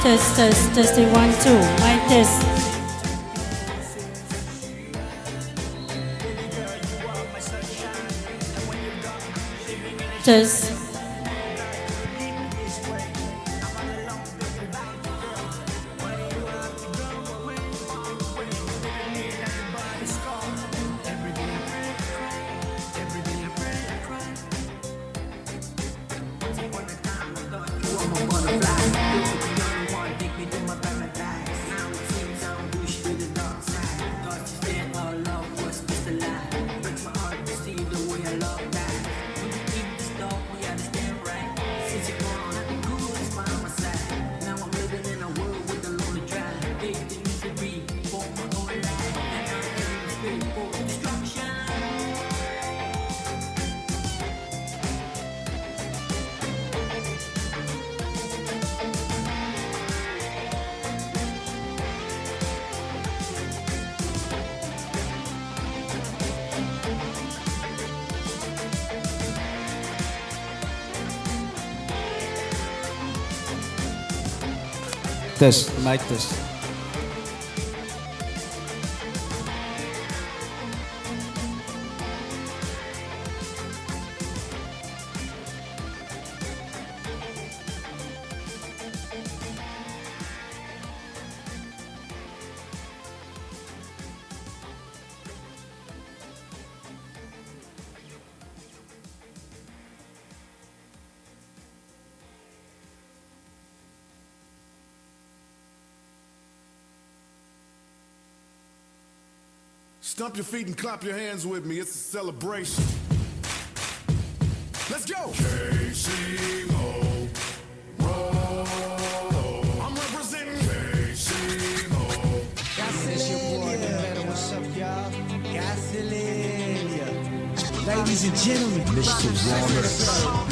Testing 1 2. Mic test. Test. Test, mic test. Stomp your feet and clap your hands with me. It's a celebration. Let's go. KCO. Roll. I'm representing KCO. It's your boy, the matter. What's up, y'all? Gasoline. Ladies and gentlemen, Mr. Wallace.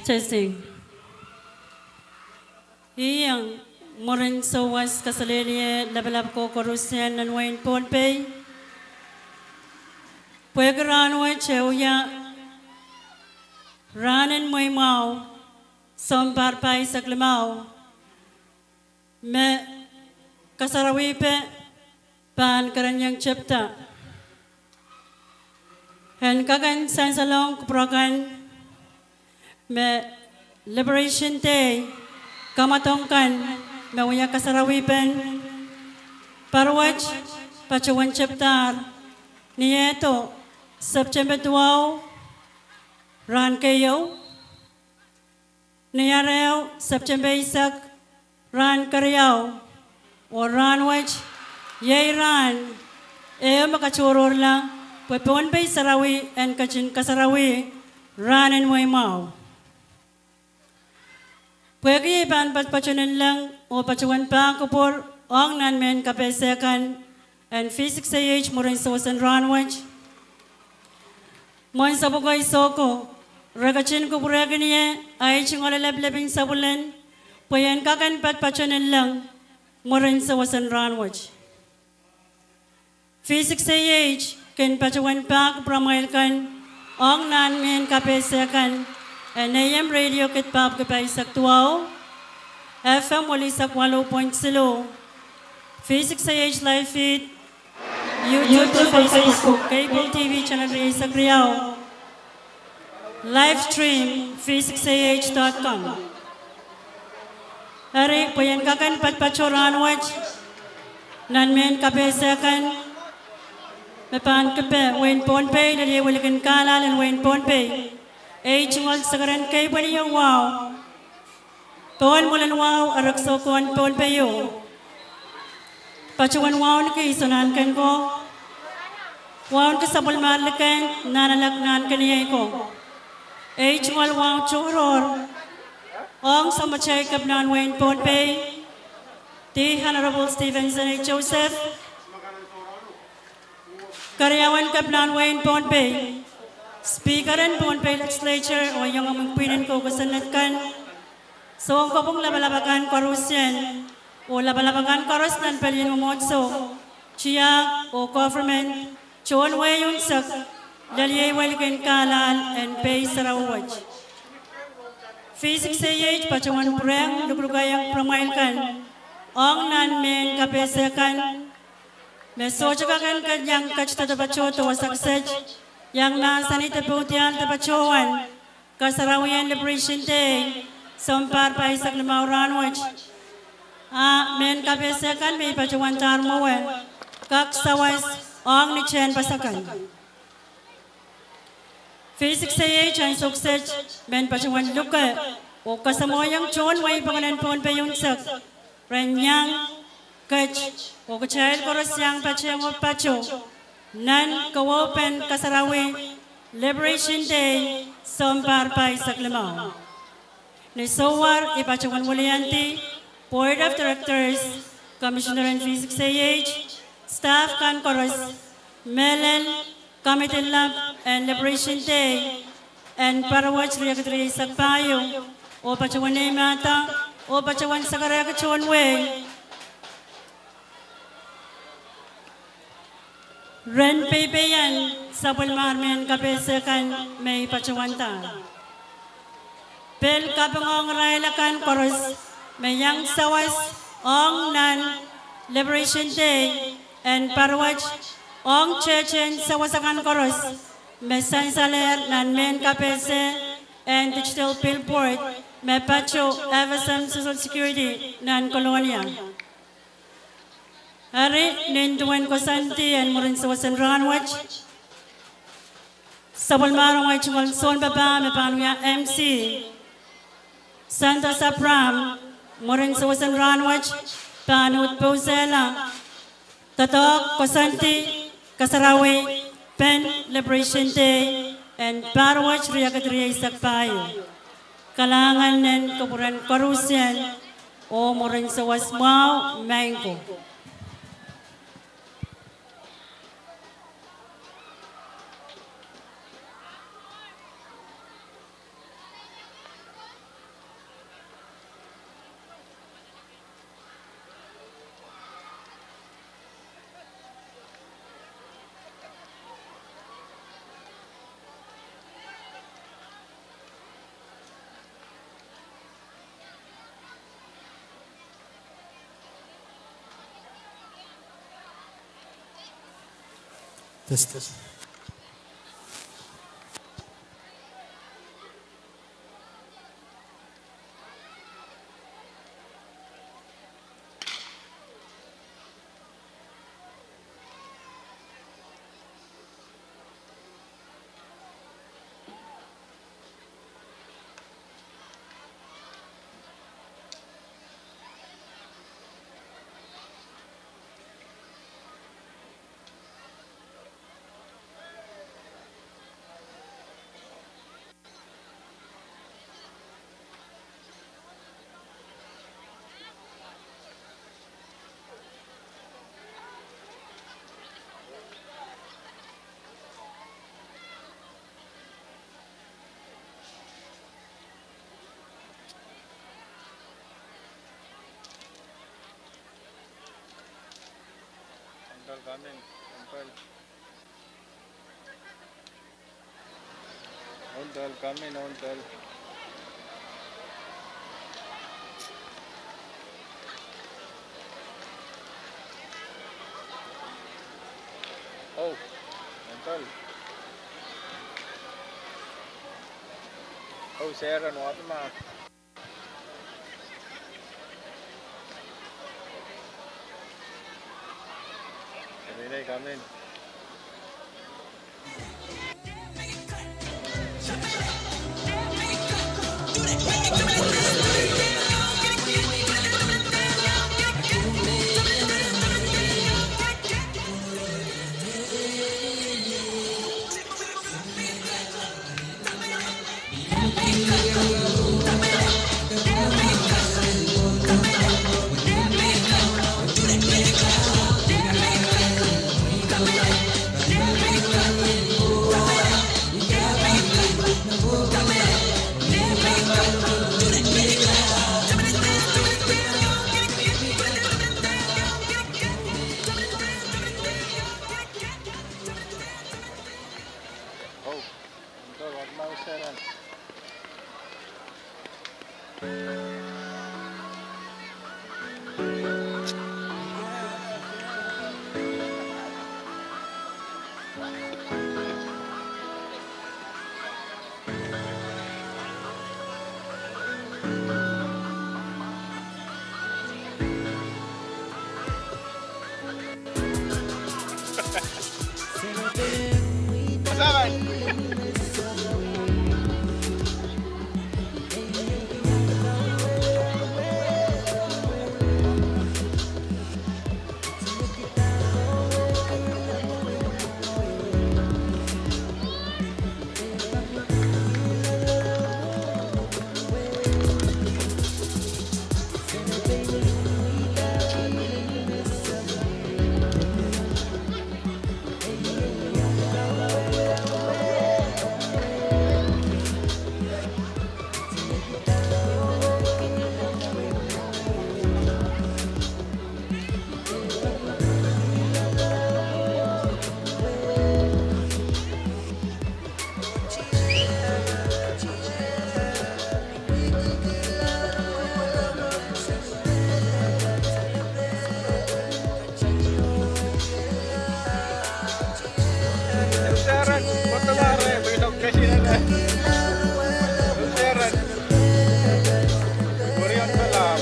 Testing. Iyang moren sowas kasalenie labalab ko korusian nan wain ponpei. Pwegaran wa cheuya. Ranen moy mau. Som parpai saklemau. Me kasarawipe pan karanyang chepta. Hen kagan sansalong kuprokan me Liberation Day kamatongkan me uya kasarawipen parwach pachawan chaptar nieto September 12 ran kayo niyareo September isak ran karyaw o ran wach yay ran makachuror la pwepon bay sarawi and kachin kasarawi Ranen Way Mau. Pwede ipan patpachunan lang o pachuan pa kupor ang nanmen kapesekan and physics age mo rin sosan ranwaj. Mon sabugay soko, ragachin ko buraga niya ay chingolalab-labing sabulan, payan kakan patpachunan lang mo rin sosan ranwaj. Physics age ken pachuan pa kupramail kan ang nanmen kapesekan and AM radio kitpap kapay saktuaw, FM wali sakwalo point silo, Physics age live feed, YouTube, Facebook, cable TV channel rin sa Kriyaw, live stream physicsah.com. Hari payan kakan patpachoran waj, nanmen kapesekan, Mepan kepe, Wayne Ponpey, dari walikan kalal dan Wayne Ponpey. Cungol sagaran kay bani yung wow. Tuan mulan wow, arak so kuan Ponpey yo. Pacuan wow na kay sunan kan ko. Wow ka sabol marlakan, nanalaknan kaniyay ko. Cungol wow churor. Ong samachay kapnan Wayne Ponpey. The Honorable Stevenson A. Joseph. Karyawan Kaplan Wayne Ponpey, Speaker and Ponpey Legislature o yung amang pinan ko kasanatkan. So ang kapong labalabakan korusyan o labalabakan korusnan palyan umotso, chiyak o government, chuan way yung sak, dalyay walikan kalal and pay sarawaj. Physics age pacawan preng, lugrugayang pramailkan, ang nanmen kapesekan, Mesoja kan yang kacita tapacho to wasaksej yang nasani taputian tapachoan kasarawian Liberation Day sompar paisak lemauran waj men kapesekan may pacuan tarmowe kak sawais ong ni chen pasakan Physics chan suksej men pacuan luka o kasamoyang chon way pangalan pon payung sak renyang kach o kacahil koros yang pachang o pacho nan kawopen kasarawi Liberation Day sompar pay saklamaw ni sowar ipachangan walianti Board of Directors Commissioner in Physics AH staff kan koros Melen Committee Lab and Liberation Day and parawach riyakatri sakpayo o pachangan na mata o pachangan sakarayakachon way Ren pepeyan sa pulmarmen kapesekan may pacawanta. Pel kapangong railakan koros may yang sawas ong nan Liberation Day and parwach ong chechen sawasakan koros may sansaler nan men kapese and digital billboard may pacho Everson Social Security nan kolonia. Hari ninduan ko santi and murin sa wasan ranwach. Sabal marong ay chungal son baba me panuya MC. Santa Sapram murin sa wasan ranwach panut posela. Tatok ko santi kasarawi pen Liberation Day and parwach riyakatriya isakpayo. Kalangan nen kapuran korusyan o murin sa wasmaw mangko. Test. Uncle coming. Uncle. Uncle coming, uncle. Oh, uncle. Oh, Sharon, what am I? Every come in. Oh, uncle, what am I, Sharon? Sharon, what am I? Bilog kasi na. Sharon. Korean ka lang.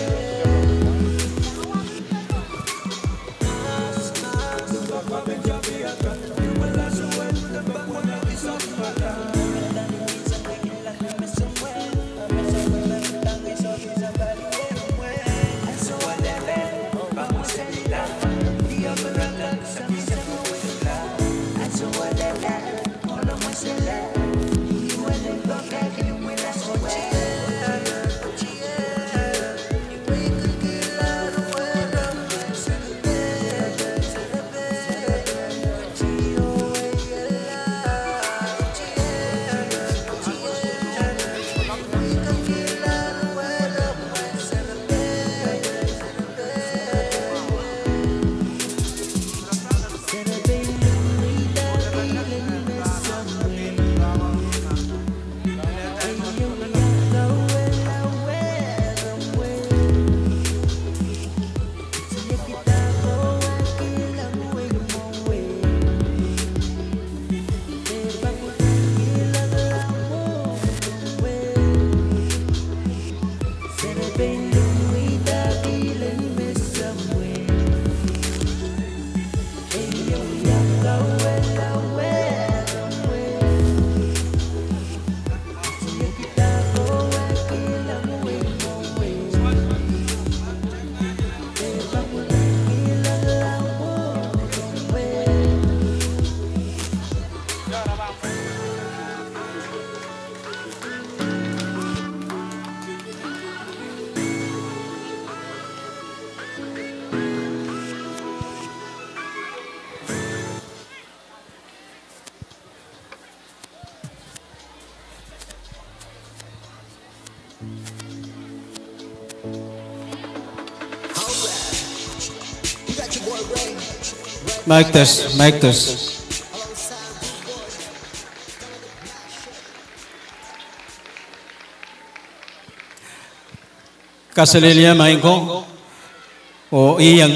Mic test. Mic test. Kasalilia maingko o iyang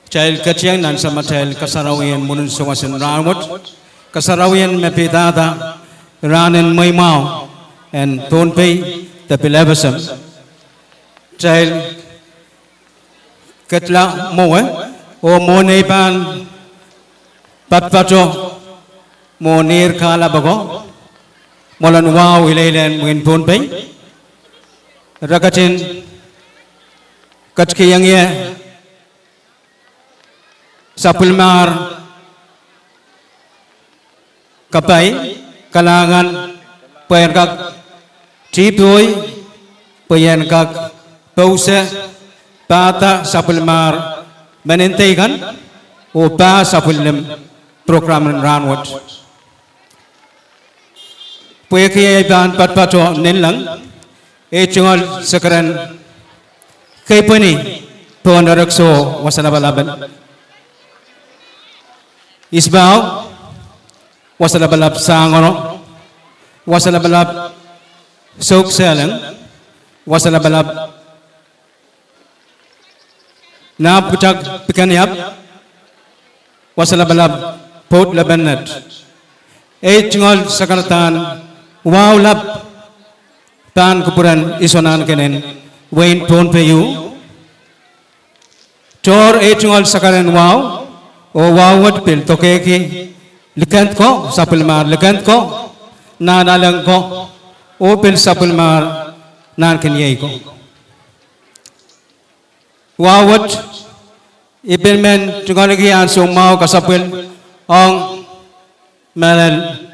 child kachiyang nan sama child kasarawian munun sungasin rawat kasarawian mepitata ranin maymao and tonpay tapilabasam child katla moe o monepan patpacho monir kala bago molan wow ilaylan muin tonpay rakatin kachkiyang ye sapulmar kapay kalangan payan kag tipoy payan kag pause pata sapulmar menentay kan o pa sapulem program ranwat puya kaya iban patpato nilang chungol sakaran kay pani pondarakso wasalabalaban isbaw wasalabalab sangono wasalabalab sok selang wasalabalab na putak pikanyap wasalabalab pot labanat chungol sakaratan wawlap tan kupuran isonan kenen wain pon payu tor chungol sakaran wow o wawat pil tokeki likant ko sapulmar likant ko nanalang ko o pil sapulmar nan kenyay ko wawat ipilmen chungol gi ansong mau kasapul ong malal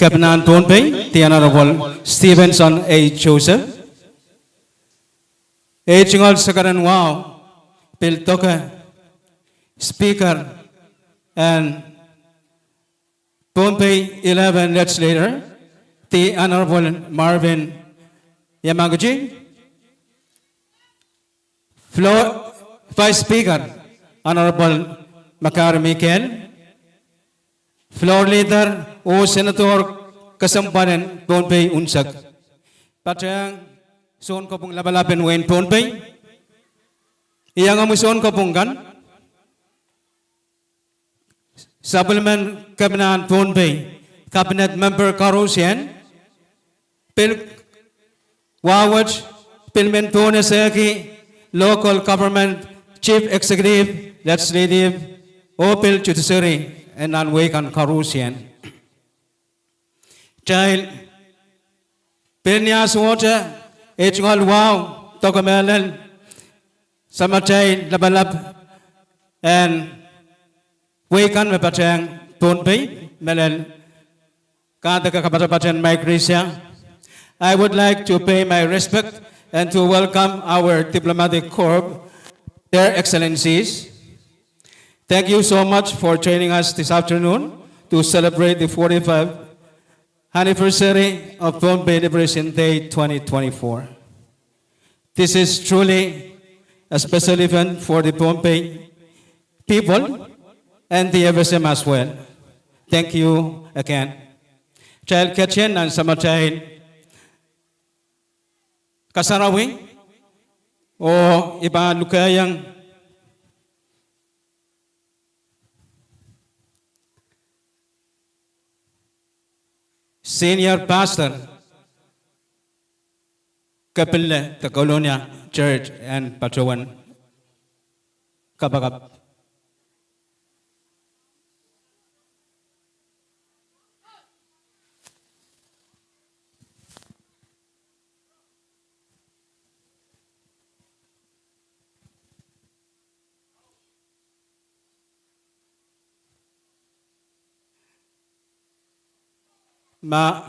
Kapnan Tonpay, the Honorable Stevenson A. Joseph. Chungol Sakaran Wow, Piltoka, Speaker, and Tonpay 11 legislator, the Honorable Marvin Yamaguchi. Floor Vice Speaker, Honorable Makar Mikel. Floor Leader o Senator Kasampanan Tonpay Unsak. Patang son ko pong labalapen Wayne Tonpay. Iyang amuson ko pong kan. Supplement Cabinet Tonpay. Cabinet Member Karusian. Pil Wawaj Pilmen Tonesaki. Local Government Chief Executive Legislative Opil Judiciary and Anwakan Karusian. Child Penyas water, Echol wow, Tokamelel, Samatay, Labalab, and Wakan Mepatang, Tonpay, Melel, Kadaka Kapatapatan, Mike. I would like to pay my respect and to welcome our diplomatic corps, their excellencies. Thank you so much for joining us this afternoon to celebrate the 45th anniversary of Tonpay Liberation Day 2024. This is truly a special event for the Tonpay people and the FSM as well. Thank you again. Child Kitchen and Samatay Kasarawi o iba lukayang Senior Pastor Kapilla, the Colonia Church and Patrawan Kabagap. Ma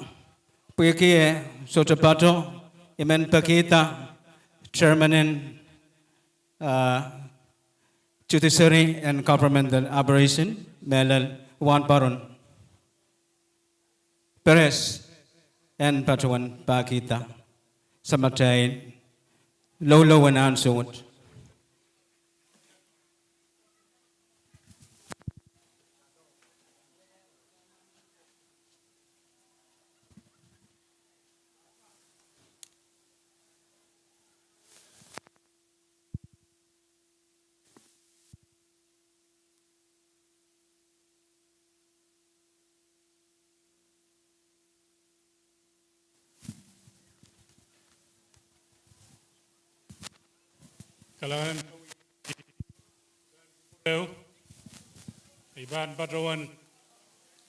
Puikie Sotapato, Imen Pakita, Chairman in Judiciary and Governmental Operation, Melal Juan Baron Perez, and Patuan Pakita, Samatay, Lolo and Ansut. kalangan iban patrawan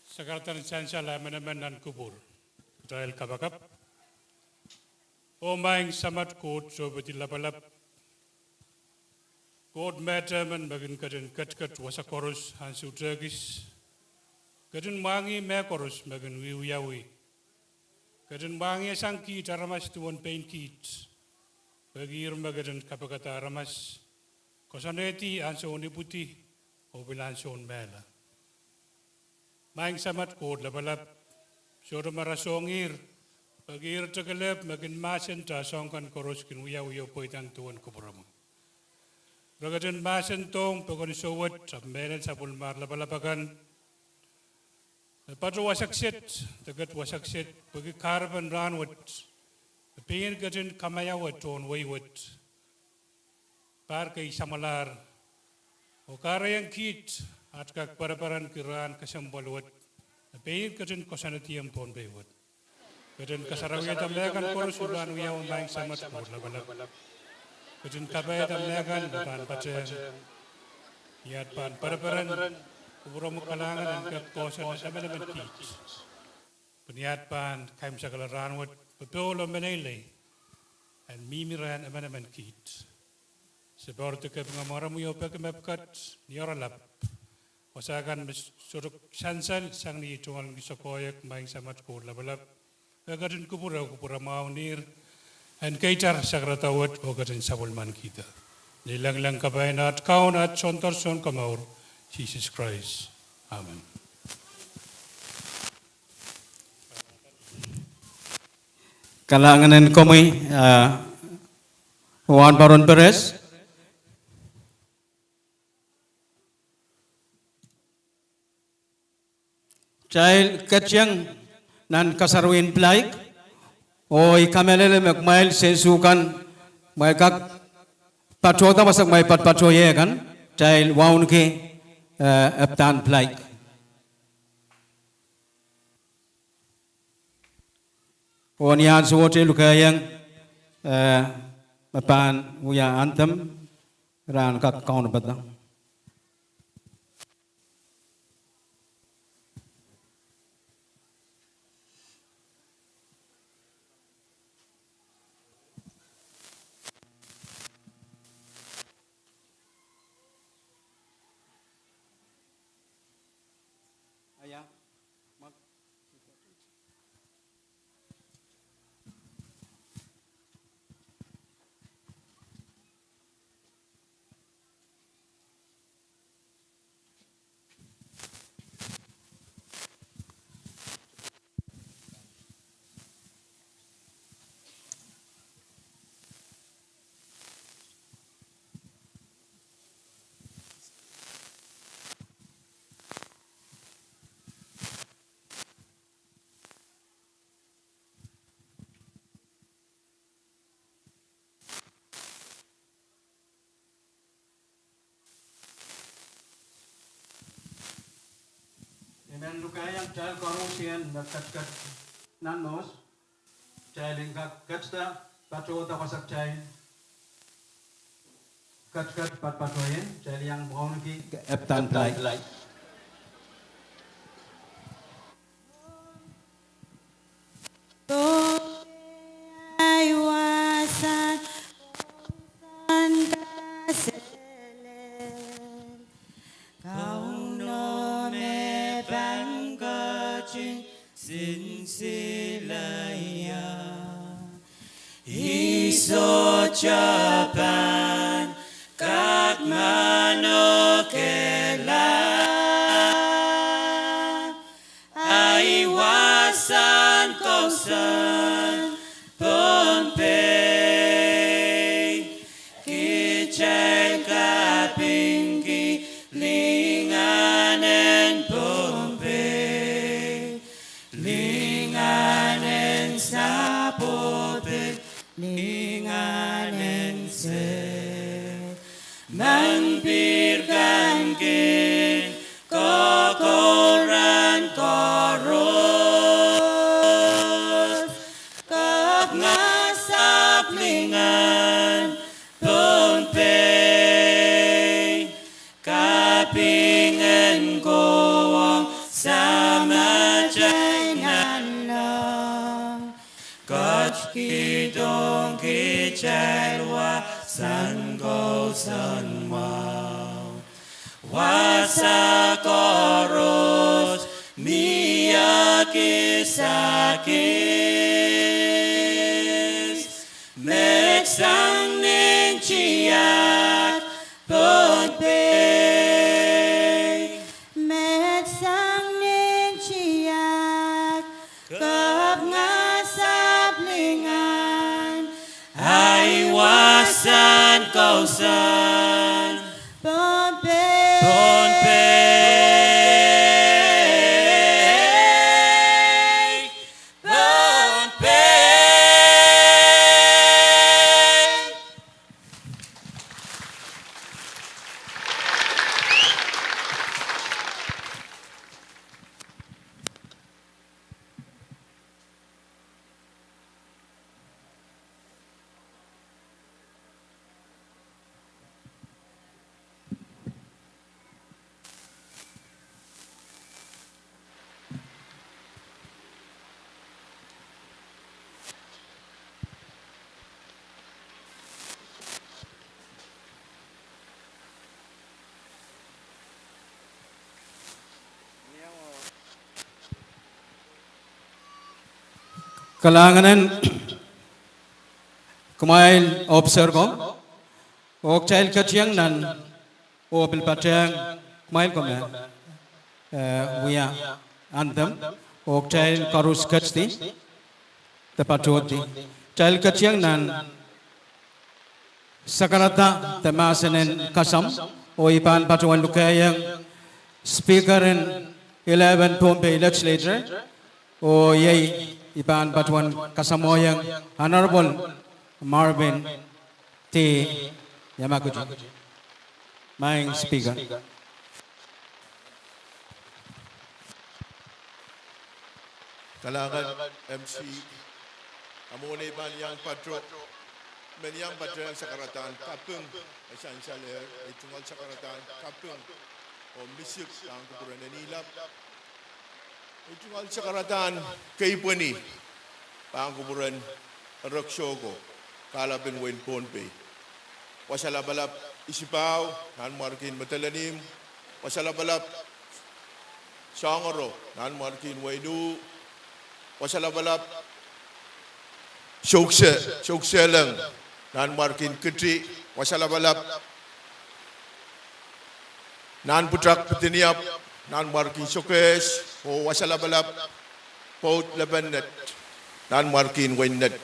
Sekretariat Jenderal Manajemen Kubur Israel Kabakap Omaing samat kod sobeti lapalap kod metaman bagin kadin kat wasakorus hansu tragis kadin mangi mekorus bagin wiuyawi kadin mangi sangki taramas tuan pain kit bagi irma kadin kapakata ramas kosaneti hansu oniputi obilan son mela maing samat kod lapalap soro marasongir pagir tagalep magin masen ta songkan koros kin wiyaw poitang tuan kupuram ragadan masen tong pagoni sowat sammenen sapul mar lapalapakan patro wasakset tagat wasakset pagi karban ranwat pingin gadin kamayawat ton waywat par kay samalar o karayang kit at kakparaparan kiran kasambalwat pingin gadin kosanatiyam pon baywat Kadin kasarawiya tamlekan koros ulan uyaw maing samat kur labalap. Kadin kabaya tamlekan pan pacen. Yat pan paraparan kuburo kalangan ang kapkosan na saman kit. Panyat pan kaim sa kalaranwat patulo manilay and mimiran naman kit. Seborte kap nga maramuyo pagkamapkat niyoralap. Wasakan suruk sansal sang ni tungal gisokoyak maing samat kur labalap. Kadin kupura maunir and kaitar sakratawat o kadin sabulman kita. Nilang kabayan at kaun at sontor son kamaur Jesus Christ. Amen. Kalanganan kami Juan Baron Perez. Child Kachang nan kasarwin plaik o ikamelele magmail sensukan may kak patrota masak may patpatroye kan child waun ke aptan plaik o niyan suwote lukayang mapan uya antam ran kak kaun batang Amen lukayang child korusian kat nanos child ingkak katsta patrota masak child kat patpatoyen child yang mohon ki aptan play Japan kak manokela aiwasan kausan Pompei kicay kapingki linganen Pompei linganen sa Pompei linganen Mangpirkan kin kokoran koros kap ngasap lingan Pompei pingin ko sa matay nan lang Gach kidong kichelwa san go san mau Wasa koros miyakisakis Meksang ning chiyak pagpay Met sang ning chiyak kap nga sablingan Ay wasan kausan Pompey Kalanganan kumail observe ko ok child kachiyang nan o pilpateng kumail ko me wiya anthem ok child karus kachti tapatoti child kachiyang nan sakarata temasanen kasam o ipan patuan lukayang speaker in 11 Pompey legislature o yay Ipan Batuan Kasamoyang Honorable Marvin T. Yamaguchi. My speaker. Kalangan MC Amone Banyang Patro Menyang Patro sa karatan kapung asan saler itungal sa karatan kapung o misip ang kupuran nilap itungal sa karatan kay Pwani ang kupuran Roksyogo kalabin Wayne Pompey wasalabalap isipaw nan markin matalanim wasalabalap Sangaro nan markin Waydu wasalabalap Shokse lang nan markin Kitri wasalabalap nan putrak petiniap nan markin Shokes o wasalabalap Paut Labanet nan markin Waynet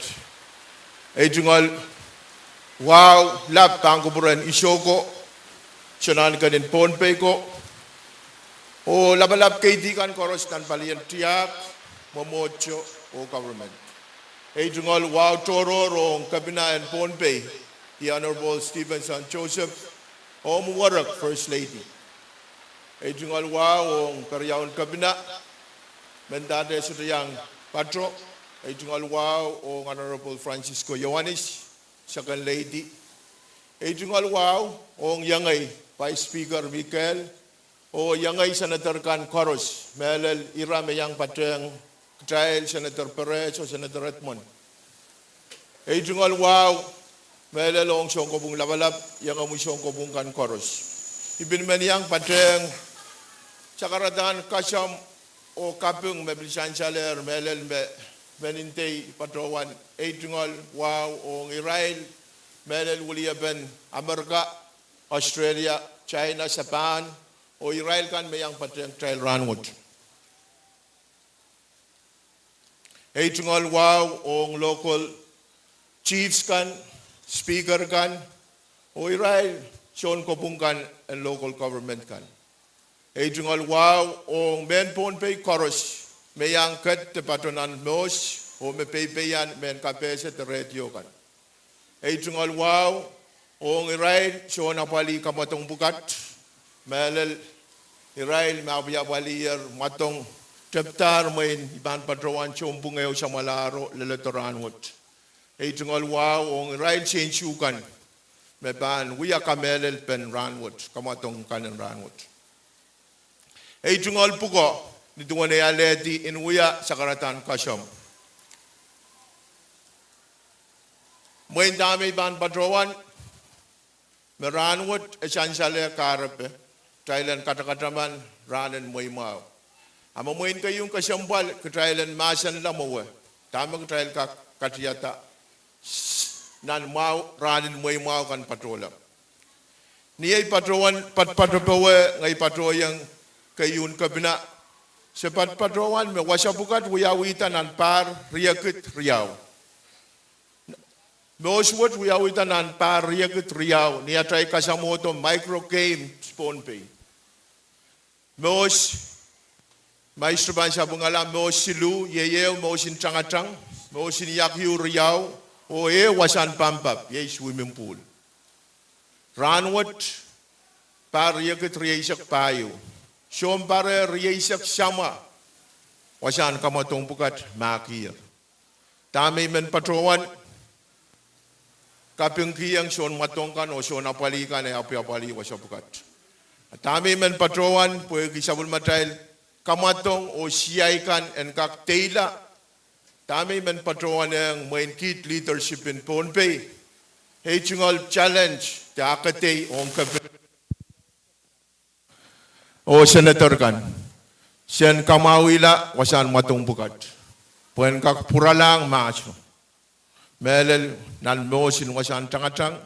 Ejungal wow lap tang kuburan Isyoko siyanan kanin Pompey ko o labalap kaidikan koros nan palian tiyak Momocho o government. Ejungal wow toro rong kabina and Pompey, the Honorable Stevenson Joseph, o muwarak First Lady. Ejungal wow ong karyawan kabina, mendade sudayang patro. Ejungal wow ong Honorable Francisco Yohanes, Second Lady. Ejungal wow ong yangay Vice Speaker Michael, o yangay Senator Kan Koros, melel iramayang patreng Trial Senator Perez o Senator Redmond. Ejungal wow, melalong siyong kubong labalap, yang amoy siyong kubong kan koros. Ibinmaniyang patreng sa karatan kasyam o kapung meblisan saler melel menintay patrowan. Ejungal wow o Israel, melel wuliyaben Amerika, Australia, China, Japan, o Israel kan mayang patreng trial ranwood. Ejungal wow ong local chiefs kan, speaker kan, o Israel, siyon kopong kan, and local government kan. Ejungal wow ong men Pompey koros, mayang kat te patonan mos, o me pepeyan men kapese te radio kan. Ejungal wow ong Israel, siyon apali kamatong bukat, melel Israel mabiyabalier matong Chapter main iban patrawan chompung ngayon sa malaro leletoranwot. Ejungal wow ong right change yukan. Meban wiya kamelel pen ranwot kamatong kanan ranwot. Jungal puko ni tuan e ale di inuya sakaratan kasyam. Moin dami ban patrowan meranwut esansale karape Thailand kata-kataman ranen moy mau. Ama moin kayong kasyambal ke Thailand masan lamawe. Tama ke Thailand katiyata nan mau ranen moy mau kan patrola. Ni ay patrowan patropawe ngay patroyang kayun kabina. Sepat patrowan me wasapukat wiyawitan an par riyakit riyaw. Moswat wiyawitan an par riyakit riyaw ni atay kasamoto micro game spawn pay. Mos maestro ban sa bungalam mos silu yeyew mosin changatang mosin yakyu riyaw o wasan pampap ye swimming pool. Ranwat par riyakit riyasak payo. Syom para riyasak sama wasan kamatong pukat makir. Tami men patrowan kaping kiyang son matongkan o son apalikan ay api-apali wasapukat. Tami men patrowan po kisabul matail kamatong o siyaikan en kakteila. Tami men patrowan ang main kit leadership in Pohnpei. Hechungal challenge te akatay o o senator kan. Siyan kamawila wasan matong bukat. Puen kak puralang maso. Melel nan mosin wasan tangatang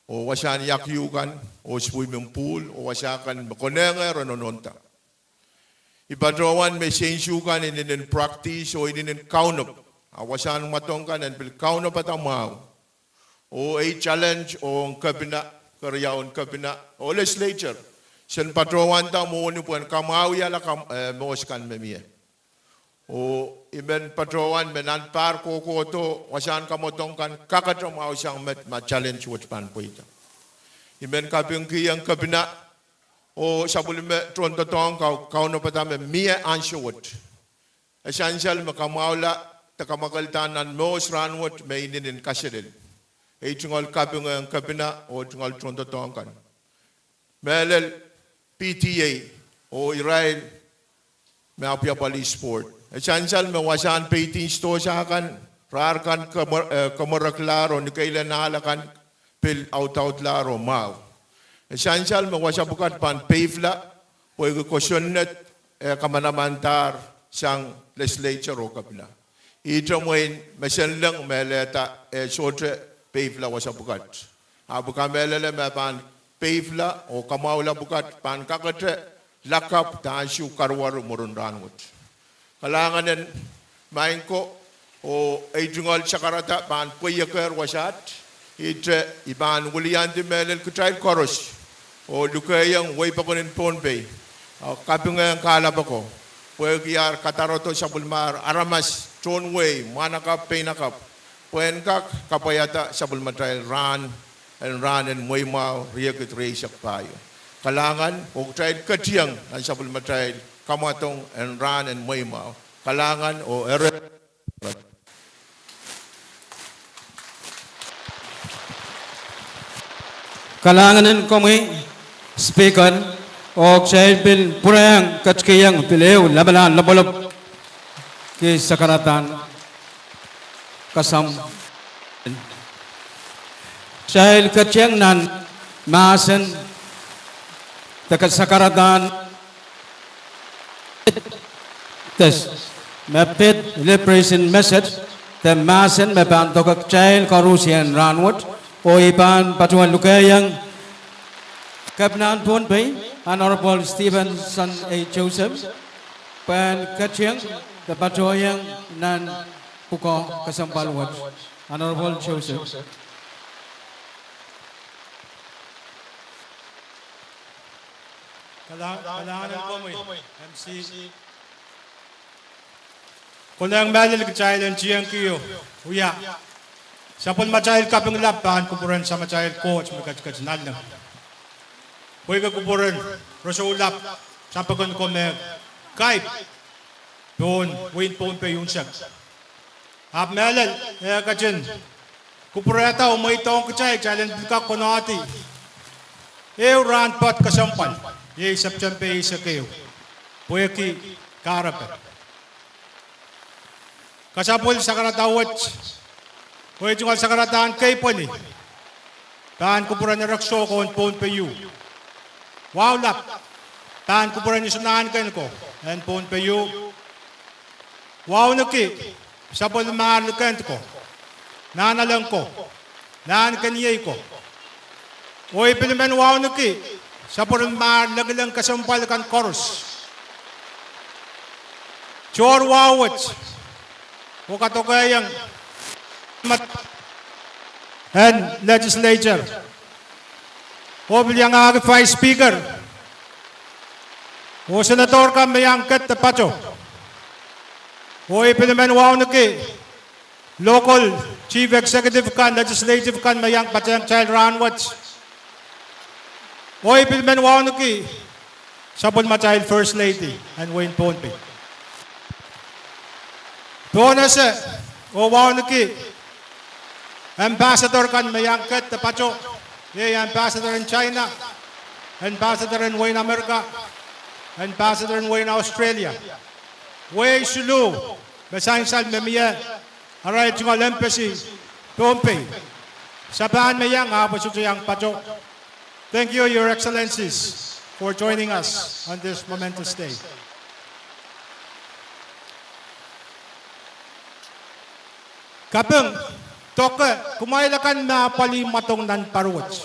o wasan yakyukan o swimming pool o wasakan makonenga ranononta. Ipadrawan may sensyukan in practice o in count up. Wasan matongkan and bil count up at amaw. O a challenge o kabina karyaon kabina o legislature. Sen patrawan ta mo ni puan kamawi ala moskan memie. O iben patrawan menan par ko to wasan kamotong kan kakatong mau siyang ma challenge wat pan po ito. Iben kaping kiyang kabina o sabulime tron totong kau no patame mie ansyo wat. Essential makamawla takamakaltanan mos ranwat may inin kasidin. E tungol kaping ang kabina o tungol tron totong kan. Melel PTA o Israel may api-apali sport. Essential may wasan painting store sa akan, rarkan kamaraklaro, ni kailan nahalakan pil out laro, mau. Essential may wasabukat pan pavla, o ikukosyonet kamanamantar siyang legislature o kapila. Ito mo yun, masin lang may leta sotre pavla wasabukat. Abu kamelele may pan pavla o kamawla bukat pan kakate lakap tansyu karwar murunrangut. Kalanganen main ko o ejungal sakarata pan puyaker wasat ite iban wulian di melel kutrail koros o lukayang way pakunin Pohnpei o kapingang kalabako puyakyar kataroto sa bulmar aramas tonway manakap penakap puenkak kapayata sa bulmatrail ran and moy mau riyakit reysak payo. Kalangan o trail katiyang ang sabul matrail kamatong and moy mau. Kalangan o Kalanganin kami speaker o trail bil purayang katskiyang pilew labanan labalop ki sakaratan kasam Sahil kacang nan masen dekat sakaratan tes mepet liberation message te masen mepan tokak child karusian ranwut o ipan patuan lukayang Kapnan Pohnpei Honorable Stephenson A. Joseph pan kacang te patuayang nan puko kasampalwat Honorable Joseph. Kalanganan ko mo MC. Kung ang malil ka child ang chiyang kiyo, uya. Sapon machayil kaping lapan, kupuran sa machayil coach, magkachkach nalang. Huwag ka kupuran, rasulap, sapagon ko may kaip. Doon, win Pohnpei yung siya. Hap malil, kachin. Kupurata, umaytong ka challenge ka kunati. Ran pat kasampal. Ye September isa kayo. Pueki Karape. Kasapul sa karatawat, Pueki jungal sa karataan kay Poni. Taan kupuran ni Rakso ko on phone pe you. Wow lap. Taan kupuran ni sunahan kayo ko. And phone pe you. Wow naki. Sapul mahal kent ko. Nanalang ko. Naan kaniyay ko. Oy pilimen wow naki. Sapul mahal lagalang kasampal kan chorus. Chor wawat. O katogayang and legislature. O bilyang Vice Speaker. O Senator ka may angkat na pacho. O ipinaman wow naki. Local Chief Executive kan, Legislative kan may ang patyang Child Ranwatch. O ipinaman wow naki. Sabon Child First Lady and Wayne Ponpe. Doon na siya. O wow naki. Ambassador kan may angkat na pacho. Ambassador in China. Ambassador in Wayne America. Ambassador in Wayne Australia. Way Shulu. Basang sal memiya. Aray jungal embassy. Pompe. Sabahan mayang abasuk yang pacho. Thank you, Your Excellencies, for joining us on this momentous day. Kapeng, toke, kumailakan na palimatong nan paruwats.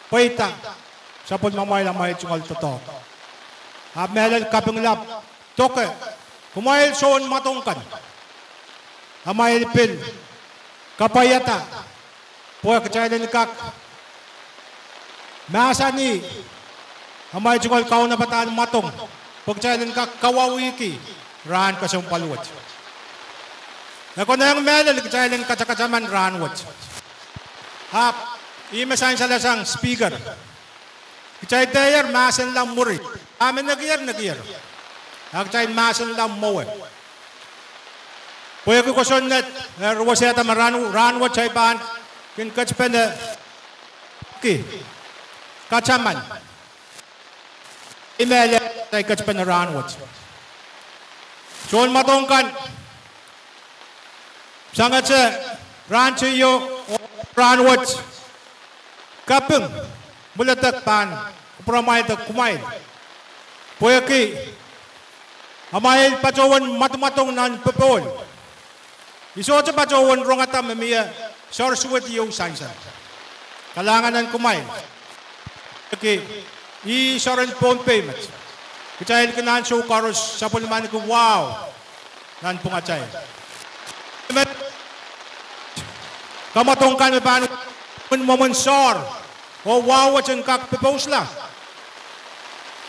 Paita, sapod mamayla may tsungal totoo. Melal kapeng lap, toke, kumail soon matongkan. Amayl pil, kapayata, poy kachaylan kak. Masa ni, amay tsungal kaw na bataan matong. Pagchaylan kak kawawiki, rahan ka siyang paluwats. Ako na yung melal, kachaylan kachakachaman ranwat. Hap, imasahin sa lasang speaker. Kachay tayer, masan lang muri. Amin nagyar. Kachay masan lang mowe. Puya ko kuson net, ruwaseta ranwat chay paan, kinkachpen na ki. Kachaman. Imelal, chay kachpen na ranwat. Son matongkan, sangat sa rancho yo ranwat kapeng mulatak pan upramay tak kumain poyaki amay pacawan matmatong nan pepon iso sa pacawan rongata memiya sorsuwat yung sansan kalanganan kumain poyaki i soren phone payment kacayil kanan show karos sa pulman ko wow nan pungacay kamatongkan paano momensor o wawat yung kakpipos lang.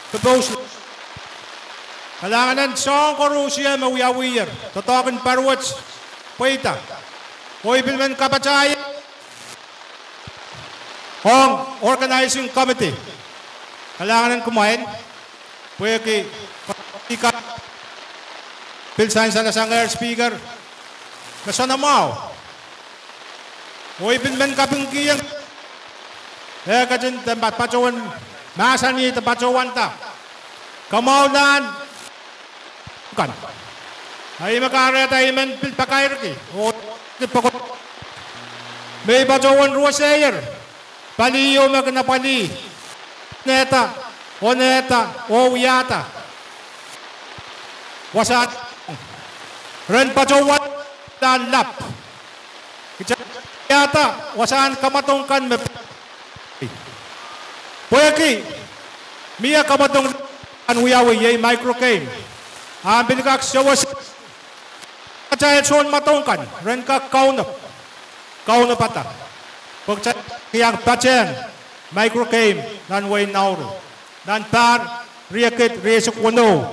Pipos lang. Kalanganan song korusya mawiyawiyar. Totokan parwats. Puita. O ibilman kapachaya. Hong organizing committee. Kalanganan kumain. Pwede ki Pilsain sa lasang air speaker. Nasanamaw. O ibilman kapingkiyang kajin tempat pacawan masa ni tempat pacawan ta kamaulan kan ay makare tayo men pakair ki o tipakot may pacawan ruwasayer paliyo magna pali neta o yata wasat ren pacawan dan lap yata wasan kamatongkan me Poyaki, miya kamatong anuyawi yay microcame. Ambil kak siyawas kacayat son matongkan, ren kak kaunap ata. Pagcayat kiyang pacen, microcame, nan way nauro. Nan par, riyakit, riyasuk wano.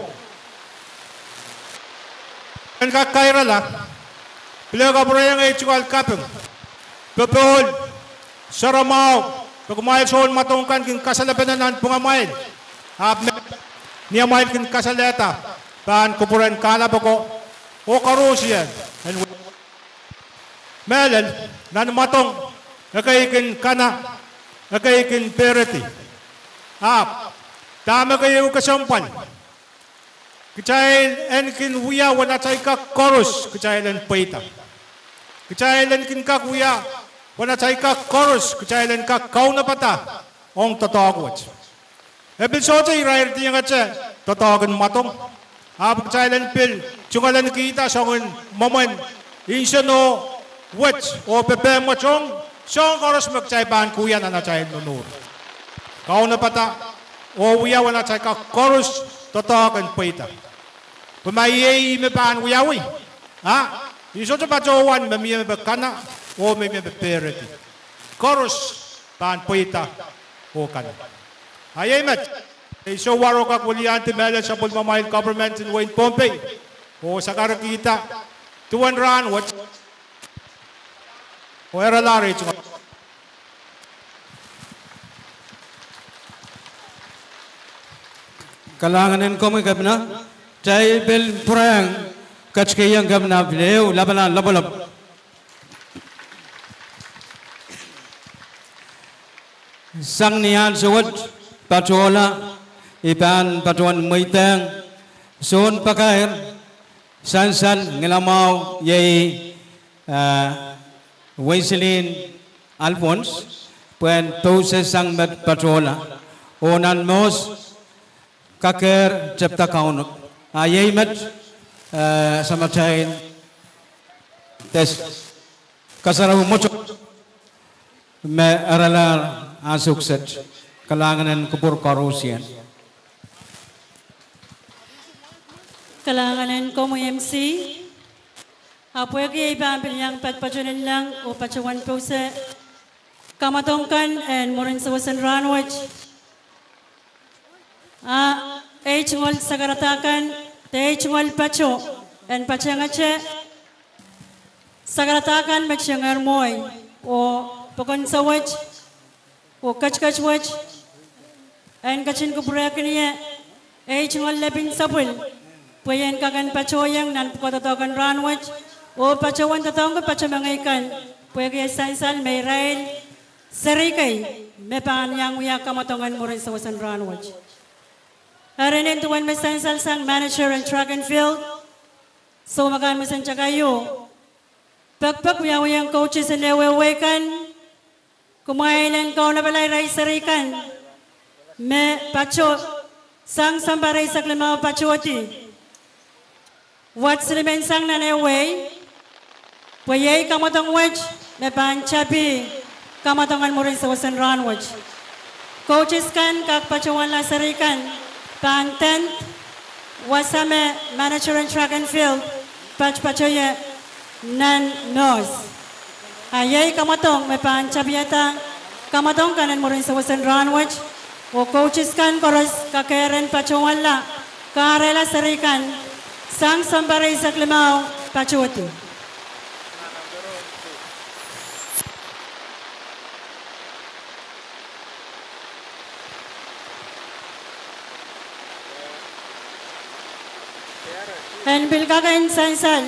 Ren kak kaira la, pila ka parayang ay chukal kapeng. Pepol, saramaw, pagkumayag soon matungkan kin kasalabanan ng pungamayag. Niya mayag kin kasaleta. Paan kupuran kalap ako. O karusyan. Melal, nan matong. Nakaikin kana. Nakaikin perity. Tama kayo kasampan. Kichail en kin huya wana chay ka chorus kichail en peita. Kichail en kin ka huya wana chay ka chorus kichail en ka kauna pata ong totogwach. Ebil sote irair tiya nga che totogan matong. Abag kichail en pil chungalan kita songun moment insyano wach o pepe machong song chorus magchay pan kuya na chay nunur. Kauna pata o huya wana chay ka chorus totogan peita. Pemayi me pan wiyawi. Ha? Iso sa pacawan me kana o me pereti. Chorus pan poita o kana. Ayay mat. Iso waro ka kulian timela sa pulmamahil government in Wayne Pompey. O sa karakita. Tuwan ran what? O era lari chunga. Kalanganin ko may gabna. Chay bel purang kachkayang gabna bileu labanan labalab. Sang niyan suwad patola ipan patuan maitang son pakair sansan ngelamaw yay Weslin Alphonse puen poses sang patola onan mos kaker cepta kaunuk. Ayay mat sama cain tes kasaraw mocho me aralar asukset kalanganan kupur karusian. Kalanganan ko mo MC. Apo yung ipampil yang patpachunin lang o pachawan po sa kamatongkan and morin sa wasan ranwach. Ngol sa karatakan, ngol pacho, and pachangache, sa karatakan machangar moy, o pakon sa wach, o kachkach wach, and kachin ko purakan niya, ngol labing sapul, puyen kagan pachoyang nan pukotatokan ranwach, o pachawan tatong ko pachamangaykan, puyen kaya sansal may rail, sarikay, may panganyang uya kamatongan mo rin sa wasan ranwach. Harinin tuwan may sansal sang manager and track and field. So makan mo san tsakayo. Pagpag uyang coaches and lewewekan. Kumailan ko na balay ray sarikan. Me pacho sang sambaray sa klamaw pachoti. What's the men sang naneway? Pwayay kamatong wach. Me panchapi. Kamatongan mo rin sa wasan ranwach. Coaches kan kak pachuan la sarikan. Pang 10th, wasame manager and track and field, pachoye nan nos. Ayay kamatong may pang chabiyata, kamatong kanan mo rin sa wasan ranwach, o coaches kan koros kakeren pachuan la, karela sarikan, sang sambaray sa klimaw, pachuati. And bilkakan sansal,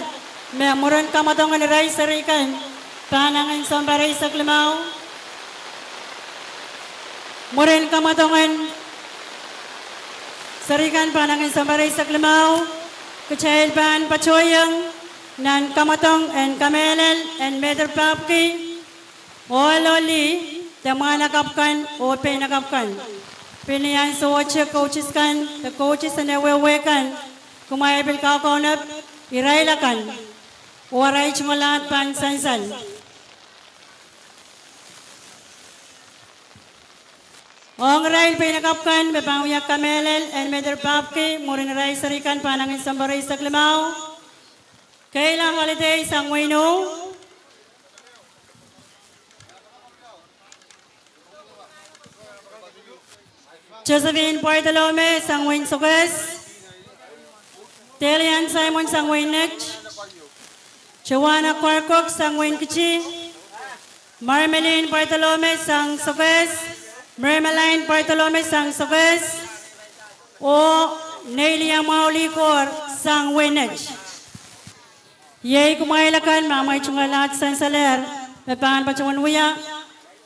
may amuran kamatongan ray sarikan, panangan sambaray sa klimaw. Muran kamatongan sarikan panangan sambaray sa klimaw. Kachayil pan pachoyang, nan kamatong and kamelel and meter papki. Ololi, mga nakapkan o pinakapkan. Piniyan sa watcha coaches kan, the coaches na nawewekan. Kumayabil ka kaunap, irailakan, waray chumalat pan sansal. Ong rail pinakapkan, bepanguyak kamelel, and meter papki, murin ray sarikan panangin sambaray sa klimaw. Kailang holiday sang wino. Josephine Bartolome, sang win suges. Telian Simon Sangwain Nech, Joanna Quarcock Sangwain Kichi, Marmeline Bartolome Sang Sokes, Marmeline Bartolome Sang Sokes, o Nelia Maulikor Sangwain Nech. Yay kumailakan mamay chungalat sansaler, pepan pacuan wuya,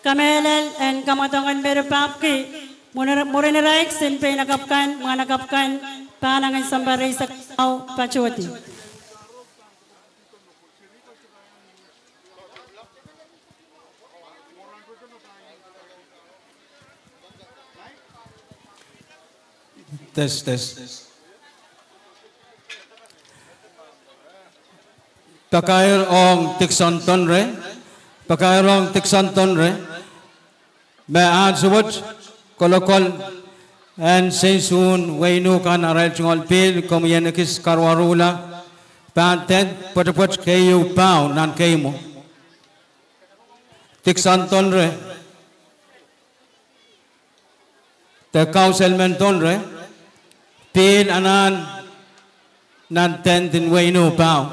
kamelel and kamatongan berpapki, murinaraik sin pinakapkan, mga nakapkan, panangan sambari sa kau pacuti. Test. Pakair ong tiksanton re. Pakair ong tiksanton re. May answut kolokol and sensun wainu kan aral chungol pil komuyanakis karwarula. Panted patapot kayu pau nan kayu mo. Tiksanton re. The councilman ton re. Pin anan nan tentin wainu pau.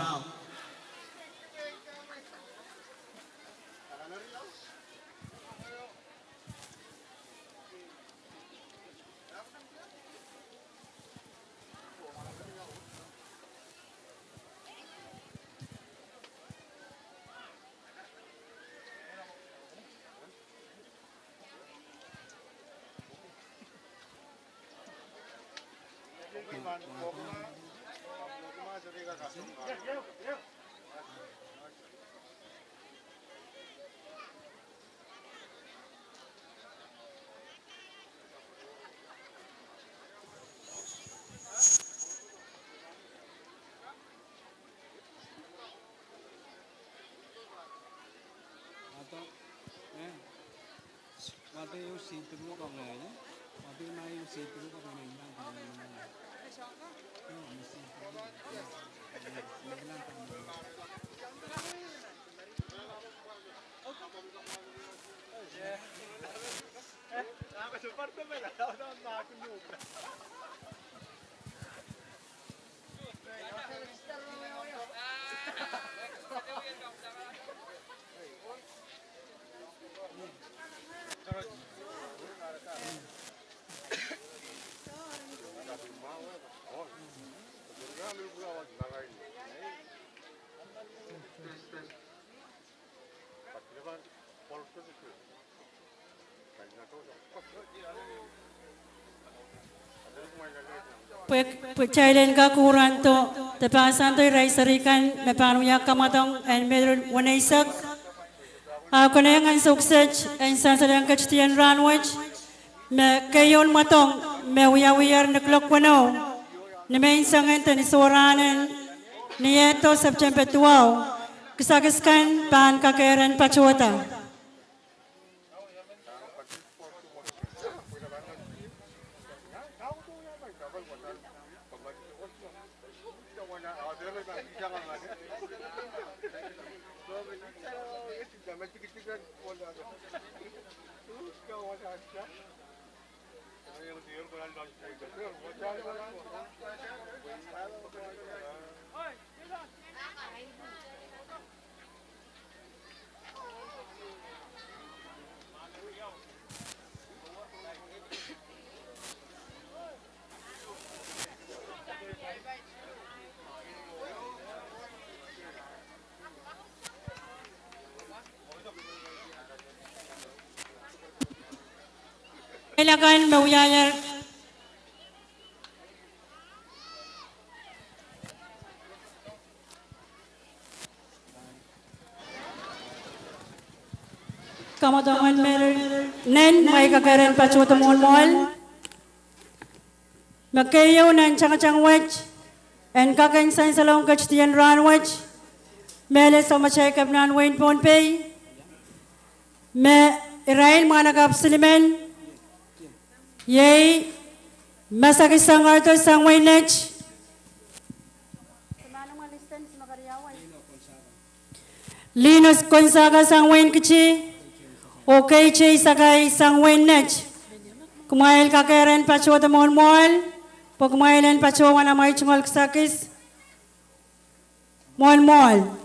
Pagcailan ka kuranto, tapasan to'y raisarikan, may panuya kamatong, and meron wanaisak. Ako na yung ansuksaj, and sansalang kachtiyan ranwaj, may kayon matong, may uyawiyar na klokwano, na may insangan tanisuranan, niyeto September 12, kasagaskan, paan kakayaran pachuata. Kailangan mawiyayar kamatangan meron nen may kakaran pachuta mohon magkayaw nan chang wech and kakain san salong kachtiyan ran wech mele sa machay kap nan wain ponpay me irail mga nagapsilimen yay masakit sang arto sang wain lech Linos Gonzaga sang wain kichi okay chay sakay sang wain lech kumail kakeren pachuta mohon mohon pag kumailan pachuwa na may chungol sakis mohon mohon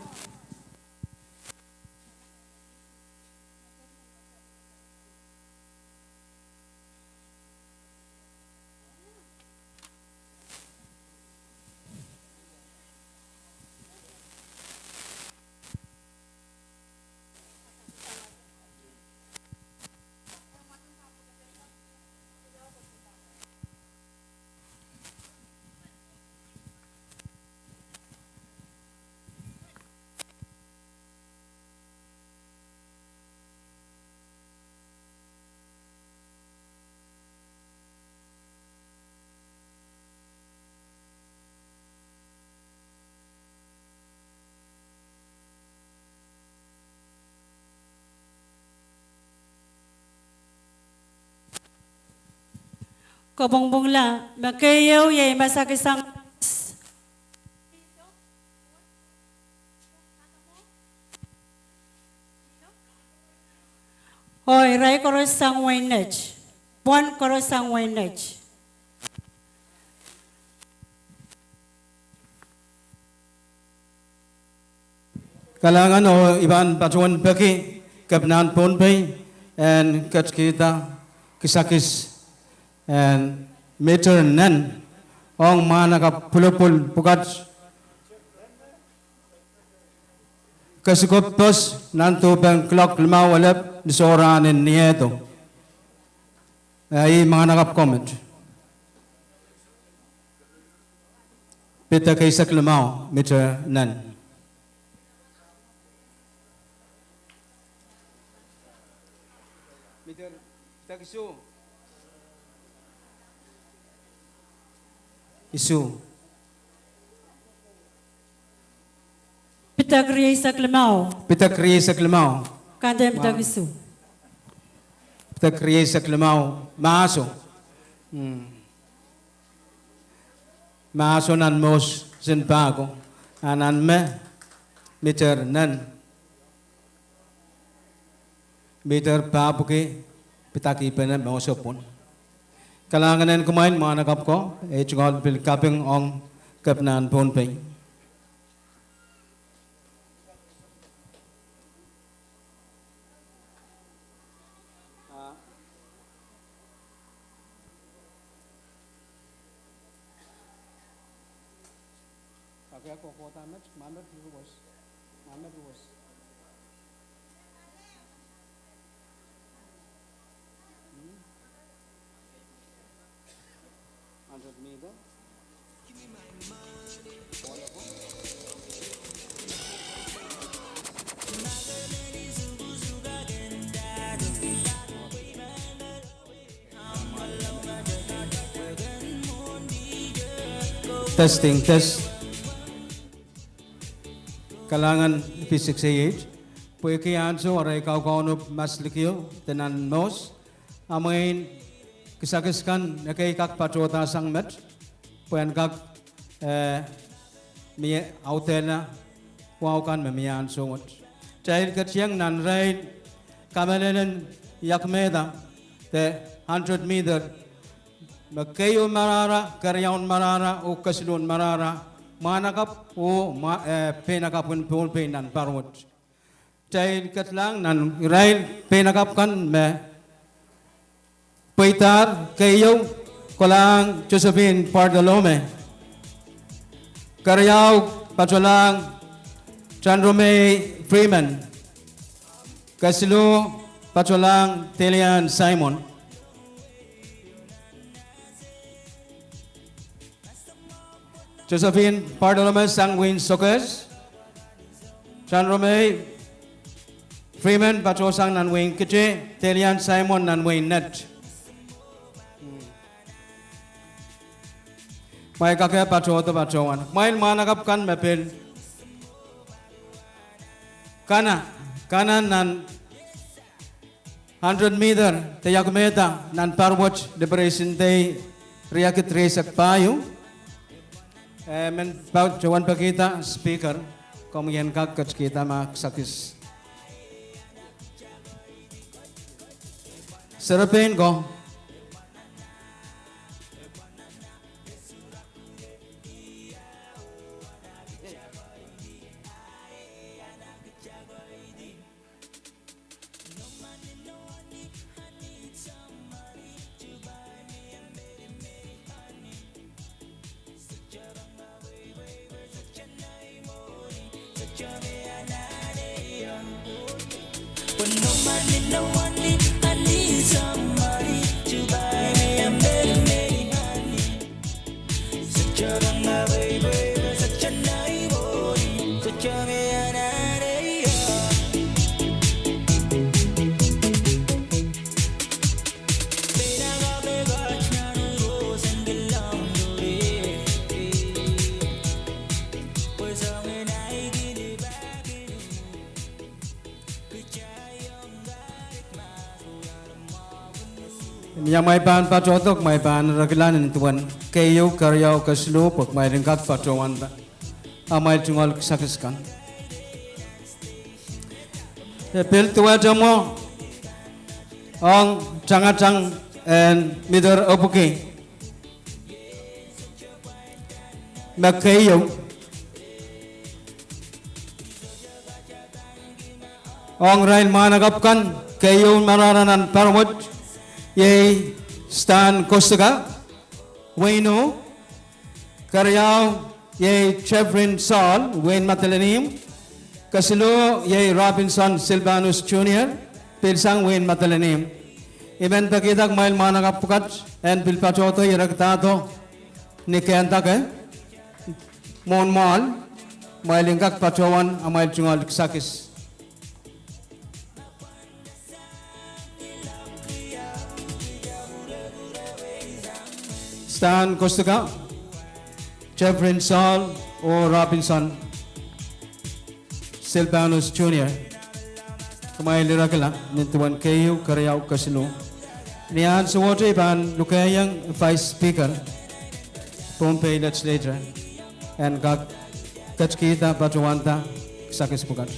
ko bong bong la makayo ye masakisang Hoy rai korosang wainage bon korosang wainage Kalangan o iban pacuan bagi kebenaran pun bay and kat kita kisakis and meter nan ong mana ka pulupul pukat kasukop pos nanto bang clock lima walap disoran in nieto ay mga nakap comment pita kay sak limao meter nan Isu. Pitag riay sa klamao Pita kriye sa klimao. kada pitag isu Pita kriye sa klimao. Maaso. Maaso nan mos sin bago. Anan me. Meter nan. Meter pa puki. Pita kipen na moso pun. Kalangan kumain mga nakap ko. Chungol pil kaping ong kapnan pun pay. Testing, test. Kalangan P68. Pwede kayaan so, aray kau mas likyo, tenan nos. Amain kisakiskan, nakikak patrota sang met. Pwede kak mi autena, wawakan mamiyan so. Dahil katsiyang nanray, kamalanan yakmeda, te 100 meter. Magkayo marara, karyaon marara, o kasilon marara, manakap o penakapun pun penan parwot. Dahil katlang nan rail penakapkan me paitar kayo kolang Josephine Pardalome. Karyaw patulang Chandrome Freeman. Kasilo patulang Telian Simon. Josephine Pardalome Sangwin Sokas, Chandrome Freeman Patosang Nanwing Kiche, Telian Simon Nanwing Net. May kakaya pato patoan. May manakap kan mapil. Kana nan 100 meter tayak meta nan parwatch liberation day riakit resak payo. Men pag jawan pakita speaker kemudian kak kita mak sakis serapin ko yang mai pan pacotok mai pan raglan tuan kayu karyau kaslu pok mai ringkat pacowan ta amai tungol sakiskan pel tua jamo ong chang and midor opuki makayu ong rail managapkan kayu mararanan parwat ye Stan Kostaga, Wayno, Karyao, ye Chevrin Saul, Wayne Matalanim, Kasilo, ye Robinson Silvanus Jr., Pilsang Wayne Matalanim. Even Pakitak Mail Managapukat and Pilpachoto Iraktato, Nikantake, Mon Mal, Mailingak Pachowan, Amail Jungal Sakis. Stan Kostaga, Jeffrey Saul or Robinson Silvanus Jr. Kamay lirakala nintuan kayo karyaw kasilo. Niyan suwoto iban lukayang Vice Speaker Pompey Legislature and kak kachkita patuwanta sakis pukat.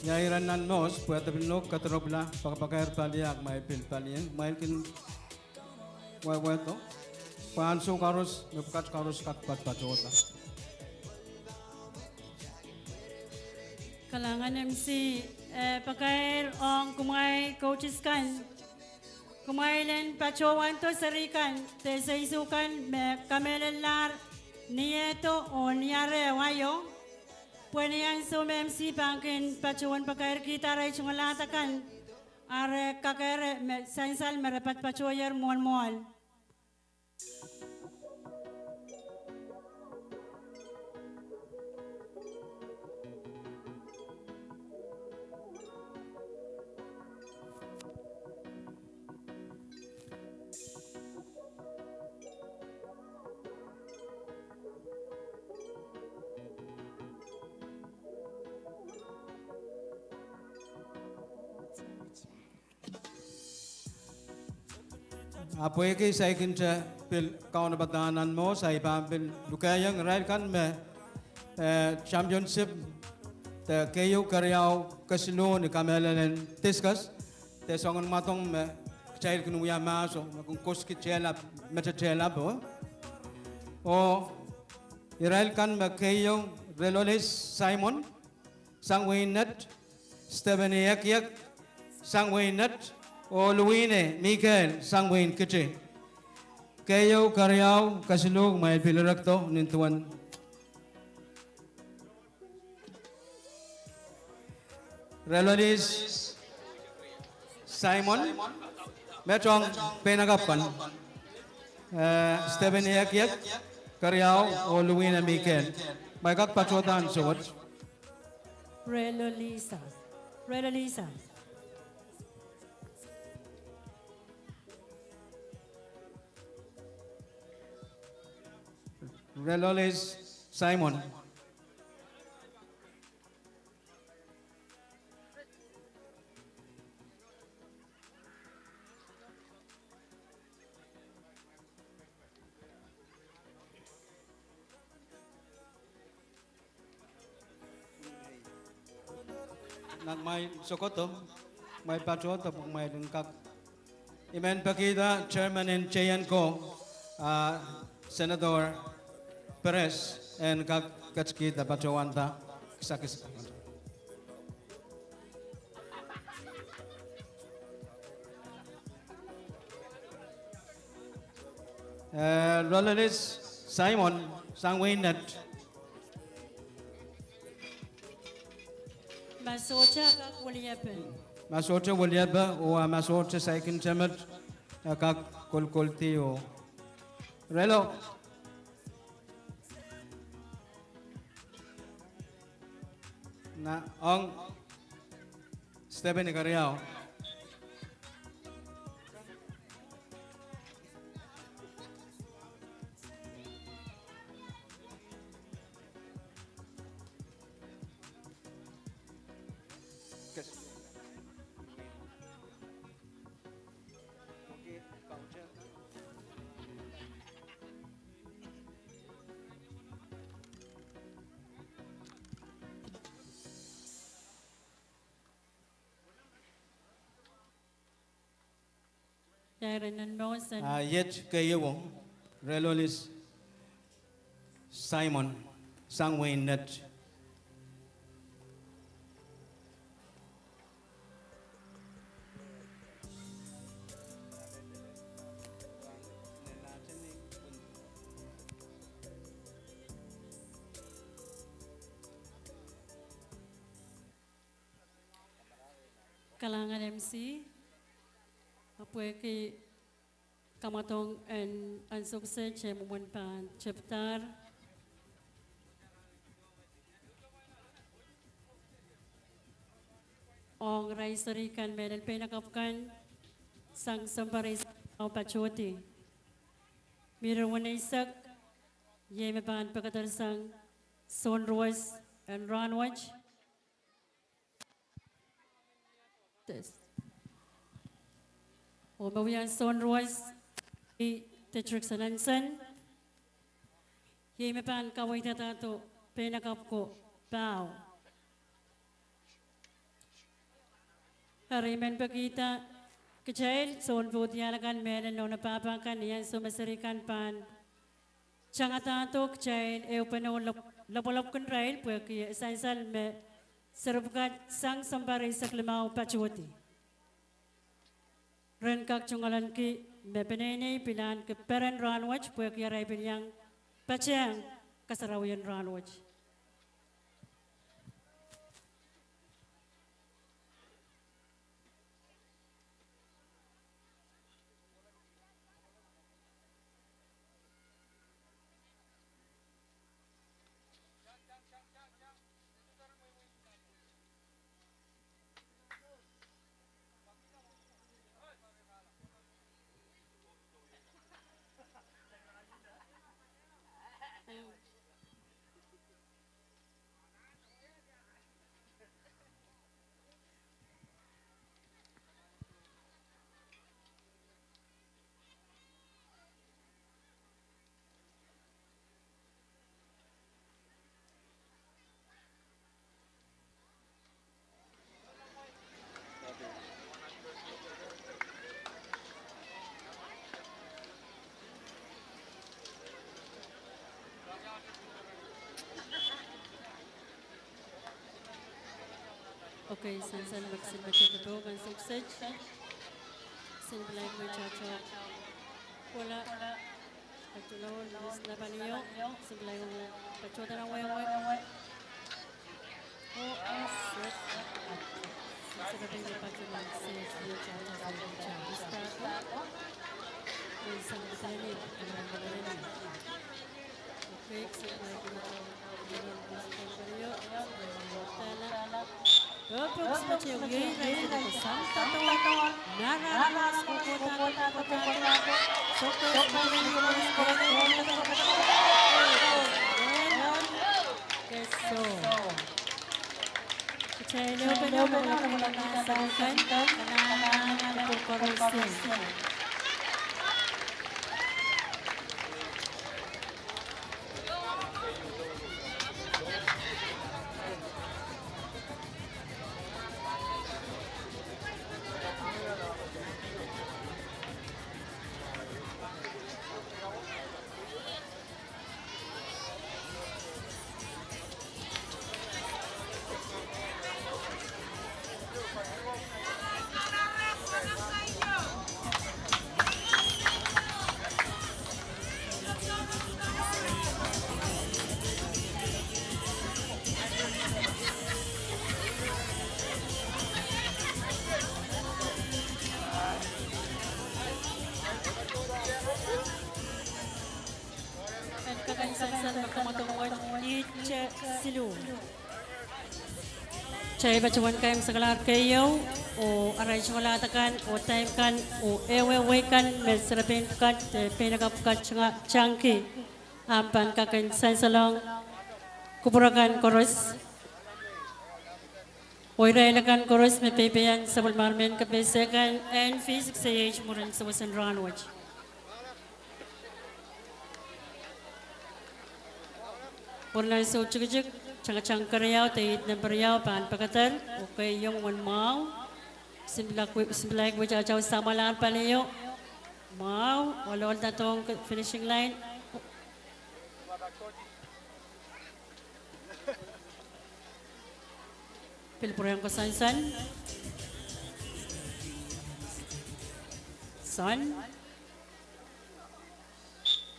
Yairan nan nos puat binok katrobla pakapakair paliak mai pil palien mai kin wai to panso karus mepukat karus kat pat pacota Kalangan MC pakair ong kumai coaches kan kumailen pacowan to sarikan te sa isukan me kamelelar nieto o niare wayo Pwede yan sa MC pangkin pacuan pakair kita ray chungalatakan are kakere sainsal merapat pacuayar mual. Apoy ke sai kincha pil kaun batanan mo sai pa pil lukayang rail kan me championship te kayo karyao kasilo ni kamelalen tiskas te songon matong me chail kinu ya maso kung koski chela meta chela bo o Israel kan me kayo Relolis Simon Sangwinat Stephen Yak Sangwinat o Luine Mikael Sangwin Kichi kayo karyao kasilog may pilarakto nintuan Relolis Simon Metong Penagapan Stephen Yak karyao o Luine Mikael may kakpachotan suwat Relo Lisa Relolis Simon nak mai Sokoto, mai Patrioto pag mai lengkap. Imen pakita Chairman and Chayanko, Senator Perez, and kag katskita Patrowanta, kisakis. Rolelis Simon Sangwinet. Masocha kag Waliapen. Masocha Waliaba o Masocha Saikin Chemet kag Kulkulti o Relo. Na ang Stephen Icariao. Yaran Mosen. Yet kayo Relolis Simon Sangwinet. Kalangan MC. Apa ke kamatong an sukses cemumun pan ceptar ong raisarikan medal penakapkan sang samparis au pachoti mirwanaisak yeme pan pakatar sang Sunrise and Ranwatch this Omawian Sunrise Tetrix Anansan Yemepan kaway tatato penakap ko pao Hariman pagkita Kachail son budialakan meron no napapakan yan sumasarikan pan Changatato kachail eupano lapolap kun rail pwaki sansal me serbukat sang sambari saklimao pachuoti Ren kak chungalan ki bepenene pilan ke peren ranwach puek yarai pinyang pacheng kasarawian ranwach. Okay, sansan magsin macam kan sukses. Sin belai macam wala. Atulaw lis na baniyo. Sin belai wala. Pacuta na way. Oh, aset. Seperti ni pacuta ses dia cara macam. Start. Isang betul ni. Okay, sin belai macam. Purpose macam ini dari Santa Tuan, Nara Kota, Sokos Keso. Kecil benar melaksanakan karena korupsi. Silu. Chay bacawan kayong sagalar kayo o aray sumulatakan o time kan o ewe kan mesrapin kan pinagap kan changki ampan kakan sansalong kupurakan koros oirailakan koros me pepean sabul marmen kapesekan and physics age muran sawasan ranwach purna so chukjuk chang karyao tayit na baryao pan pakatar okay yung one mau simplak wajah jauh samalar palayo mau walau datang ke finishing line pilpurang ko san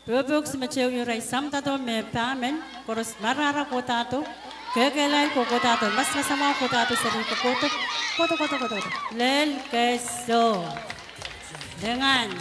Bubuk semacam yung ray sam tato me pamen koros marara ko tato kekelain ko tato mas masama ko tato sa rin koto lel keso dengan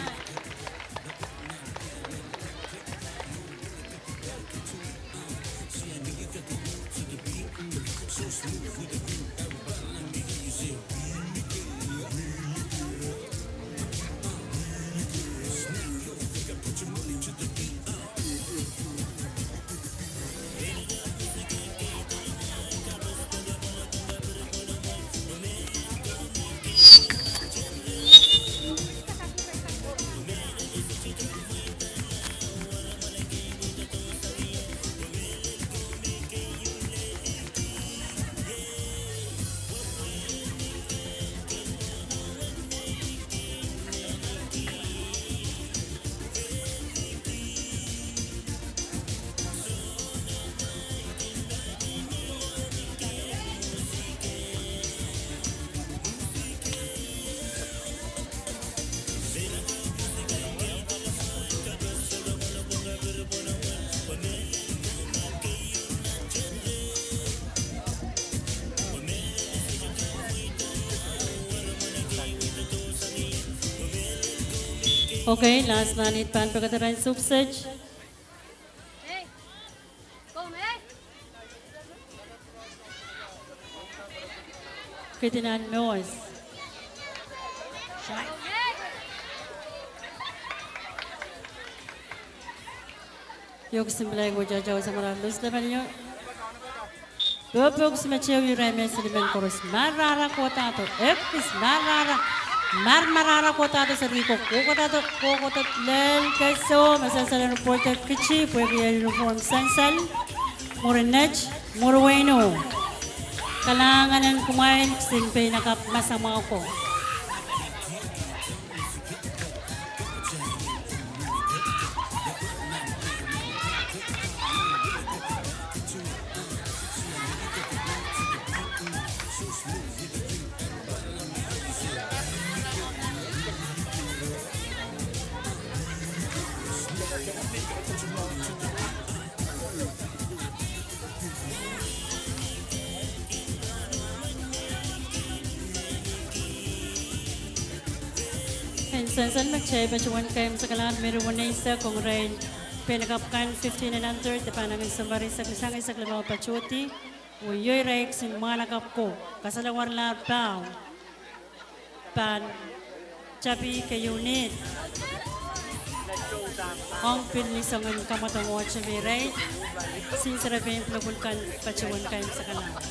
Okay, last nanit pan pagkataran subsage. Kitinan noise. Yok simbalay wajah jauh sama ralus naman nyo. Bubuk semacam yung remes liman koros marara kota to. Epis marara kota to sa riko. Koko to lel keso masasalan reporter kichi pwede uniform sansal. Murinaj murweno. Kalangan ng kumain simpe nakap masama ko. Sansan magchay bacuan kayo sa kalangan meron na isa kung rin pinagapkan 15 and under depan namin sa marisa kisangay sa klabaw pachuti uyoy raik sin manakap ko kasalawar labaw pan chabi kayunit ang pinlisangan kamatang watch me right sin sarabing plagulkan pacuan kayo sa kalangan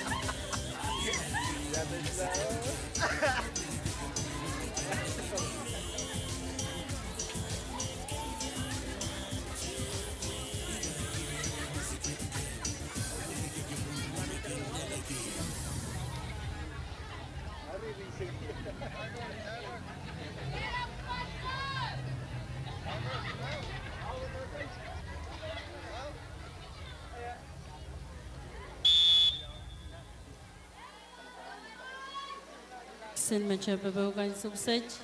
Sin mencoba subsage.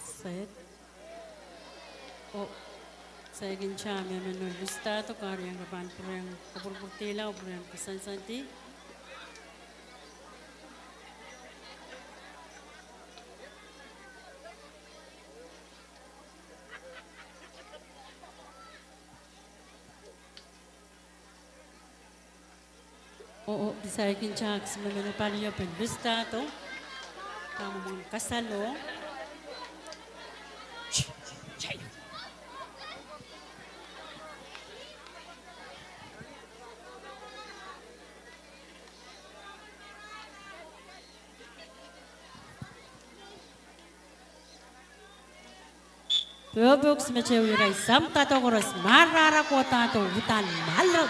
Set. Oh, saya gincam yang menurut Gusta tu karya yang kapan perang kapur-purtila, perang kesan-santi. Oo, bisaya kinchak sa mga paliyo pendusta to. Kamu mga kasalo. Bubuk semacam wirai sam tato koros marara kota to hutan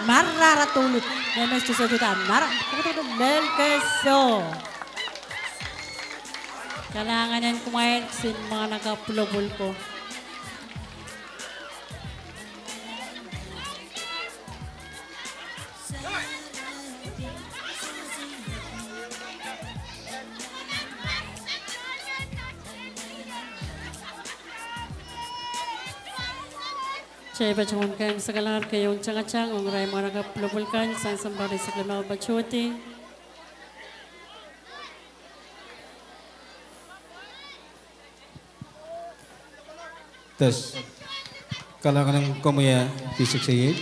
marara tulut nemes cusa hutan marara kota to bel keso kalangan yang kumain sin mga nakapulo-pulo ko. Saya baca mungkin segala kayong cang-cang orang mana ka pelupulkan sang sembari segala bacuti. Tes kalangan komia fisik saya.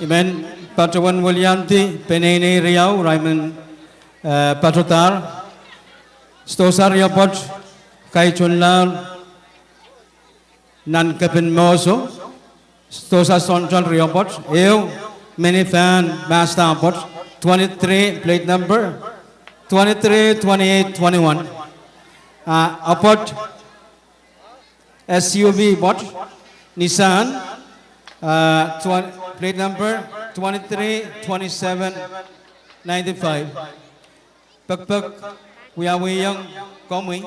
Iman Patrawan Williamti Penene Riau Raymond Patrotar Stosar Yapot Kai Chunlar Nan Kapin Moso Stosa Central Riopot Eu Minifan Master Pot 23 plate number 23 28 21 Apot SUV bot Nissan plate number 23 27 95 Pagpag Wiyawiyang Komi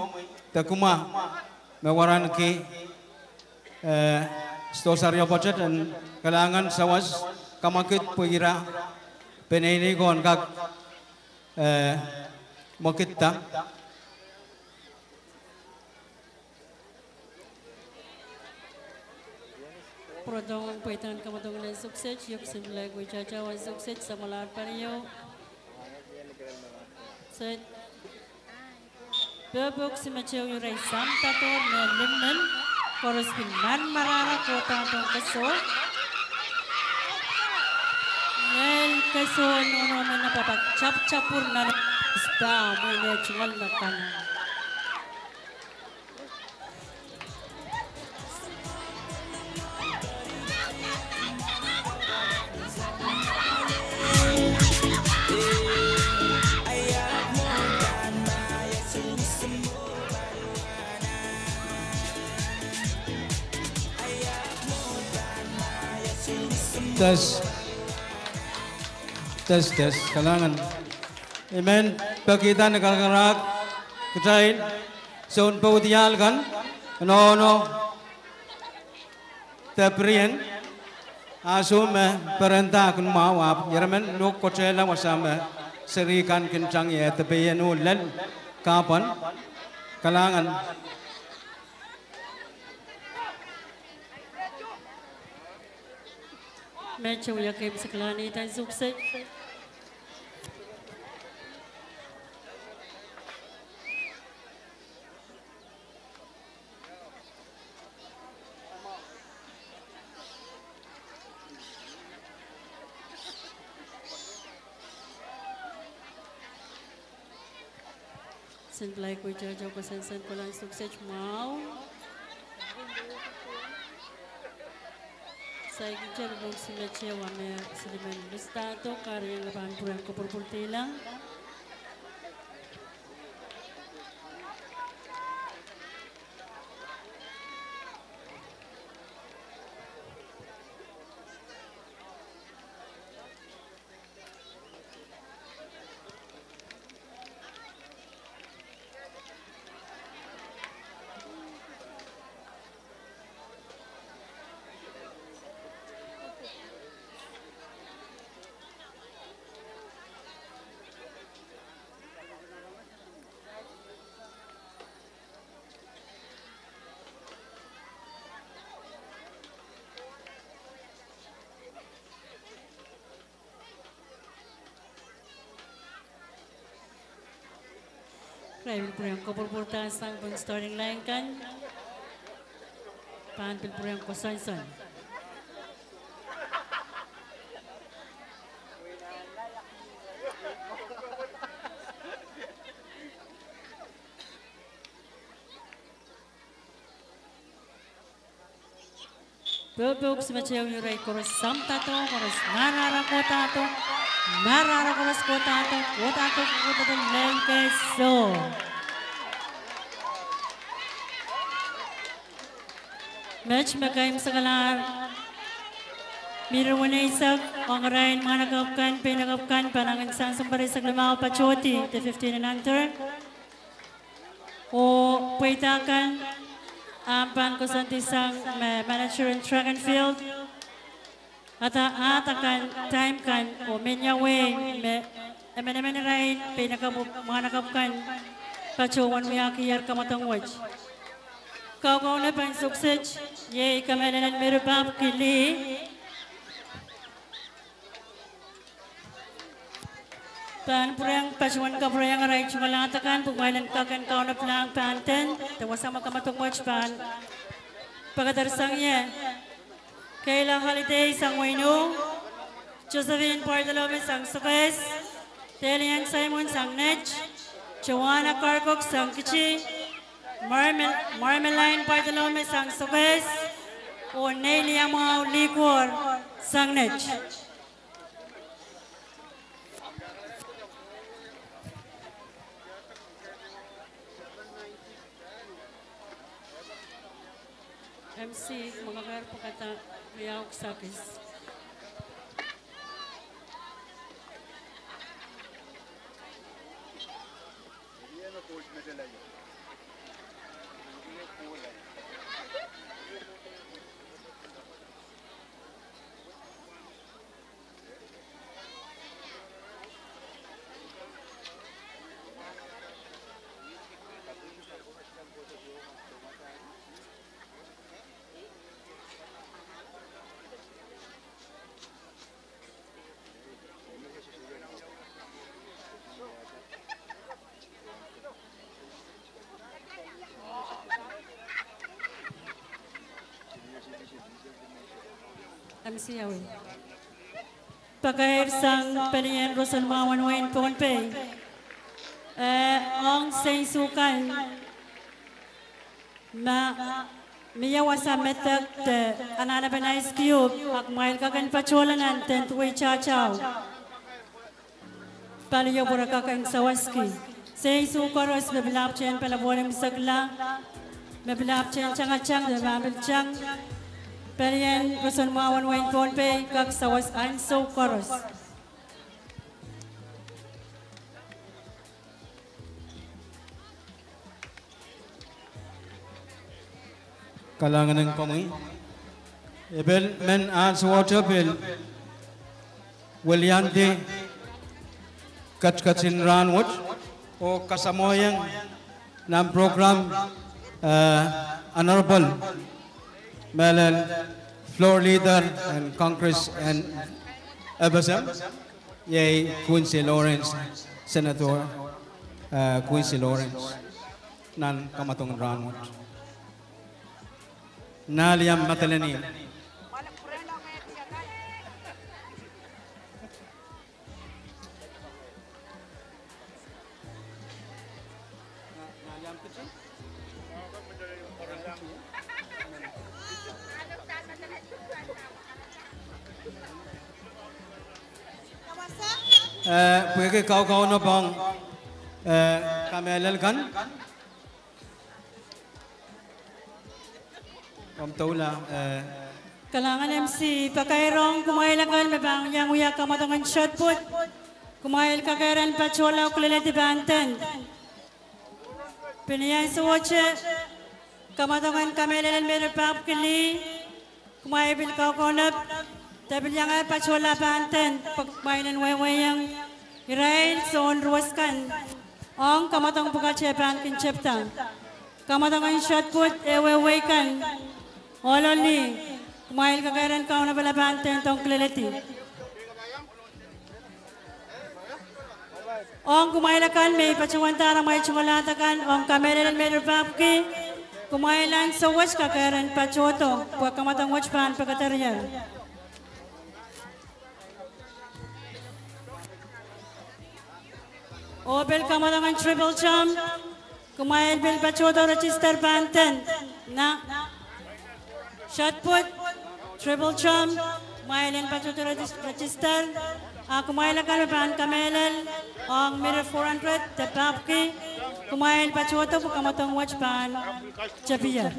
Takuma Mawaran ki Stosaryo Pochet dan kalangan sawas kamakit puira peneni kon kak mokita Prodong puitan kamatong na sukses yok simulay ko chachawan sukses sa malar pariyo. Set Bubuk semacam wirai sam tato melimnen Koros pinan marara kota tong keso. Nel keso nono mena papak cap capur nan sta mene cungal nakana. tes kalangan Amen pakita nagkakarak katain soon pautial kan no taprian asum perintah kun mawap Yemen nuk kocela wasama serikan kencang ya tepian ulan kapan kalangan Macam yakin sekelani dan sukses. Senpelai ko jauh ko sen pulang sukses mau. Saya kijar bung silace wame siliman listato karya laban puran ko purpurtila. Kaya pilpurang ko purpurta sang pang starting line kan. Paan pilpurang ko son. Bubuk semacam yurai kurus samta to, kurus marara kota to, marara kurus kota to lengke so. Match magayam sagalar. Mirwana isak, ongarain managapkan, pinagapkan, panangan sang sambari sa limao pachoti, the 15 and under. O puitakan, ampan ko sa tisang manager in track and field. Atakan, time kan, o menyaway, emenemenerain, pinagapkan, pachuan wiyakiyar kamatang watch. Kau na pang sukses, ye kamalan merubab kili. Pan purang pasuan ka purang aray chumalatakan pagmailan kakan kau na plang panten tawasama kamatong watch pan pagkadarsang ye Kayla Holiday sang Waino Josephine Bartolome sang Sukes Telian Simon sang Nech Joanna Carcock sang Kichi Marmeline Bartolome sang Sukes o Nelia Mau Liquor sang Nech. MC, mga karpo kata Riyaw Sakis. MC Yawi. Pagkair sang pelian Rosan Mawan Wain Ponpe. Ong Saint Sukan. Miyawa sa metak te anana benais cube. Akmail kakan pacholanan tentuwe chachaw. Paliyo burakakan sawaski. Saint Sukaros mebilap chen palabonim sagla. Mebilap chen changachang de mabil chang. Pelian Rosan Mawan Wain Ponpe kag sawas an so koros. Kalangan ng pamay. Ebel men as water bill. William de Katkatin Ranwood o kasamoyang ng program Honorable Melon, floor leader and Congress and Ebasem, yay Quincy Lawrence, Senator Quincy Lawrence, nan kamatong Ranwood. Naliam Matalani. Pwede kau na bang kamelal kan? Kamtaula. Kalangan MC, pakairong kumail akan mabang yang uyak kamatangan shot put. Kumail kakairan pachola ukulele banten. Pinayan sa watche, kamatangan kamelal merapap kili. Kumail bil kaukonap. Tapi yang pachola banten, pagmainan wayang irail son ruaskan. Ang kamatang pagkachepan kinchepta. Kamatangan shot put ewe kan. Ololi, kumail kagairan kau na balabanten tong kleleti. Ong kumailakan may pachuantara may chumalatakan ong kamelan merupapki. Kumailan sa watch kagairan pachoto. Pag kamatang watch pan pagkataryal. Obel kamatangan triple jump. Kumail bil pachoto register banten. Na. Shot put, Triple Champ, Mailen Pachuto Register, Kumaila Kalaban Kamelel, Ong Mirror 400, The Papki, Kumail Pachuto, Kukamatong Watchpan, Japia.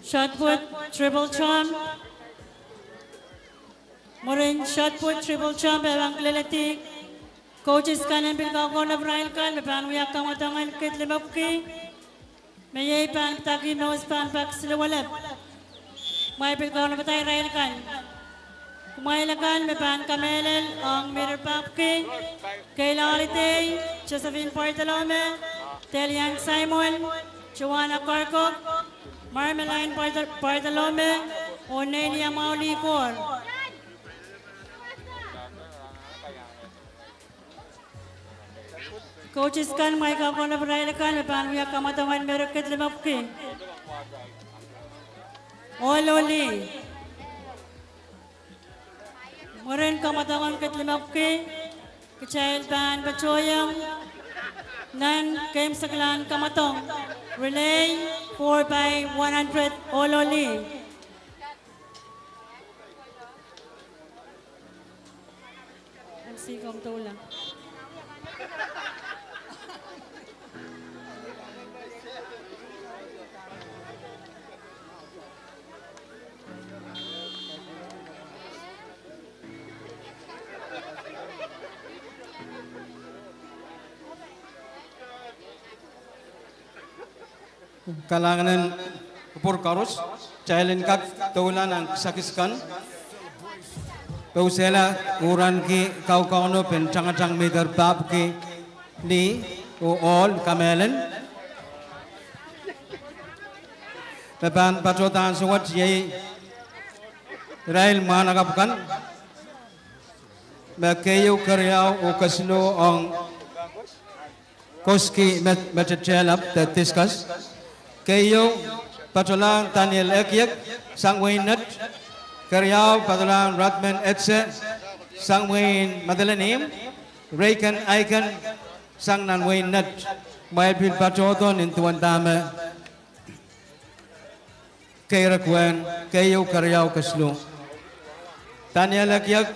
Shotput, Triple Champ. Morin Shotput, Triple Champ, Evang Leletik. Coaches kanan bilkakon of Ryan Kan, Bepan Wiyak Kamatangan Kit Limapki. Mayay Pan Taki Nose Pan Pak Silawalep. May bilkakon of Tay Ryan Kan. Kumailakan, Bepan Kamelel, Ong Mirror Papki. Kailalite, Josephine Portalome, Teliang Simon, Joanna Karkok, Marmeline Bartolome, Onelia Maulicor. Coaches kan may kakon na barayla kan, paano yung kamatawan merokit limapki. Ololi. Morin kamatawan kit limapki. Kachail ban bachoyang. Nan came sa klan kamatong. Relay 4 by 100 Ololi. Ang sikong tulang. Kalangan upur karus, challenge kak tulan ang sakiskan. Pausela uran ki kau no pen chang meter bab ki ni o all kamelen. Papan patrotan suwat ye rail managapkan. Makayu karyau o kaslo ang koski met chelap that discuss. Kayo patulang Daniel Ekyek, Sangwain Nat, Karyao patulang Ratman Etse, Sangwain Madalanim, Raykan Aikan, Sang Nanwain Nat, Maipil Patoton in Tuan Dame, Kairakwan, Kayo Karyao Kaslu, Daniel Ekyek,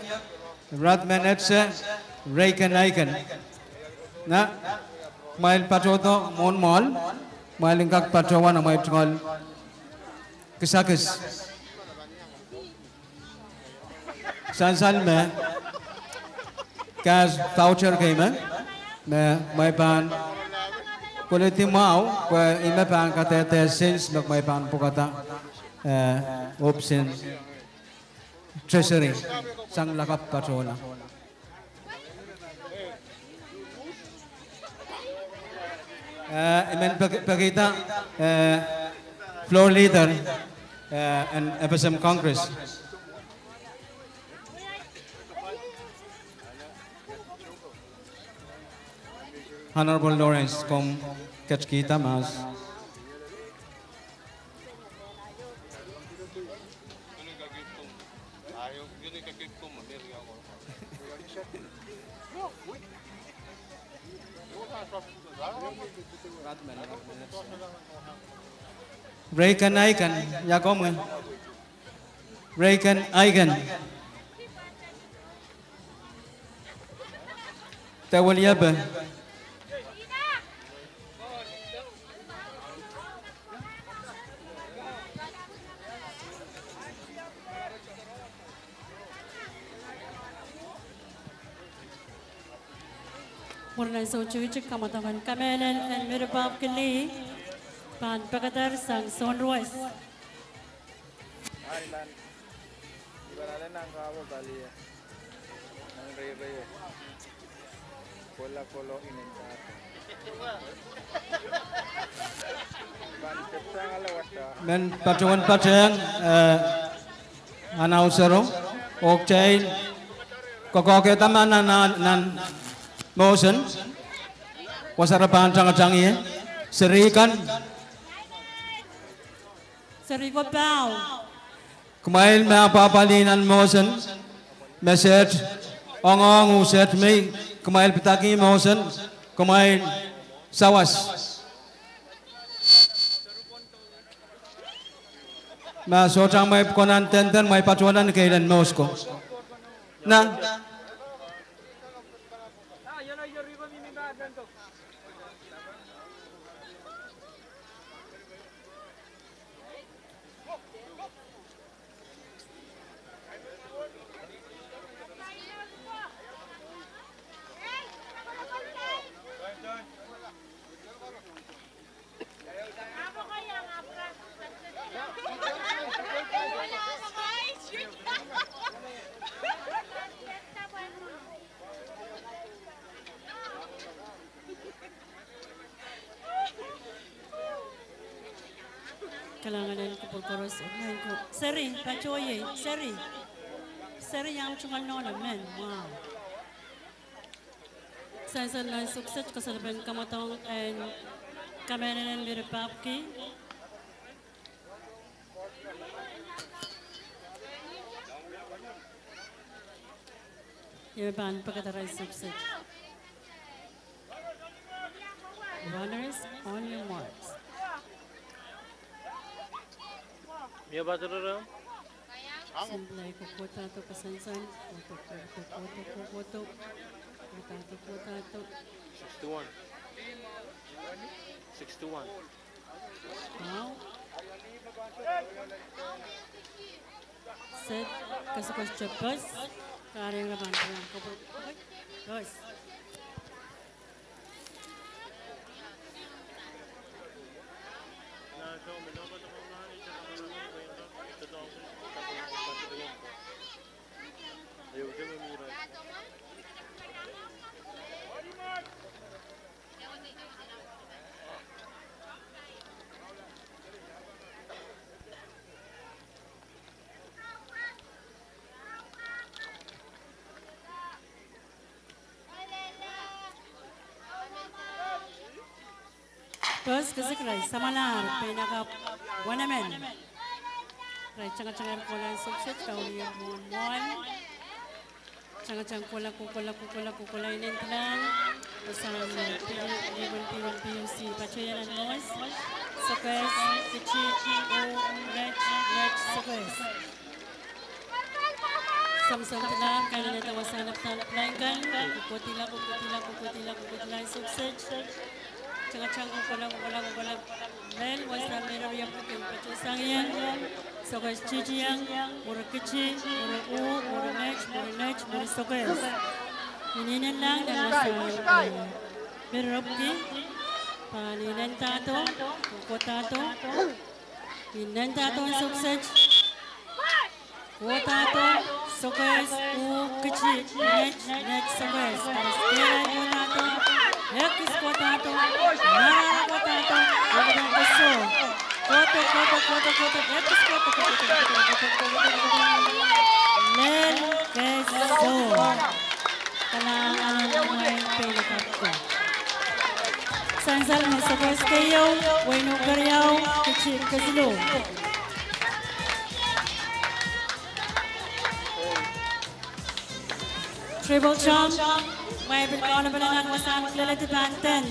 Ratman Etse, Raykan Aikan, na Mail Patoto, Mon Mol, Malingkak patrawan ang may tungol kisakis. San me cash voucher kay me may pan kuliti mau kwa ime pan katete since may pan pukata option treasury sang lakap patrola. Imen pakita floor leader and FSM Congress. Honorable Lawrence kom catch kita mas. Raykan Aikan, ya kom Raykan Aikan. Tawaliya ba? Murna so chuchik kamatavan Kamelel and Mirabab Kili. Pan pagkatar sang Sunrise. Ibaralen ang kawo bali ang rey kola kolo inenta ban sang alawata men patungan pateng announcer ok chain ko ke taman nan motion wasarapan tang ye serikan Sarigo Pao. kumail me papalinan motion message ongong uset me kumail pitaki motion kumail sawas ma sotang mai konan tenten mai patuanan kailan mosko na Kailangan ko po koros. Seri, pachoye, seri. Seri yang cungan nona men. Wow. Saya lan sukses kasalaban kamatong and kamanan dari papki. Yaban pagkataray sukses. Runners on your marks. Mia batero Simplay kukuta to kasansan. Kukuta. Sixty-one. Wow. Set kasukas cepas. Karang laban perang kubur. Guys. Terus kesekrai samalar penaka wanamen. Right, cangan kolan sukses kaulian mon. Cangan kola inentlan. Pasal pion PUC pacayan noise. Sukses kecil next sukses. Samsung telah kailan ito wasanap tanaplaykan. Kukutila sukses. Cangan kola men wasal merah yang putih pacasang yang sukses cici yang murah kecil murah next sukses. Ini lang dan wasal merobki paninan tato kotato inan tato sukses kotato sukses kecil next sukses sekarang kotato Ekis kotato nara kotato kotato koto ekis koto len keso kalangan main pelakako sansal mo sukses kayo bueno karyaw kecil kesilo Triple jump, may bilkaw na balangan wasang lalati banten.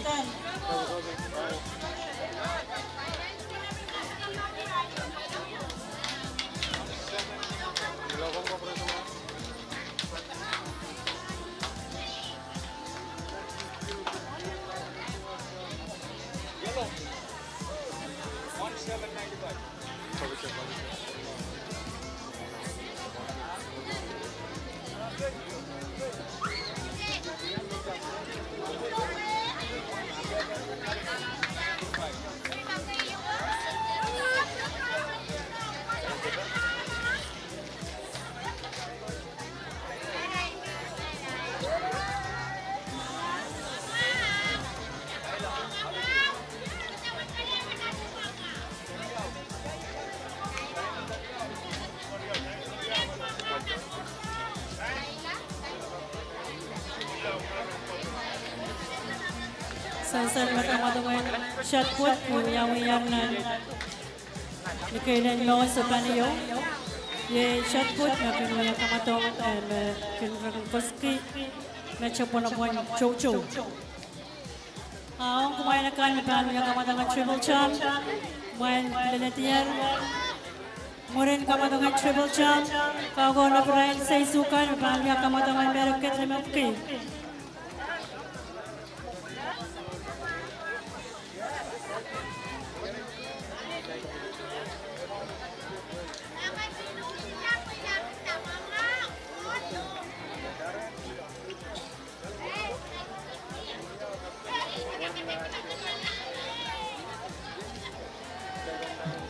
Pasal magkamatungan shot put, yung nan nikailan lo sa paniyo. Ye shot put, yung kamatong kinrakang koski, medyo po na po yung chow-chow. Ang kumain na kan, may yung kamatungan triple champ, kumain Lenetier, Morin kamatungan triple champ, kago na Brian sa isukan, may yung kamatungan meron ketrimapki.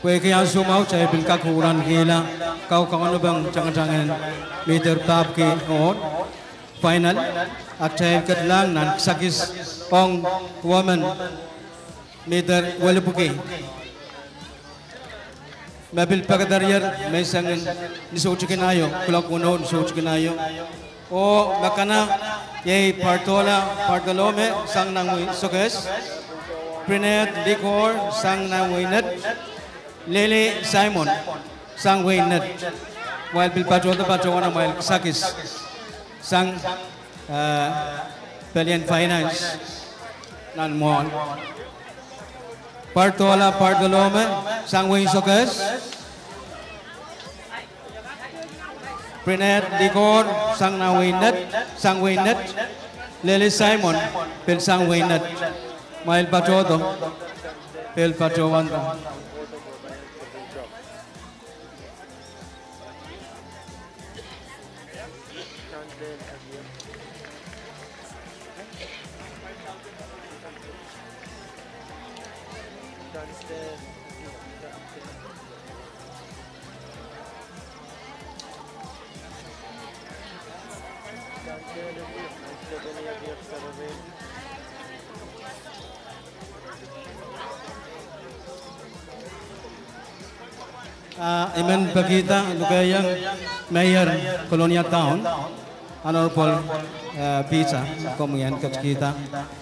Kue kaya sumau cai bil kakuran gila kau kawan bang jangan meter tap ke on final acai ketlang nan sakis ong woman meter walapuke mabil pagadarier may sangin nisuchikin ayo kulak uno nisuchikin ayo o makana yay partolome sang nang sokes Prinet Dicor sang nang winet Lele Simon sang Waynet while Bilpacho the Pacho na while Sakis sang Pelian Finance nan mon Partolome sang Wayne Sokes Prinet Dicor sang na Waynet Lele Simon Pel sang Waynet while Pacho to Pel Pacho wanda Iman Pagita, Lugayang Mayor Colonia Town, Honorable Pizza, Komuyan Kachkita,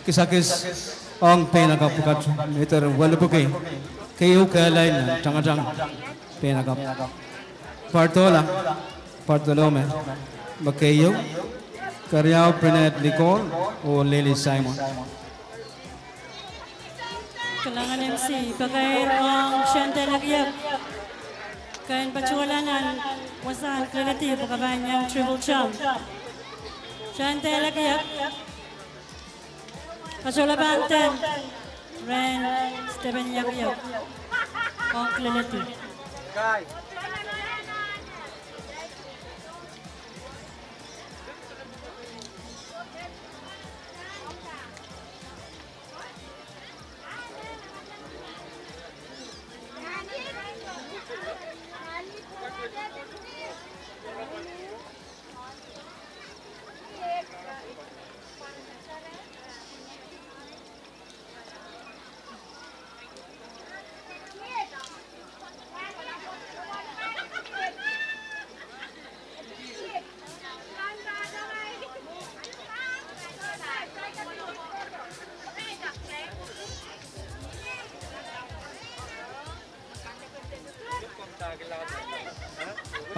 Kisakis Ong Penakapukat, Meter Walupuke, Kayu Kalain, Changatang, Penakap, Partolome, Makayo, Karyao Prinet Licor, o Lily Simon. Kailangan MC, pagkairong Chantel Agyak. Kain paculanan, wasan kreatif pagkabanyang triple champ. Chantel Agyak. Paculabanten, Ren Stephen Agyak. Ang kreatif.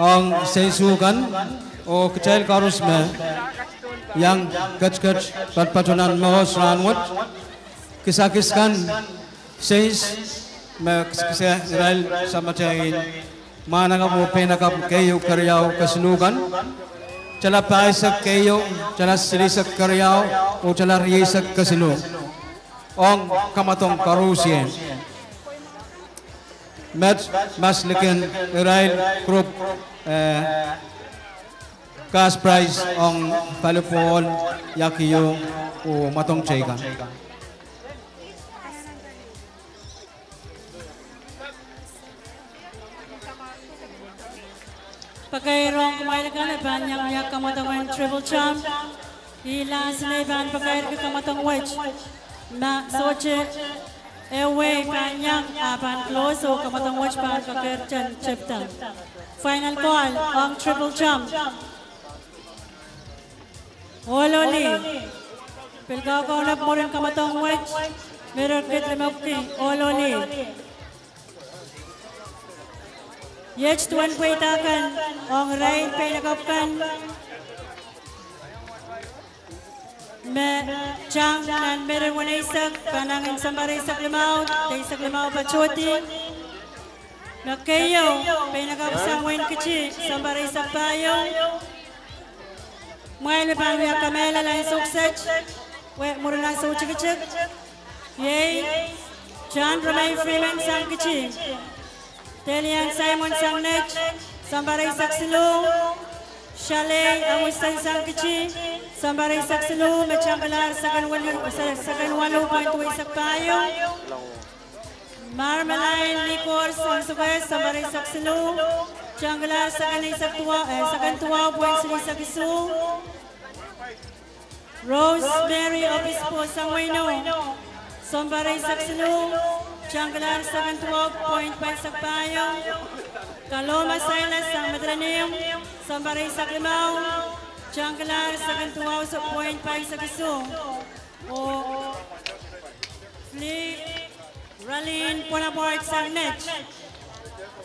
Ang sesukan o kecil karus me yang kecil patpatunan mohos ranwat kisah-kisahkan seis me kisah Israel sama cain mana kamu penakap kayu karyau keselukan cala paisak kayu cala silisak karyau o cala riisak keselu ong kamatong karusien match mas lekin Israel group cash prize ang palupon yakiyo o matong chega. Pagkairong kumain ka na banyang yak kamatong triple champ. Ilan sila ban pagkair ka kamatong wedge. Na soche away banyang ban close o kamatong wedge ban pagkair chan chipta. Final call ang triple champ. Ololi. Pilgaw ka ulap mo rin kamatong wedge. Merok Kitlimokti, Ololi. Yech Tuan Kuitakan, Ong Rain Penakopkan. Me Chang dan Meron Wanaisak, Panangin Sambarisak Limau, Taisak Limau Pachoti. Nakayo, Penakopsang Wen Kichi, Sambarisak Payo. Muay Pang Yakamela Lain Suksech, Wek Murala Suchikachik. Yay, John Ramay Freeman Sang Kichi. Telian Simon Sang Nech, Sambarisak Silu. Chalet, Awistan Sang Kichi. Sambarisak Silu, Mechambalar, Sagan Walu, Point Wisak Payo. Marmaline, Liquor, Sang Sugas, Sambarisak Silu. Janggalar, Sagan Tua, Point Silisak Isu. Rosemary, Obispo, Sang Wino. Sambarisak Silu. Janggalar, Sagan Tua, Point Wisak Payo. Kaloma Silas, Sang Madranim. Sambarisak Limau. Janggalar, Sagan Tua, Point Wisak Isu. Flee, Ralin, Ponaport, Sang Nech.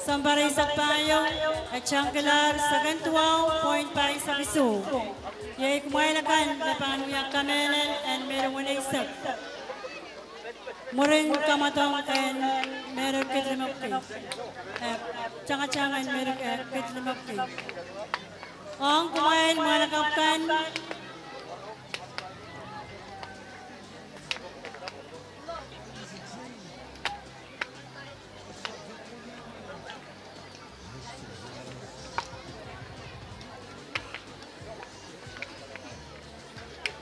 Sambarisak Payo, at Janggalar, Sagan Tua, Point Wisak Isu. Yay, Kumailakan, Lapanuyak Kamelel, and Meron Murin Kamatong and Meron Kitlimokti. Changachang and Meron Kitlimokti. Ong Kumain, Malakapkan.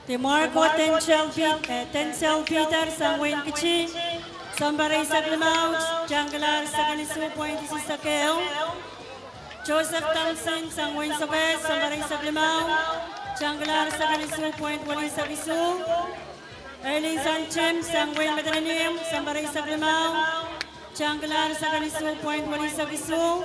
Timarco Tencel Peter Sangwin Kichi Sambarisak Limau Janggalar Sakanisu Point Sisakeo Joseph Thompson Sangwin Sobes Sambarisak Limau Janggalar Sakanisu Point Walisak Isu Eileen Sanchem Sangwin Madranim Sambarisak Limau Janggalar Sakanisu Point Walisak Isu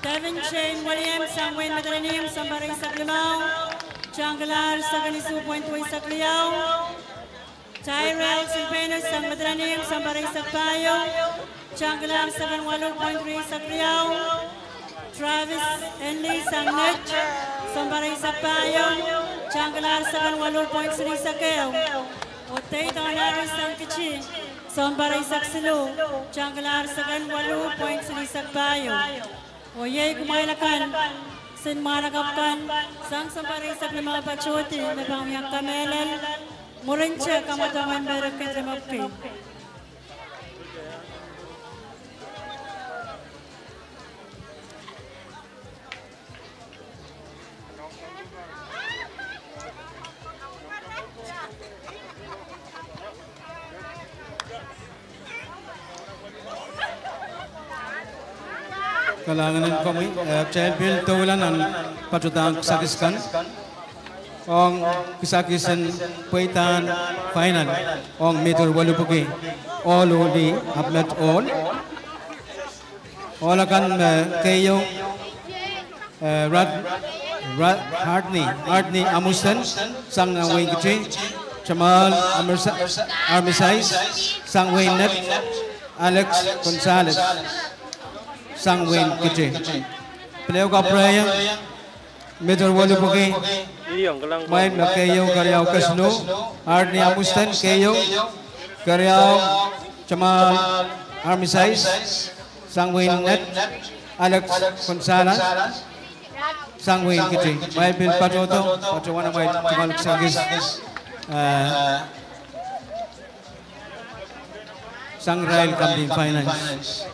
Devin Shane Williams Sangwin Madranim Sambarisak Limau Janggalar Sakanisu Point Wisak Liao Tyrell Silvano Sang Madranim Sambarisak Payo Janggalar Sagan Walu Point Wisak Liao Travis Enley Sang Nech Sambarisak Payo Janggalar Sagan Walu Point Sirisakeo Otay Tanari Sang Kichi Sambarisak Silu Janggalar Sagan Walu Point Sirisak Payo Oyay Kumailakan Sin Managapkan, Sang Sambarisak Lima Pachoti, Napangyak Kamelel, Murincha Kamatangan Berakat Limokti. Kalangan kami child bill tulan ang patutang sakiskan ong kisakisan puitan final ong meter walupuki all uli uplet all akan kayo Hardney Amusten sang Wayne Kitchen Jamal Armisais sang Wayne Net Alex Gonzalez Sang Wayne Kitchen. Playo ka prayang Major Walupuki Main na kayo Karyaw Kasno Hardney Amustan kayo Karyaw Jamal Armisais Sang Wayne Net Alex Gonzalez Sang Wayne Kitchen. May bil patoto patuwana may tumalok sagis Sang Rail Campaign Finance.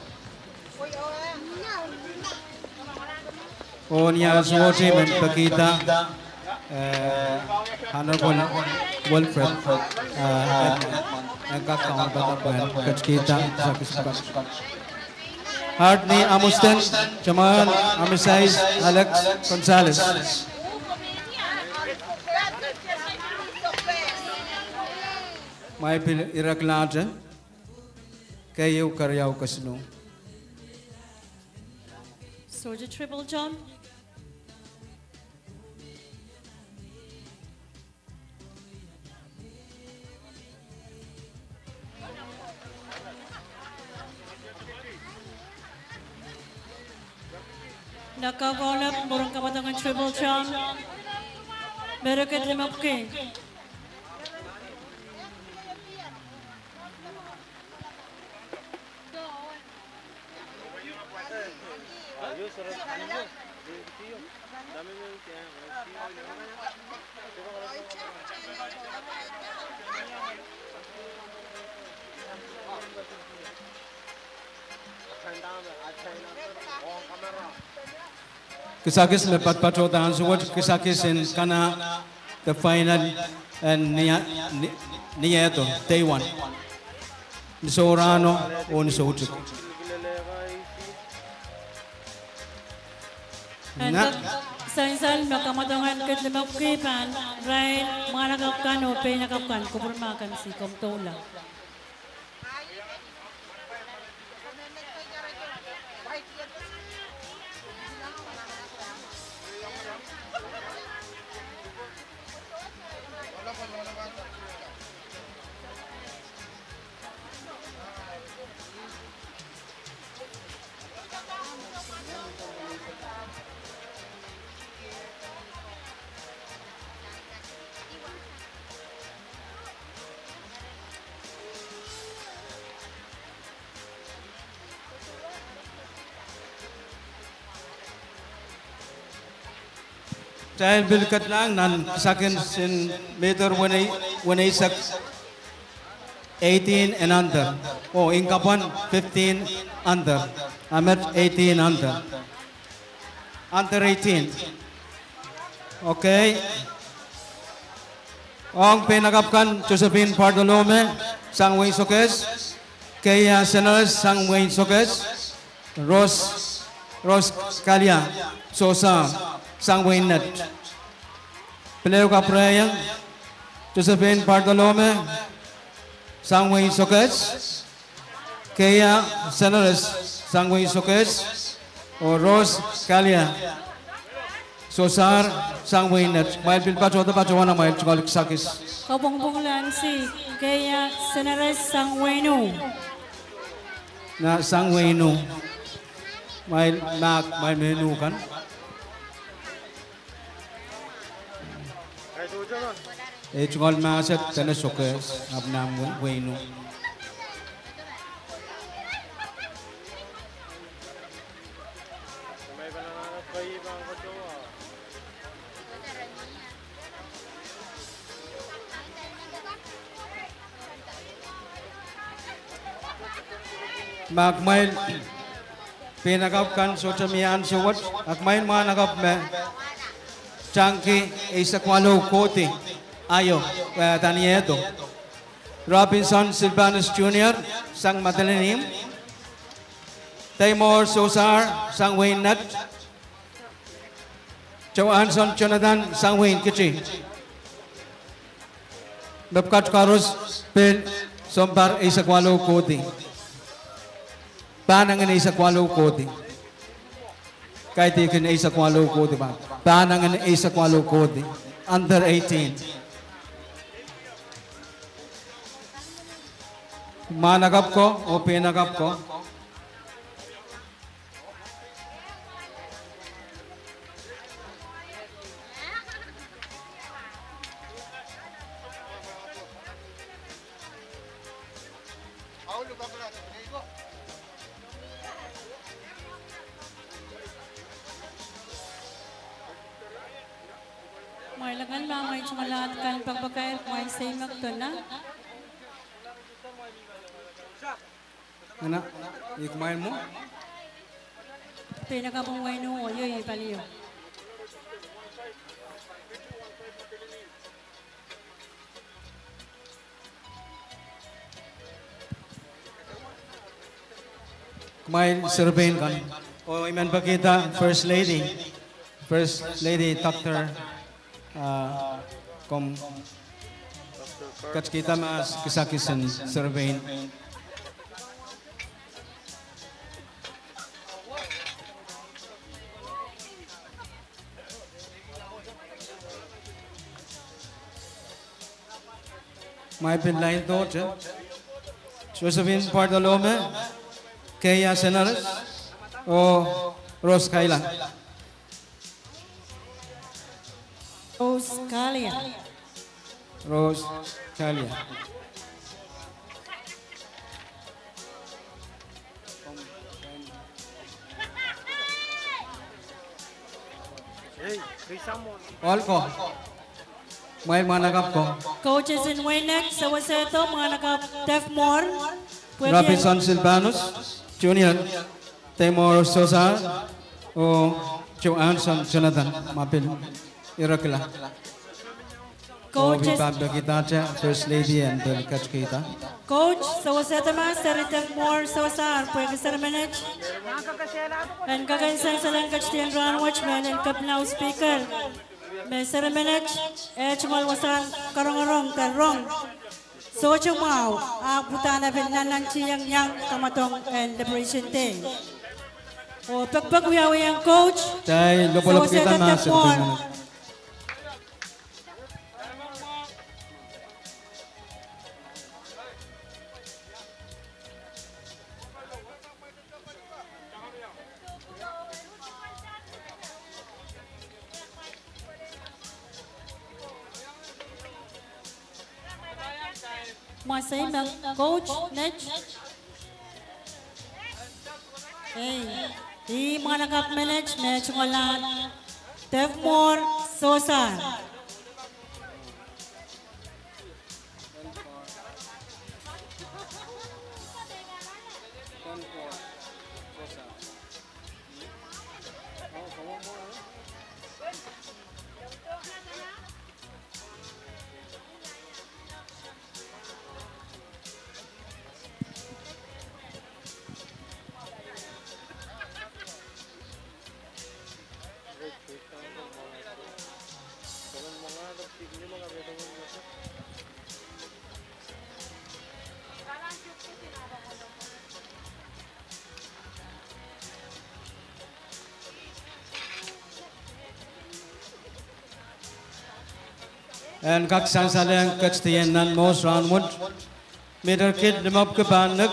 Onya Suwote Pakita Honorable Wilfred Nagkakaon Batapuan Kachkita Hardney Amustan Jamal Armisais Alex Gonzalez May iraklajan Kayo Karyaw Kasno Soldier Triple Jump. Nakakolap murang kamatangan Triple Champ. Bereket Limapke. Kisakis lepat patrotan suwat kisakis in kana the final and niya ito day 1 ni Sorano o ni Sochuk. And sa insan makamatangan ket Limapke pan Ryan managapkan o pinagapkan kuburmakan si Komtola. Child bilkat lang nan sakin sin meter when I sak 18 and under. Oh, in kapan 15 under. I'm at 18 under. Under 18. Okay. Ang pinagapkan Josephine Pardolome, Sangway Sokes, Kaya Senales, Sangway Sokes, Rose Kalia, Sosa, Sangway Net. Player ka prayang Josephine Pardolome, Sangway Sokes, Kaya Senales, Sangway Sokes, o Rose Kalia, Sosar, Sangway Net. Mail bil pacho da pacho wana mail chukalik sakis. Kabongbonglan si Kaya Senares Sangwenu. Na Sangway no. Mail menu kan. Chukal maset tena sokes apna way no. Magmail pinagap kan sotamian suwat agmail managap me Changki Isakwalo Koti Ayo Tanieto Robinson Silvanus Jr. Sang Madalinim Taymor Sosar Sang Wayne Nut Johansson Jonathan Sang Wayne Kichi Babkat Karus Pil Sombar Isakwalo Koti Panangan Isakwalo Koti kahit ikin Isakwalo Koti ba Panangan Isakwalo Koti under 18 managap ko o pinagap ko May lagan mamay chumalat kan pagbakair may say magtuna. Ana ikmail mo Pinagabong wenu o yoy paliyo. kumain surveyin kan o iman ba kita First Lady Dr. Kom kat kita mas kisakisan surveyin may pinlain to Josephine Pardolome Kaya Senares o Rose Kaila Australia. Rose Chalia. Hey, Krisamon. All ko. May managap ko. Coaches in Wayneck, Sawaseto, mga naka-Defmore. Robinson Silvanus Junior, Timor Sosa, o Johansson Jonathan Mapil Irakila. O Coaches, Vipabda Kita, First Lady and Del Kach Kita. Coach, Sawaseto Master, Defmore, Sawasar, pwede sa manage. And kagansan sa lang Kachtian Run Watchman and Kapnaw Speaker. May sa manage, Echmal Wasan, Karong-arong, Karong. So chumaw, putana nanan siyang yang kamatong and liberation day. O pagpagwiyaw yung coach. Tay lupulop kita na sa Defmore. Masay mang coach next. Hey, di mga nag-manage match wala. Defmore Sosa. And kak sansalang Kachtian nan most roundwood. Middle kid limop kepanek.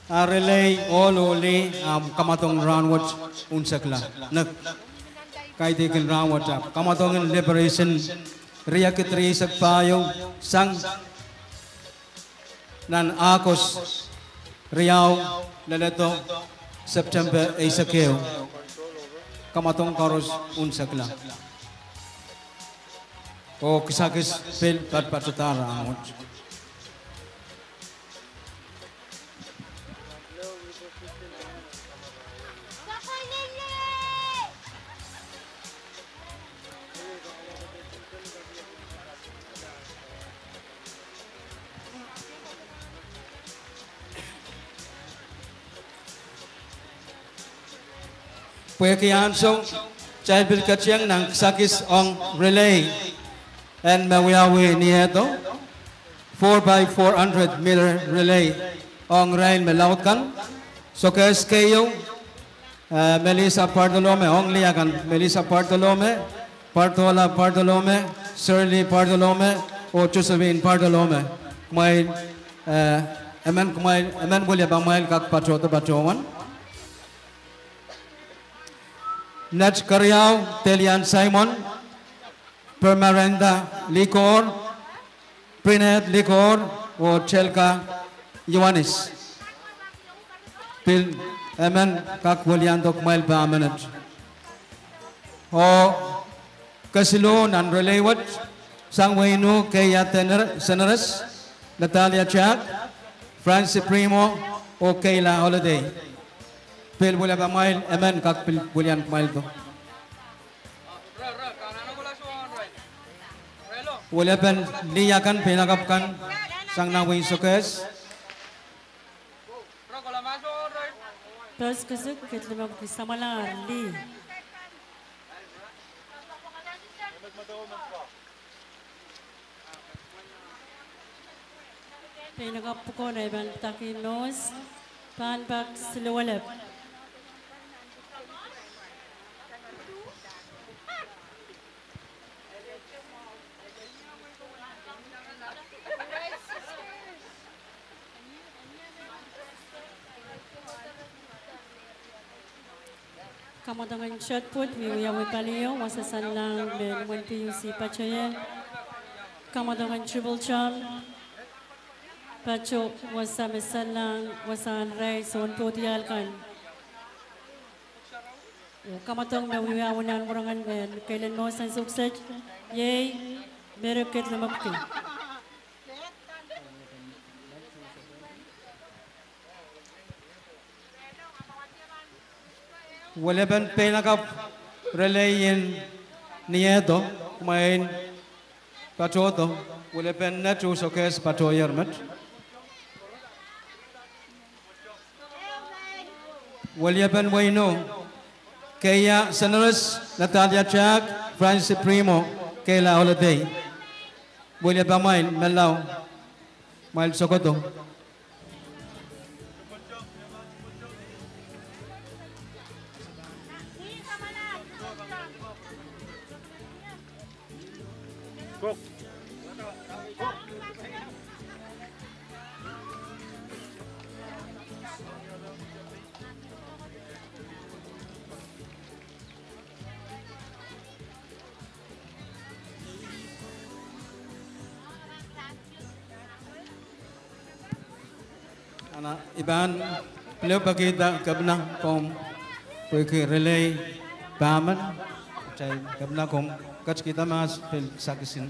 Relay all only kamatong roundwood unsakla. Nak kaitikil roundwood up. Kamatong liberation. Ria kitri sakpayo sang nan akos Riau laleto September Isakeo. Kamatong karos unsakla. O kisakis pil patpatutara amot. Puyakian so child bil kachiang nang kisakis ong relay. And Mawiawi Nieto 4x400 meter relay on rain Melautkan. So Kayo Melissa Partolome, only akan Melissa Partolome, Partola Partolome, Shirley Partolome, o Josephine Partolome. Kumain Eman boleh bamail kak patroto patroman. Next Karyao Telian Simon. Permarenda Licor, Prinet Licor, o Chelka Ioannis. Pil Emen kak William Dokmail ba minute. O Kasilo nan relewat Sangwainu Kaya Seneres, Natalia Chak, Francis Primo, o Kayla Holiday. Pil William Mail, Emen kak Pil William Mail to. Walaupun dia akan pinagapkan sang nawing sukses. Terus kesuk kita bersama lagi. Pinagapukon ay ban takinos panbak silawalap. Kamu dengan shot put, wiwi awi palio, wasasan lang ben wan PUC pachoye. Kamu dengan triple jump. Pacho wasamesan lang, wasan ray son potial kan. Kamu tong na wiwi awanan kurangan ben, kailan mo san sukses. Yay, bereket na magti. Walaban penakap relayin nieto main patroto walaban natu sokes patoyermat walaban waino kaya Senores Natalia Chak Francis Primo kaya holiday walaban main melaw mail sokoto Anak iban beliau bagi dah kabna kom pergi relay paman cai kabna kom kat kita mas pel sakisin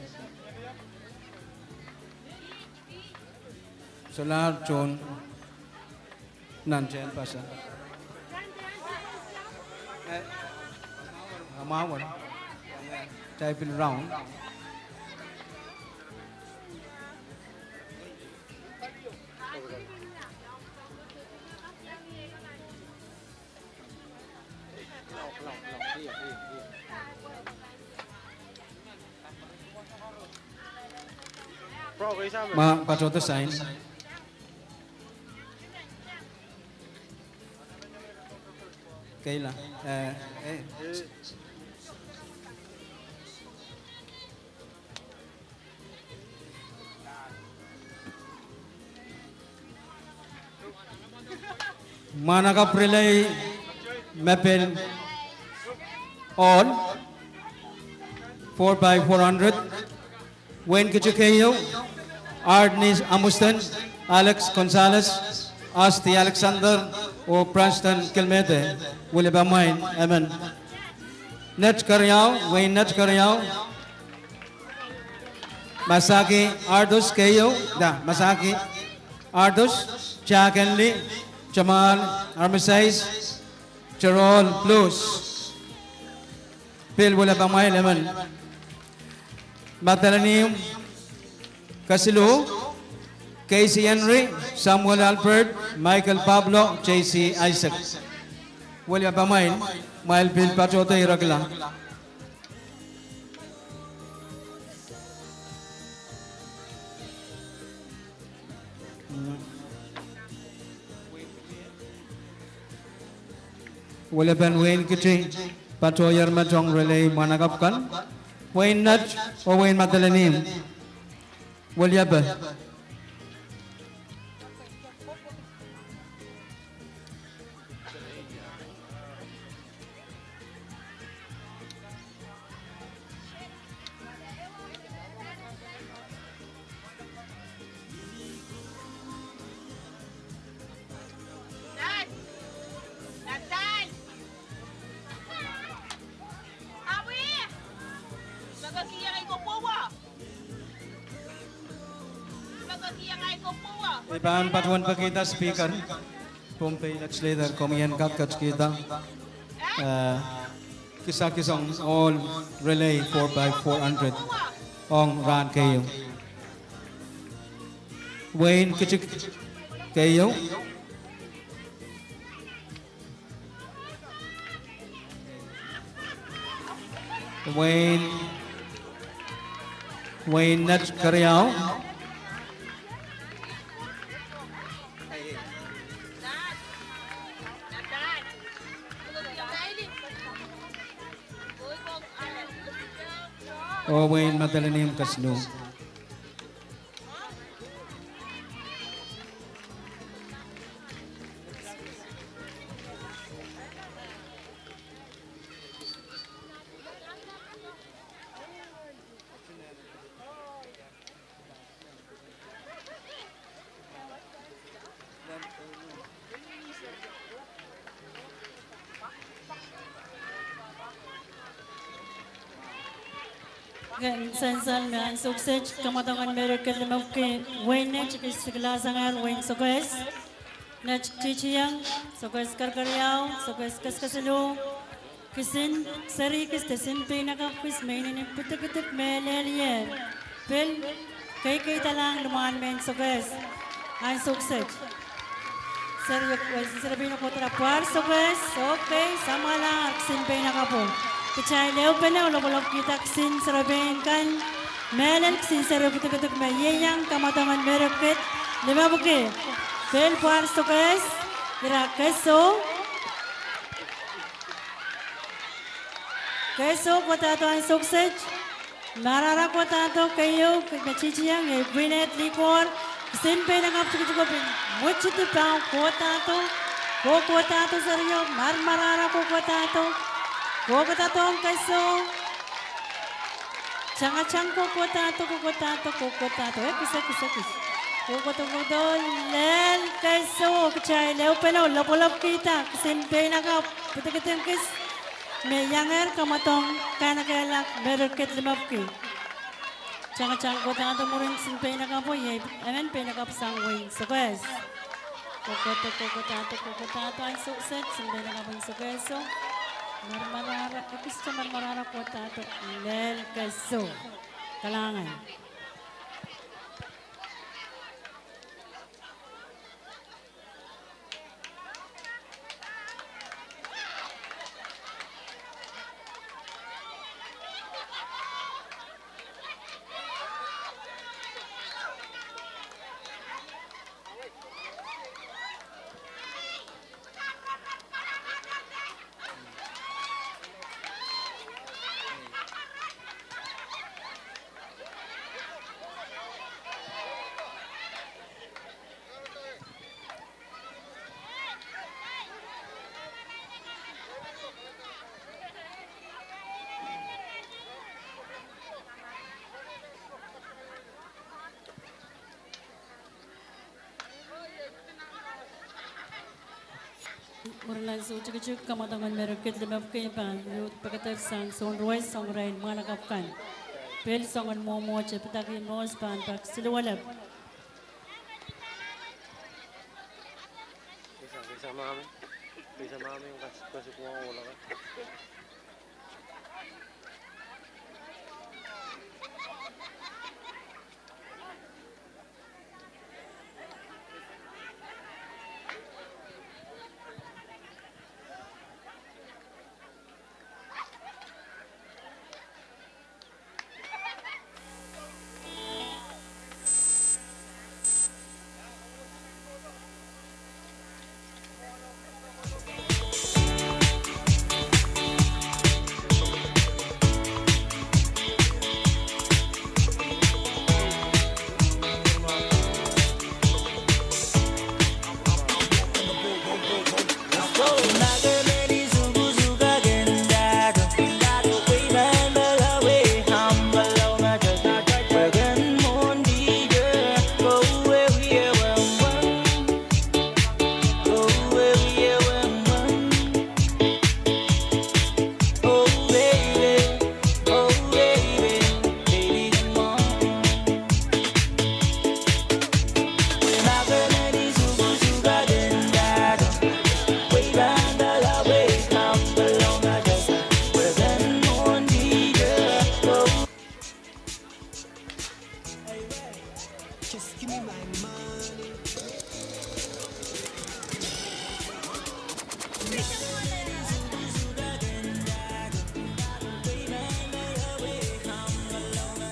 solar John nan jen pasa amawan cai pel round ma patroto sign Kayla mana ka prelay mapel all 4x400 Wayne Kichukayo Arnis Amustan Alex Gonzalez Asti Alexander o Preston Kilmete Willie Bamain Amen Net Karyao Wayne Net Karyao Masaki Ardus Kayo da Masaki Ardus Jack Henley Jamal Armistice Gerald Blues Bill Willie Bamain Amen Matalanim Kasilu Casey Henry, Samuel Albert, Michael Pablo, JC Isaac. Wala pa main, Mail Bill Pachoto Iragla. Wala pa Wayne Kitty, Patoyer Matong Relay Managapkan, Wayne Nudge o Wayne Matalanim. Wala pa. Iban patuan pa kita speaker Pompey legislator komiyan kakat kita kisang all relay 4x400 ong ran kayo Wayne Kichik kayo Wayne Nat Karyao o Wayne Matalanim Kasno. Sensan man sukses kamatangan miracle mukki wayne chikis siglasangan wayne sukses na chichiyang sukses karkaryao sukses kaskasalo kisin sari kis tesin pinakap kis mainin putik meleliye pel kay talang lumaan men sukses ay sukses sari sarabino ko trapar sukses okay samala kisin pinakapo Kecai leo pernah ulo kita kesin serabin kan melen kesin serabin ketuk yang kamatangan meroket lima buke pel puar sukses kira keso kota tuan sukses marara kota tu kayu kecici yang binet likor kesin penang apa cukup muncul tu pau kota tu serius marara kota tu Kota tong keso, cang kota to, kisa. Kota lel keso, kecai leo peno, lop kita, kesimpe nakap, putik kis, me yanger kamatong kanakelak berket lemapki. Cang kota to murin simpe nakapo ye, amen pe nakap sangwing, sukses. Kota to ay sukses, simpe nakapong sukseso. Marmarara, ipis sa marmarara kota to lel keso. Kalangan. Murlan so cik kamatangan meroket lemap kepan yut pakater sang son roy song rain mana kapkan pel songan momo cepetaki nos pan pak silwalap bisa mami yung kasih kuha wala ka.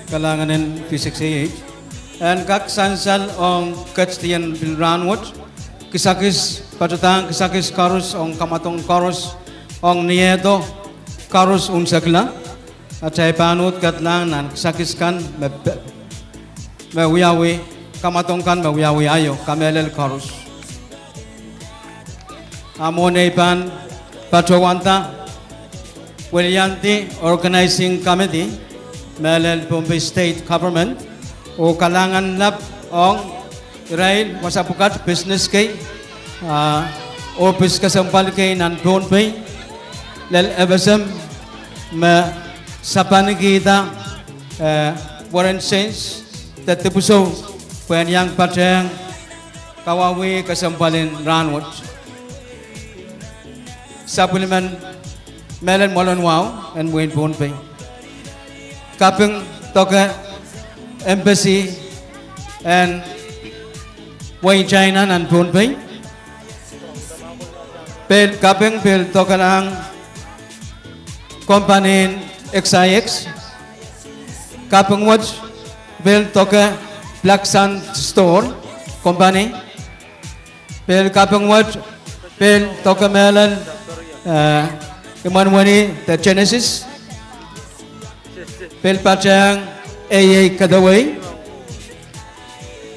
Kalanganin P68 and kak sansal ong kachtian bilranwood kisakis patutang kisakis karus ong kamatong karus ong nieto karus unsagla at ay panut katlang nan kisakis kan mawiyawi kamatong kan mawiyawi ayo kamelel karus amone pan patwanta Willianti Organizing Committee Melel Bombay State Government o kalangan lab ong Israel wasapukat business kay office kasampal kay nan Bombay lel ebasem ma sapan kita Warren Saints Tetipuso Pen Yang Pateng Kawawi Kasampalin Ranwood Supplement Melon Molon Wow and Wayne Ponpe Kapeng Toka Embassy and Wayne China and Ponpe Pel Kapeng Pel Tokanang Company XIX Kapeng Watch Pel Toka Black Sun Store Company Pel Kapeng Watch Pel Toka Melon Kemanwani The Genesis Pel Pachang AA Kadaway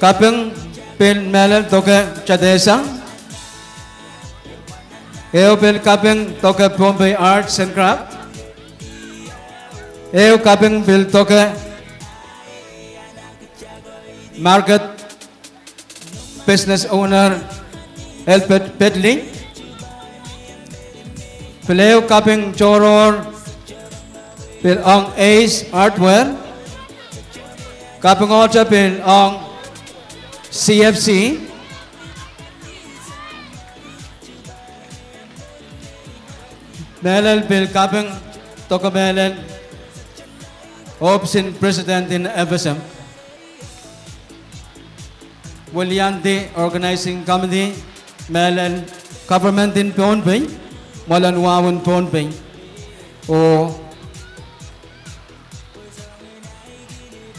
Kapeng Pel Melon Toka Chadesa Eo Pel Kapeng Toka Bombay Arts and Craft Eo Kapeng Pel Toka Market Business Owner Elpet Pedley Peleo Kapeng Choror Pel Ong Ace Artware Kapeng Ocha Pel Ong CFC Melel Pel Kapeng Toka Melel Opsin President in FSM Williante Organizing Committee Melel Government in Ponpey Molan Wawan Ponpey O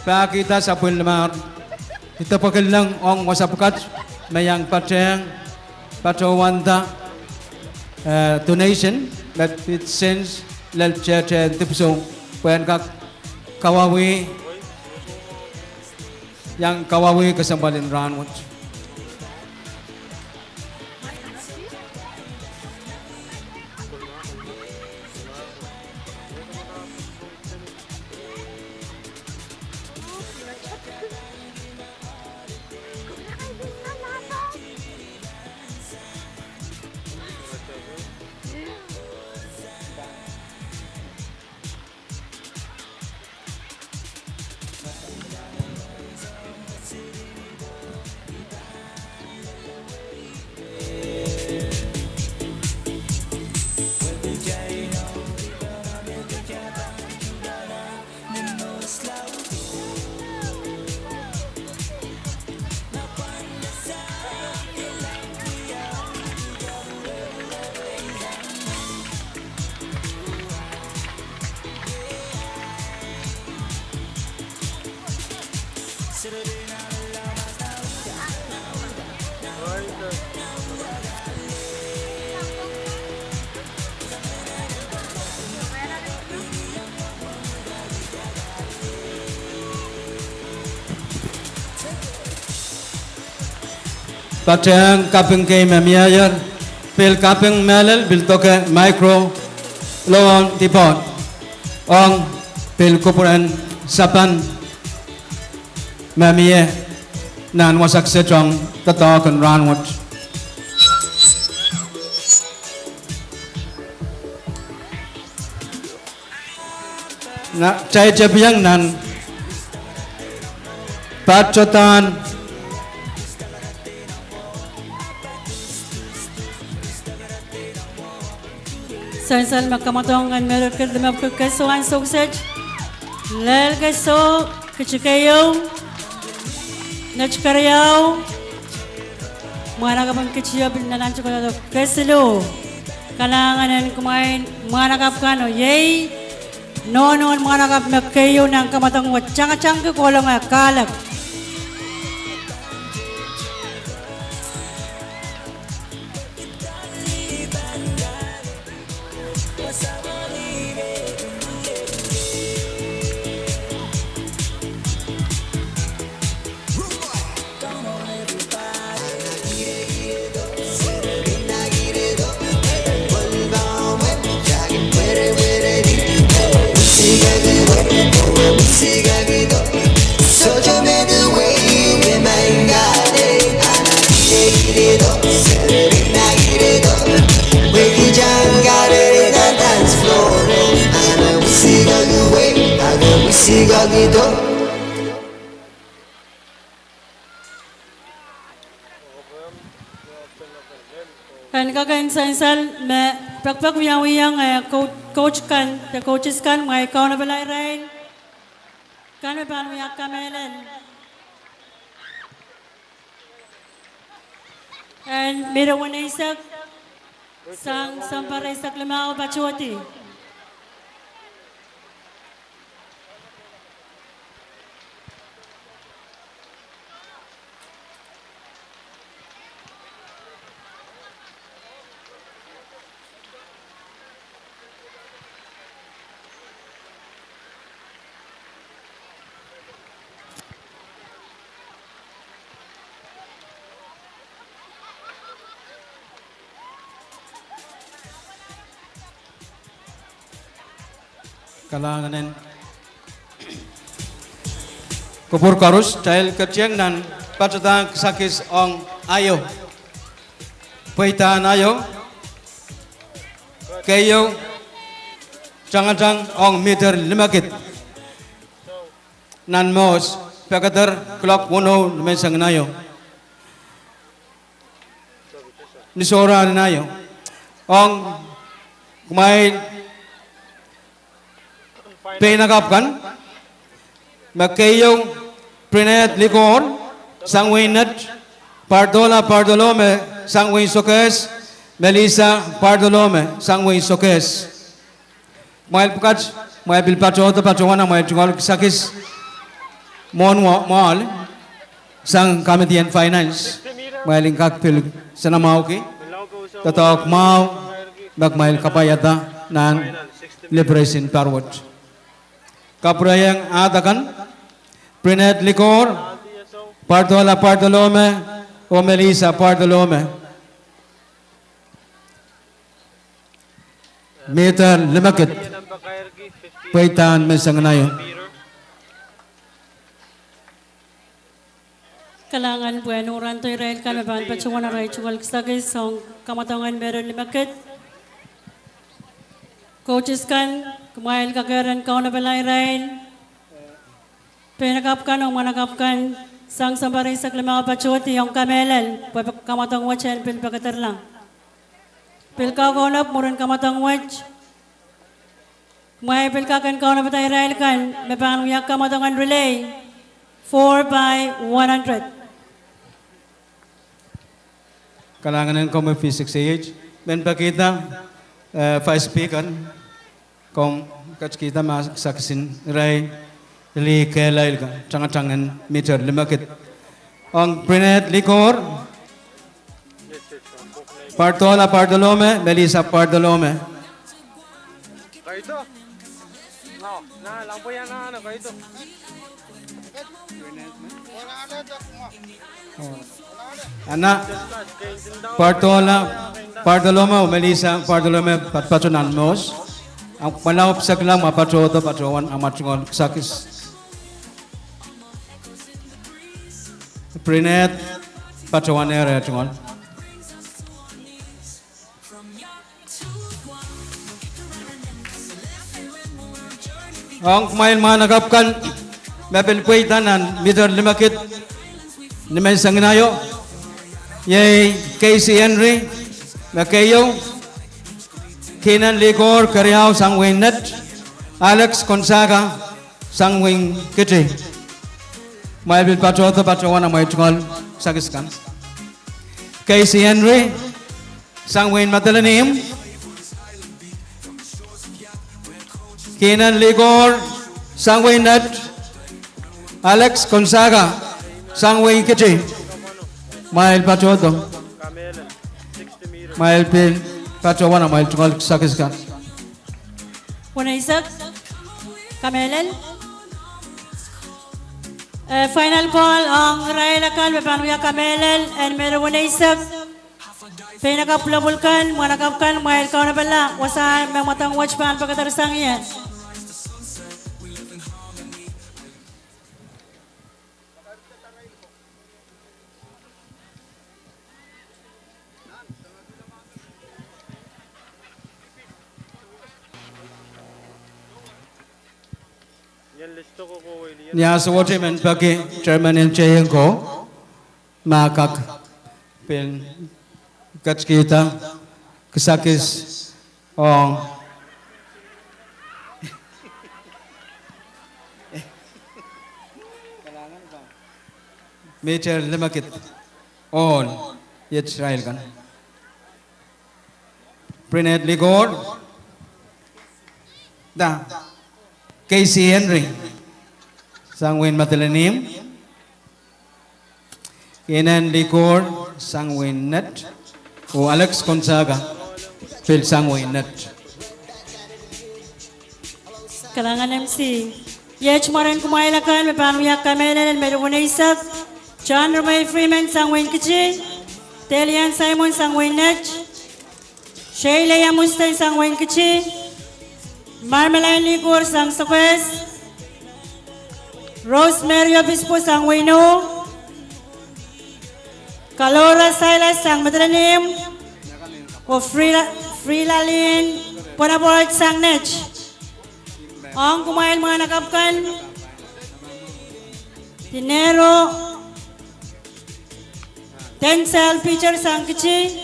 Pakita sa Pulmar Ito pakilang Ong Wasapkat Mayang Pateng Patawanta donation that it sends lal chacha tipso pen kak Kawawi yang Kawawi Kasambalin Ranwood Pateng Kapeng Kay Mamiayer Pel Kapeng Melel Bil Toke Micro Loan Depot Ong Pel Kupuran Sapan Mamie Nan Wasak Sejong Katok and Ranwood Na Chai Jabiang Nan Pachotan Sansal makamatong meron ka dumab ka kasuan suksej lal kaso kachikayaw nachkarayaw mana ka bang kachiyab nanancho ka to kasilo kalanganan kumain mana ka kano yay nonon mana ka makayo ng kamatong watsang ka kolong akalag So Yagido. Kan kakan sansal me prakpak wiyang coach kan the coaches kan may ikaw na balay rain kan me pan wiyak kamelen and mira wana isak sang sampara isak lamao bachuati Kalanganin Kupur karus dahil keceng nan pacatang sakis ong ayo Paitaan ayo Kayo Jangan ong meter 5 kit Nan mos Pekater clock 1 Lumensang nayo Nisora nayo Ong Kumain Pinagapkan Magkayong Prinet Likor Sangwinat Pardola Pardolome Sangwin Sokes Melissa Pardolome Sangwin Sokes Mail Pukat Mail Pilpachoto Pachowana Mail Chungol Sakis Monwal Sang Committee and Finance Mail Inkakpil Sanamauki Tatok Mau Magmail Kapayata Nan Liberation Parwat Kaprayang Adakan, Prinet Likor, Pardola Pardolome, o Melissa Pardolome. Meter 5 kit, Paitaan Mesang nayo. Kalangan bueno rantoy rail kan me pan pachuan na ray chungal sagis song kamatangan meron 5 kit coaches kan kumail kagaran kau na balay rain pinagapkan o managapkan sang sambaray sa klima pachuati yung kamelal kamatang watch and pil pagatar lang pil kagonap muran kamatang watch kumail pil kakan kau na batay rail kan me pan uyak kamatangan relay 4 by 100 Kalangan ng Common Physics age, men pakita Vice Speaker, kung kita masaksin ray li kelail ka changan meter 5 kit. Ang Prinet Likor, Pardola Pardolome, Melissa Pardolome. Kaito. No, na lang po yan na ano kaito. Anak Pardolome, Melissa Pardolome patpachonan mos. Ang malawap sa kilang mapatroto patrowan ang matungol sakis. Prinet patrowan ere tungol. Ang kumain managapkan mapil tanan meter 5 kit nimen sanginayo yay Casey Henry Makayo Kenan Likor Karyao Sangwing Net Alex Gonzaga Sangwing Kitty Maibil Patroto Patrowana May Chungol Sagiskan Casey Henry Sangwing Matalanim Kenan Likor Sangwing Net Alex Gonzaga Sangwing Kitty Mail Patroto Mail Pin Patrowana Mail Chungol Sagiskan Una isak Kamelel final call ang Railakal Bepanuya Kamelel and meron una isak pinakapulabulkan manakapkan mahal kau na bala wasahan may matang watch pan pagkatarasang yan Yan listo ko ko William. Nya suwote men pagi Chairman and Chair ko makak pen kachkita kesakis ong meter lemakit on yet Israel kan Prinet Ligord da Casey Henry Sangwin Matalanim Kenan Ligord Sangwin Net o Alex Gonzaga Phil Sangwin Net Kalangan MC. Yech Moran kumailakan mepanuyak kamelen merugunaisak. John Romay Freeman Sangwin Kichi. Telian Simon Sangwin Net. Sheila Yamustan Sangwin Kichi. Marmalade Ligor Sang Sokwes. Rosemary Obispo Sangwino. Kalora Silas Sang Madranim. O Frila Lin Ponabort Sang Net. Ang kumain mga nakapkan. Dinero. Denzel Peter Sang Kichi.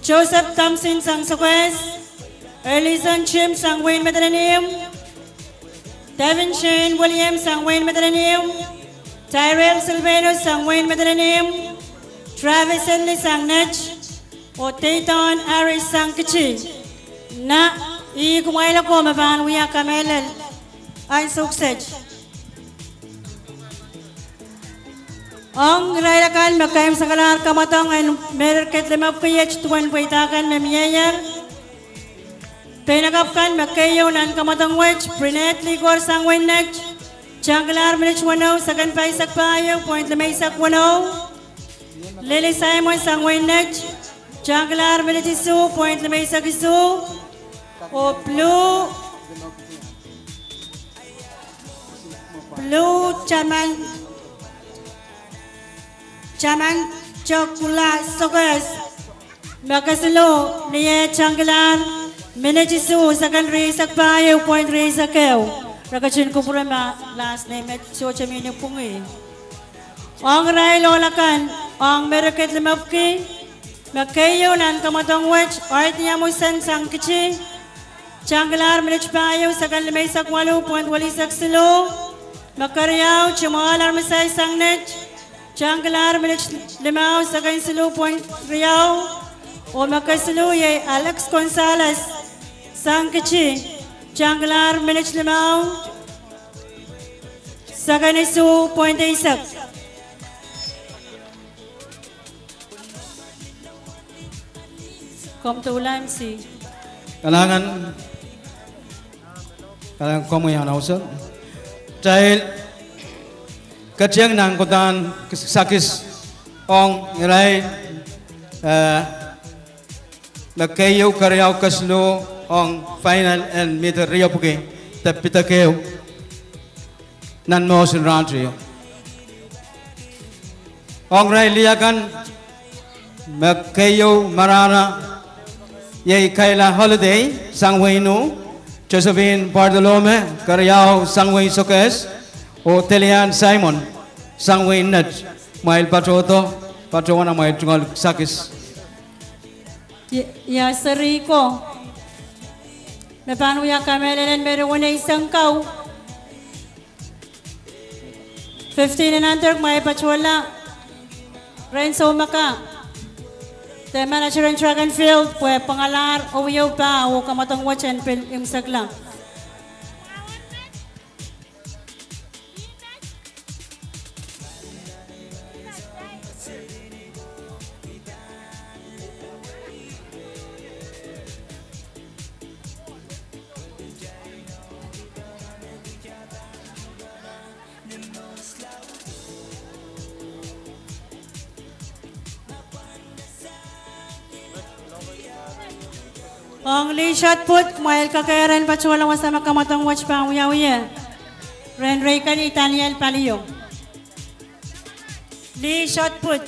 Joseph Thompson Sang Sokwes. Erlison Chim Sang Wayne Madranim. Devin Shane Williams Sang Wayne Madranim. Tyrell Silvano Sang Wayne Madranim. Travis Henley Sang Nech. O Tayton Aris Sang Kichi. Na I kumain ako mabahan wiya kamelel ay suksej. Ang raylakan magkayam sa kalar kamatang ay merket limap kayech tuwan paitakan memiyayar. Pinakapkan magkayaw nan kamatang wedge Prinet Ligor Sangwin Nek. Janglar Minich Wano Sagan Paisak Payo Point Lamaisak Wano. Lily Simon Sangwin Nek. Janglar Minich Isu Point Lamaisak Isu. O blue chaman chokula sogas makaslo niye changlar menejisu sakan resak payo point resakew rakachin ko pura last name at socha mini pungi ang ray lolakan ang meraket limapki makayo nan kamatong watch art niya mo sang kichi Janglar Minich Payo Sagan Limaisak Walu Point Walisak Silo Makaryaw Chumalar Masay Sang Net Janglar Minich Limao Sagan Silo Point Riyaw O Makasilo Ye Alex Gonzalez Sang Kichi Janglar Minich Limao Sagan Isu Point Isak Kom to MC kalangan kamu yang nausap Dahil Kacang nang kotan sakis Ong nilai Nakayaw karyaw kaslo Ong final and mid riyo puke Tapita kayo Nan mo sin rantri Ong ray liyakan Makayaw marana Yay kaila holiday Sangwayno Josephine Bartolome Karyaw Sangway Sokes O Telian Simon Sangway Nat Mail Patroto Patrona Mail Tungal Sakis Ya Sariko Napano ya kamelelen meron na isang kaw 15 and under may patwala Renzo Maka The manager in track and field pwe pangalar uwiyaw pa o kamatang watchen pil imsag lang Ang li shot put, mahal kakayaran pa chula wasama kamatang watch pa uyaw-uya. Ren Raykan Itaniel Palio. Li shot put.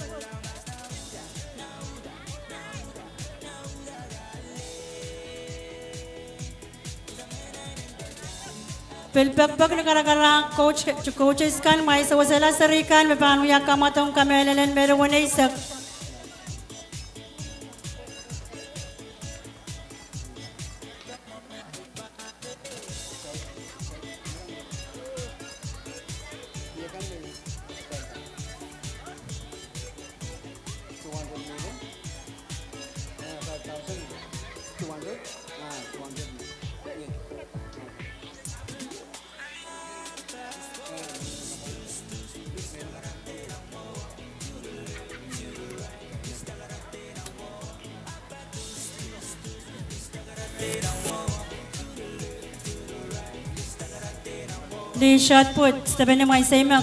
Pilpakpak na karakara coaches kan may sa wasala sarikan may paano yakamatong kamelelen meron na isak. Di shot put, tabi na may saymak.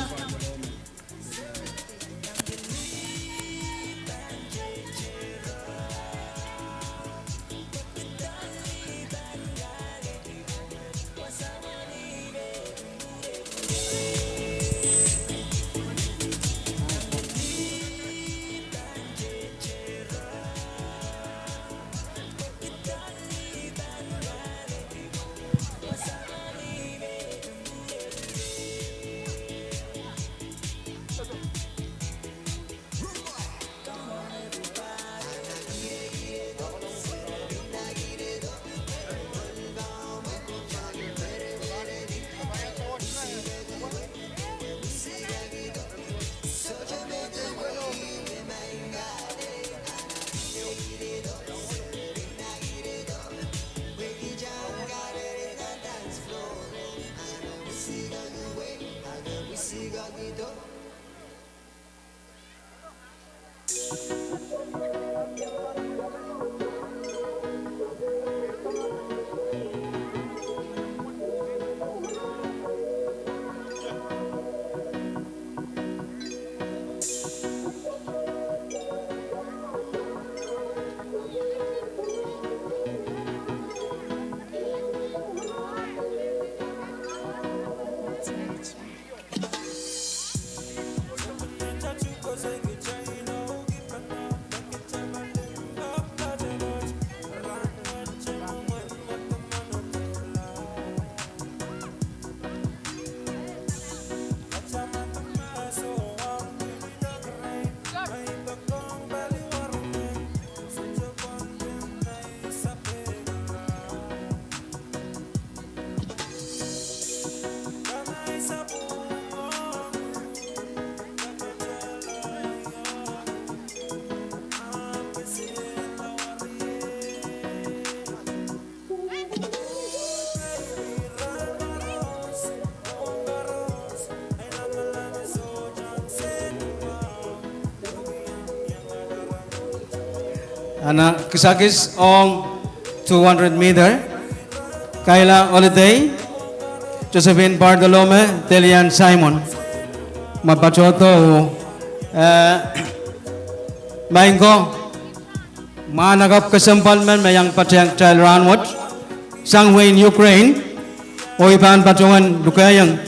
Anak kisakis on 200 meter. Kayla Holiday, Josephine Bartolome, Delian Simon. Mapachoto Maingo Managap Kasampalman Mayang Patang Child Ranwat Sangwain Ukraine Oipan Pachowan Lukayang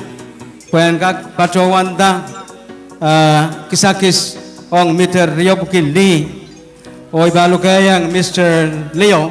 Kwen Kak Pachowanda Kisakis on meter Ryopukil Lee Oy Balukayang Mr. Leo.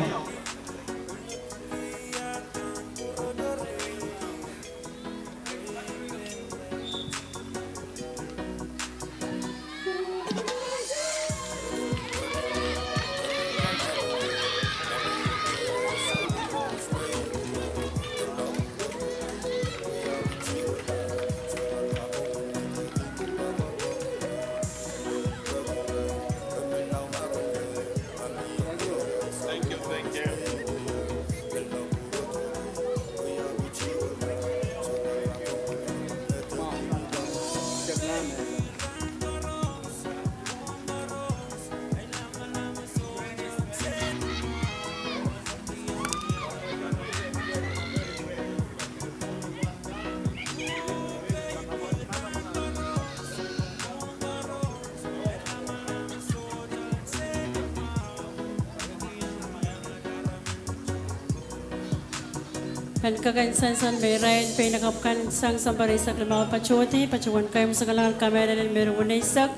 Kan kagansan may rain pinakapkan sang sambarisak ng mga pachuti, pachuan kayo sa kalangan kamera ng meron isak.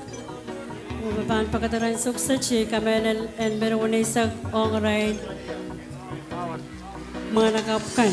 Mababaan pagkataran sukset si kamera ng meron isak on rain mga nakapkan.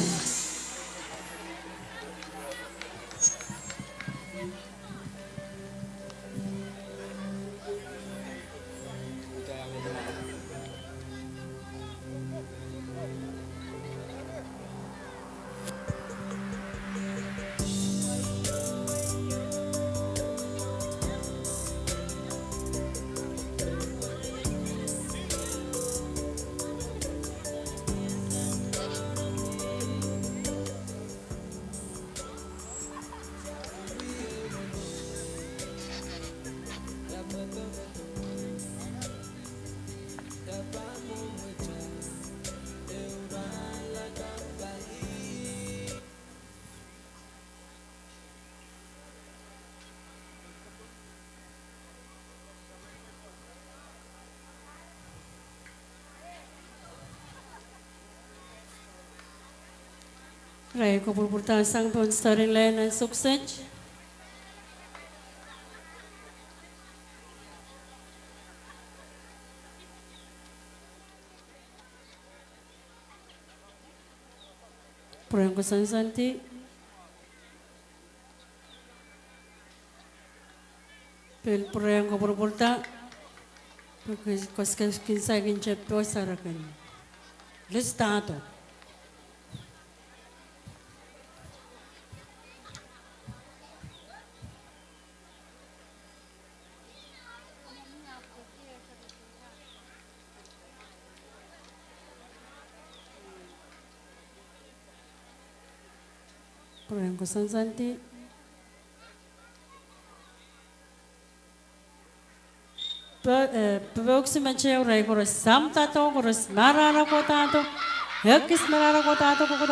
Raya ko purpurta sang pun starring line and sukses. Purang ko santi. Pel purang ko purpurta. Porque cosas que saben que sarakan. Listato. Purang ko santi. Pabuksin man siya uray ko sam tato ko marara ko tato yakis marara ko tato ko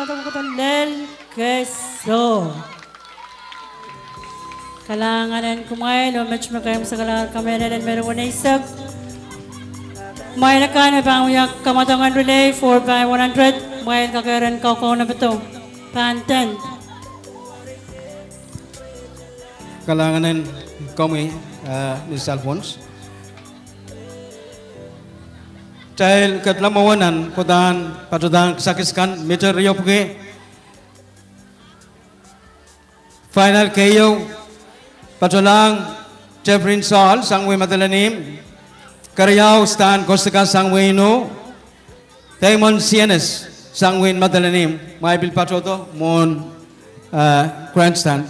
lel keso kalanganan kumain o match makayam sa kalangan kamera dan meron na isag may nakan pang yak kamatangan relay 4 by 100 may kakaran kaukaw na bato pantan kalanganan kami ni Alphonse Child katlamawanan kodan patudang sakiskan meter yopge final KO patulang Jeffrin Sol sangwe matalanim Karyao Stan Kostaka sangwe no Taimon Sienes sangwe matalanim maibil patoto mon grandstand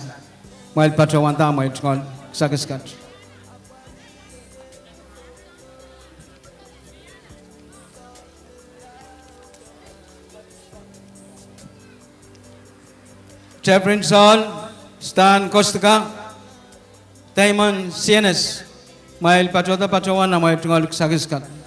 mail patawanta mai tron sakiskan Jeffrin Sol, Stan Kostaka, Taimon Sienes, Mail Patrota Patrawana, Mail Tungal Sakiskat.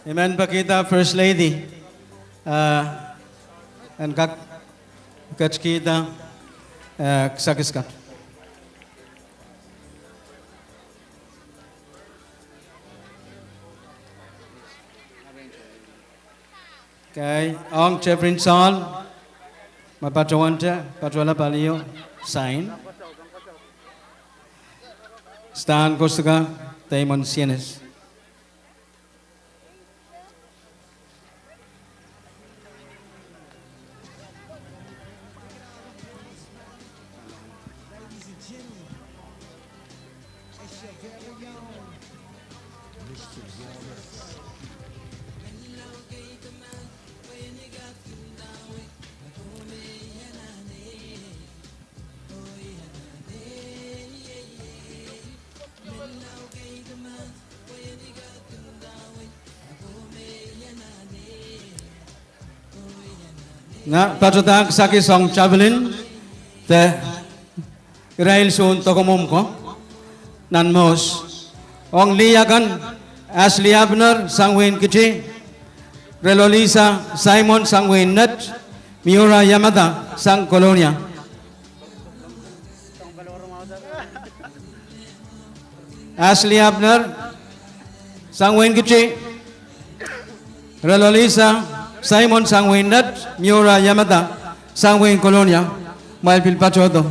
Amen pakita First Lady and kak kita sakiskat. Okay, Ong Jeffrin Sol, mapatawanta patwala palio sign. Stan Kostaka, Taimon Sienes. Na patutag saki song Javelin te Rail soon tokomom ko nan mos ong liyagan Ashley Abner sangwin kichi Relolisa Simon sangwin net Miura Yamada sang Colonia Ashley Abner sangwin kichi Relolisa Simon sangwin net Miura Yamada sangwin Colonia mail pilpachoto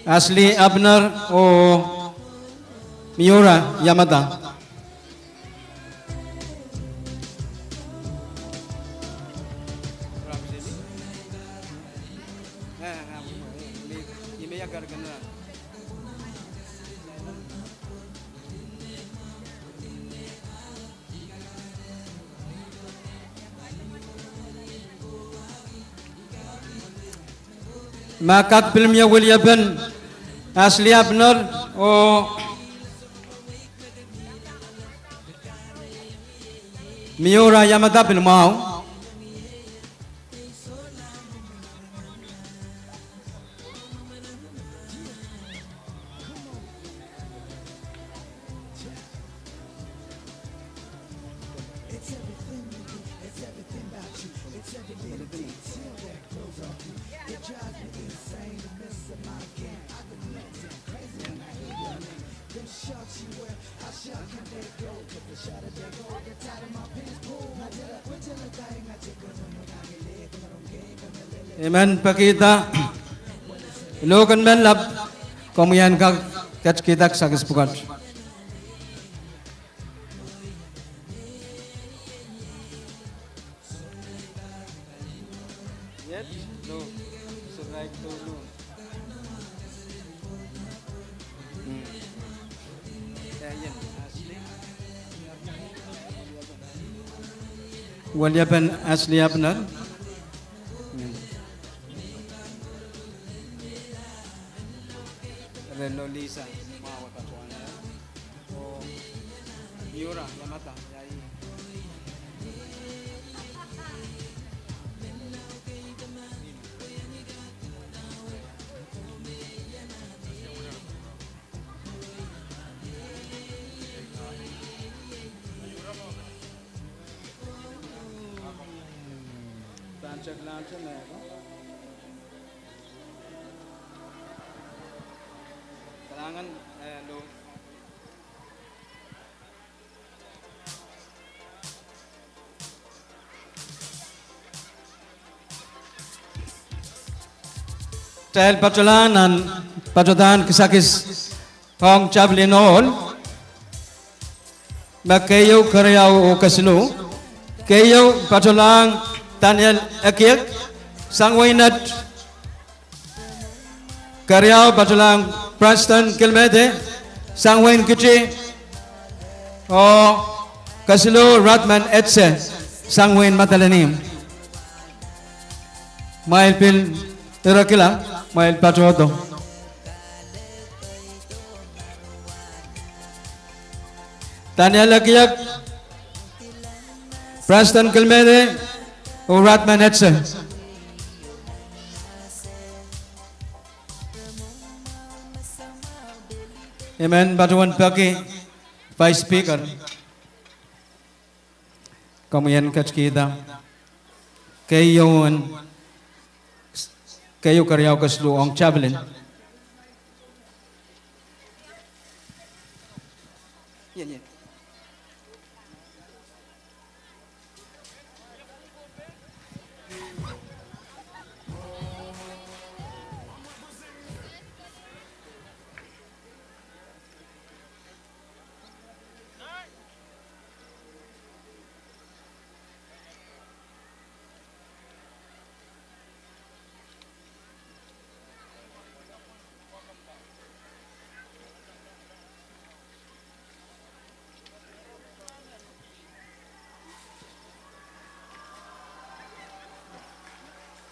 Ashley Abner o Miura Yamada. Makak filmnya William Ben Asli Abner o Miura Yamada Bilmau Amen pakita Lokan men lab Komuyan ka Kach kita sakis pukat Waliapan asli Abner Relolisa mawa katuana o Miura Yamata yai Tanchak lancha na Kailangan lo Dahil patulanan patudan kisakis Hong Chablinol Makayo Karyaw o Kasilo Kayo patulang Daniel Akiek Sangwainat Karyaw patulang Preston Kilmede Sangwain Kichi o Kasilo Ratman Etse Sangwain Matalanim Mail Pil Irakila Mail Patroto Daniel Akiek Preston Kilmede o Ratman Etse Amen. Batuan pagi Vice Speaker. Kemudian kita kayo karyaw kaslo ang Chaplin. Yan.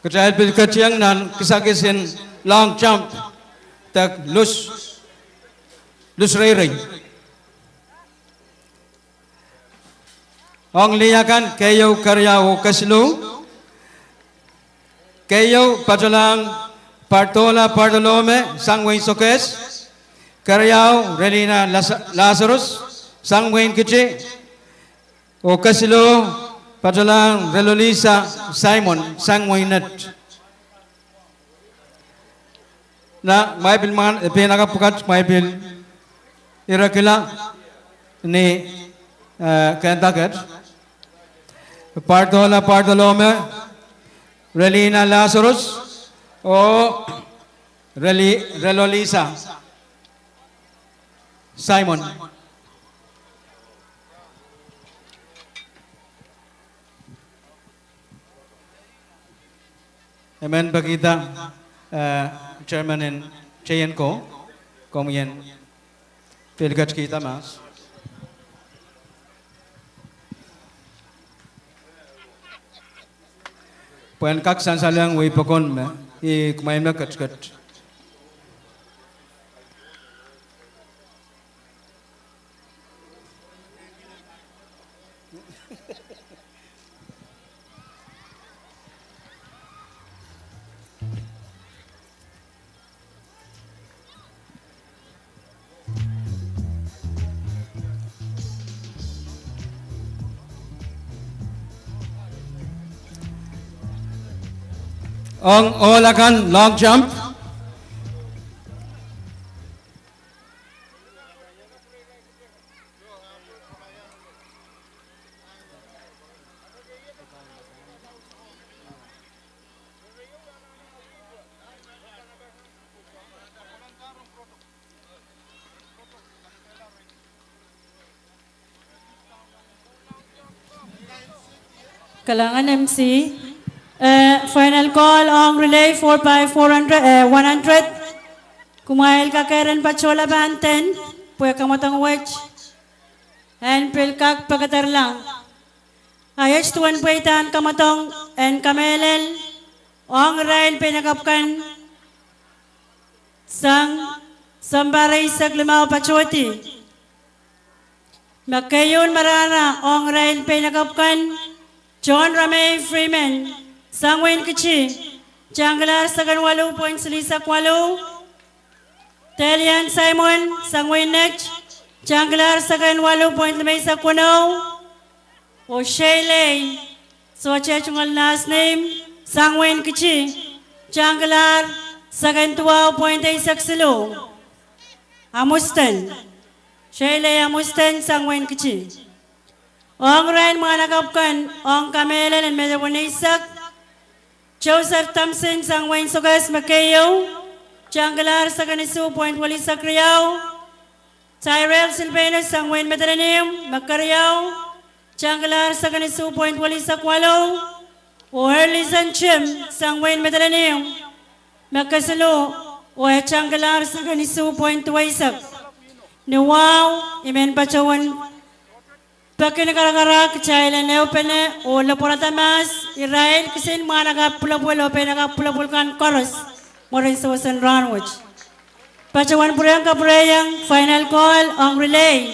Kecil bil keciang nan kisakisin long jump tak lus rei. Ong liyakan kayo karyaw kaslu kayo patulang Partola Partolome Sangwain Sokes karyaw Relina Lazarus Sangwain Kichi o kaslu Patulang Relolisa Simon Sangwainat na may bilman pinakapukat may bil Irakila ni Kentucket Partola Partolome Relina Lazarus o Relolisa Simon Amen bagita Chairman and Chayanko Komuyan Pilgach kita mas Puan kak sansalang way pakon kumain na kat. Ong olakan long jump. Kalangan MC. Final call on relay 100. Kumail ka Karen Pachola Banten. Puya kamatang wedge. And pilkak pagatar lang. Ayos tuwan puitan kamatong and kamelel. Ong rail pinakapkan. Sang sambaray sa glimaw pachoti. Makayon marana ong rail pinakapkan. John Ramey Freeman, Sangwin Kichi, Janglar Sagan Walu, Point Salisa Kwalu, Telian Simon, Sangwin Nech, Janglar Sagan Walu, Point Lamesa Kwano, O'Shea Lay, so Chechungal last name, Sangwin Kichi, Janglar Sagan Tuao, Point Aisaksilo, Amustan, Shea Lay Amustan, Sangwin Kichi. Ong Ryan mga nakapkan, Ong Kamelen and Medawanisak, Joseph Thompson, Sangwain Sugas, Makayo, Janggalar Saganisu, Point Walisak Riau, Tyrell Silvanus, Sangwain Medalanim, Makariao, Janggalar Saganisu, Point Walisak Walo, O'Hurley Sanchim, Sangwain Medalanim, Makasalo, O'He Janggalar Saganisu, Point Waisak, Nuwao, Imen Pachawan, Pakinagararak, Chailan Eupene, O Laporatamas, Israel, Kisin, Managa, Pulapul, Openaga, Pulapulkan, Chorus, Morin Sosan Ranwich. Pachawan Purianka Purayang, final call on relay.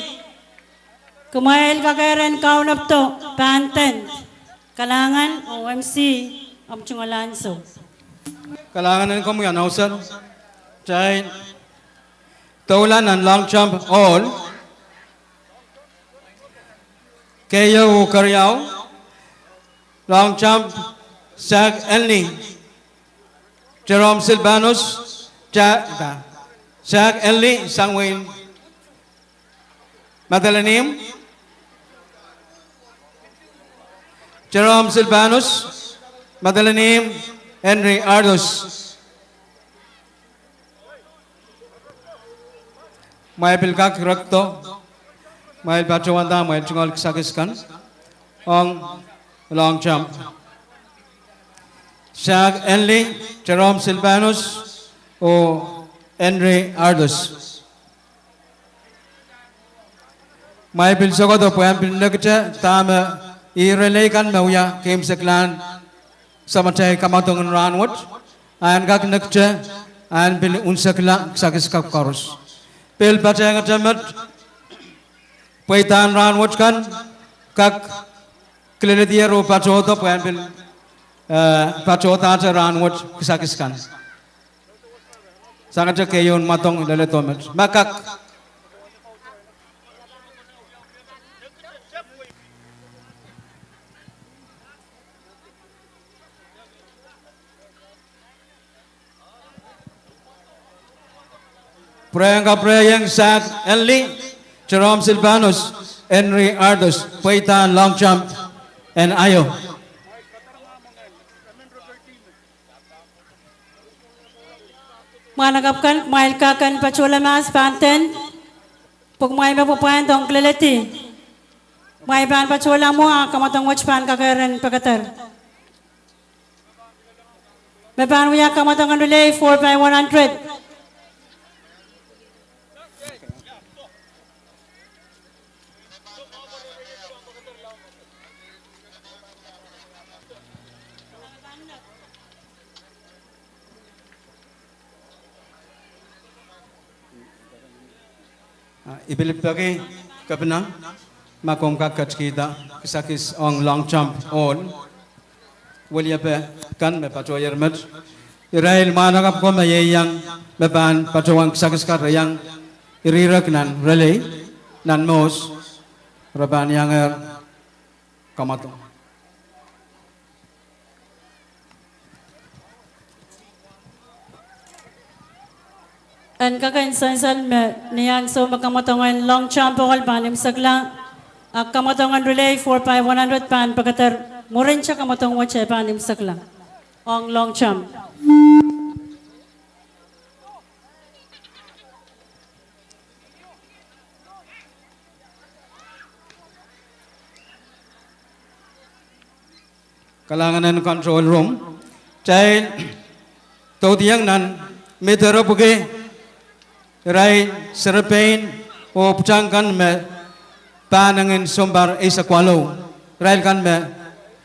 Kumail Kakaran Kaunapto, Panten, Kalangan, OMC, Amchungalanso. Kalangan ko mo yan, sir. Chay, taulan and long jump all. Kayo Karyao, long jump, Zach Elney, Jerome Silvanus, Zach Elney, Sangwin, Madalanim, Jerome Silvanus, Madalanim, Henry Ardos, Maya Pilkak Rakto, May Bachawanda, may Chungol Sakiskan, on long jump. Shag Enley, Jerome Silvanus, o Henry Ardos. May Pilsogo to Puan Pilnagcha, Tama, I-relay Mauya, came Seklan, Samatay Kamatong Ranwood, and Gaknakcha, and Pil Unsakla, Sakiska Chorus. Pil Pachanga Paitan ran watchkan kak klinidia ro pachoto puan pachota ran watch kisakiskan sangat kayon matong daletomet makak prayang Zach Enley, Jerome Silvanus, Henry Ardos, Paitan long jump, and Ayo. Managapkan, Mail Kakan Pachola Mas Panten, Pugmay Mapupan Dong Kleleti, May Pan Pachola Mua, Kamatong Watchpan Kakaran Pagatar. Mepan Wia Kamatong relay 4 by 100. Ibilip pagi kapna makom kakat kita kisakis ong long jump all walia pe kan me pato yermet Israel manakap ko mayayang beban patawang kisakis kar yang irirak nan relay nan mos raban yang kamato An kakainsan me niyan so magkamatongan long jump all banim sagla kamatongan relay 4 by 100 pan pagkatar murin siya kamatong wache banim sagla ong long jump kalanganan control room cai todiang nan metero puge Rai serpein o pecangkan me panangin sombar isa kwalo Rai kan me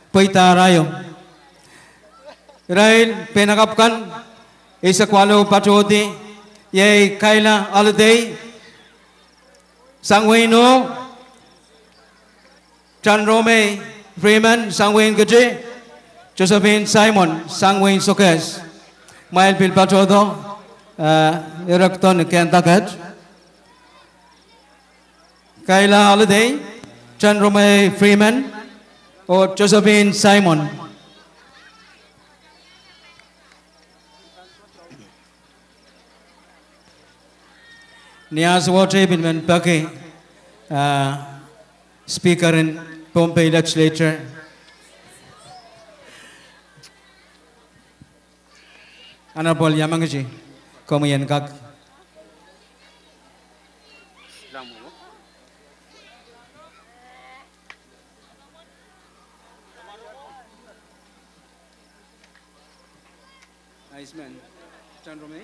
peita rayo Rai penakapkan isa kwalo patoti ye kaila alday sangwino Chanrome Freeman sangwin gaje Josephine Simon sangwin sokes mail pil patodo Erakton Kentakat Kayla Holiday Chanrome Freeman or Josephine Simon Nias Wote Binman Pake Speaker in Pompey Legislature Honorable Yamangaji Komian kak Iceman Chanrome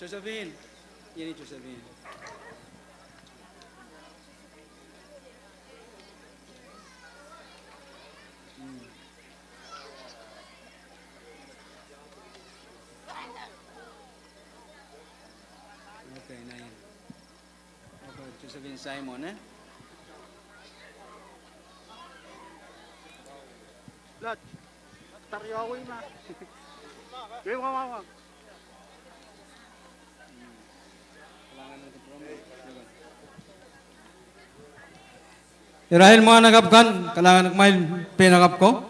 Josephine ini Josephine Josephine Simon Lad, taryawin na. Game ka. Irahil managapkan kalangan mail pinagap ko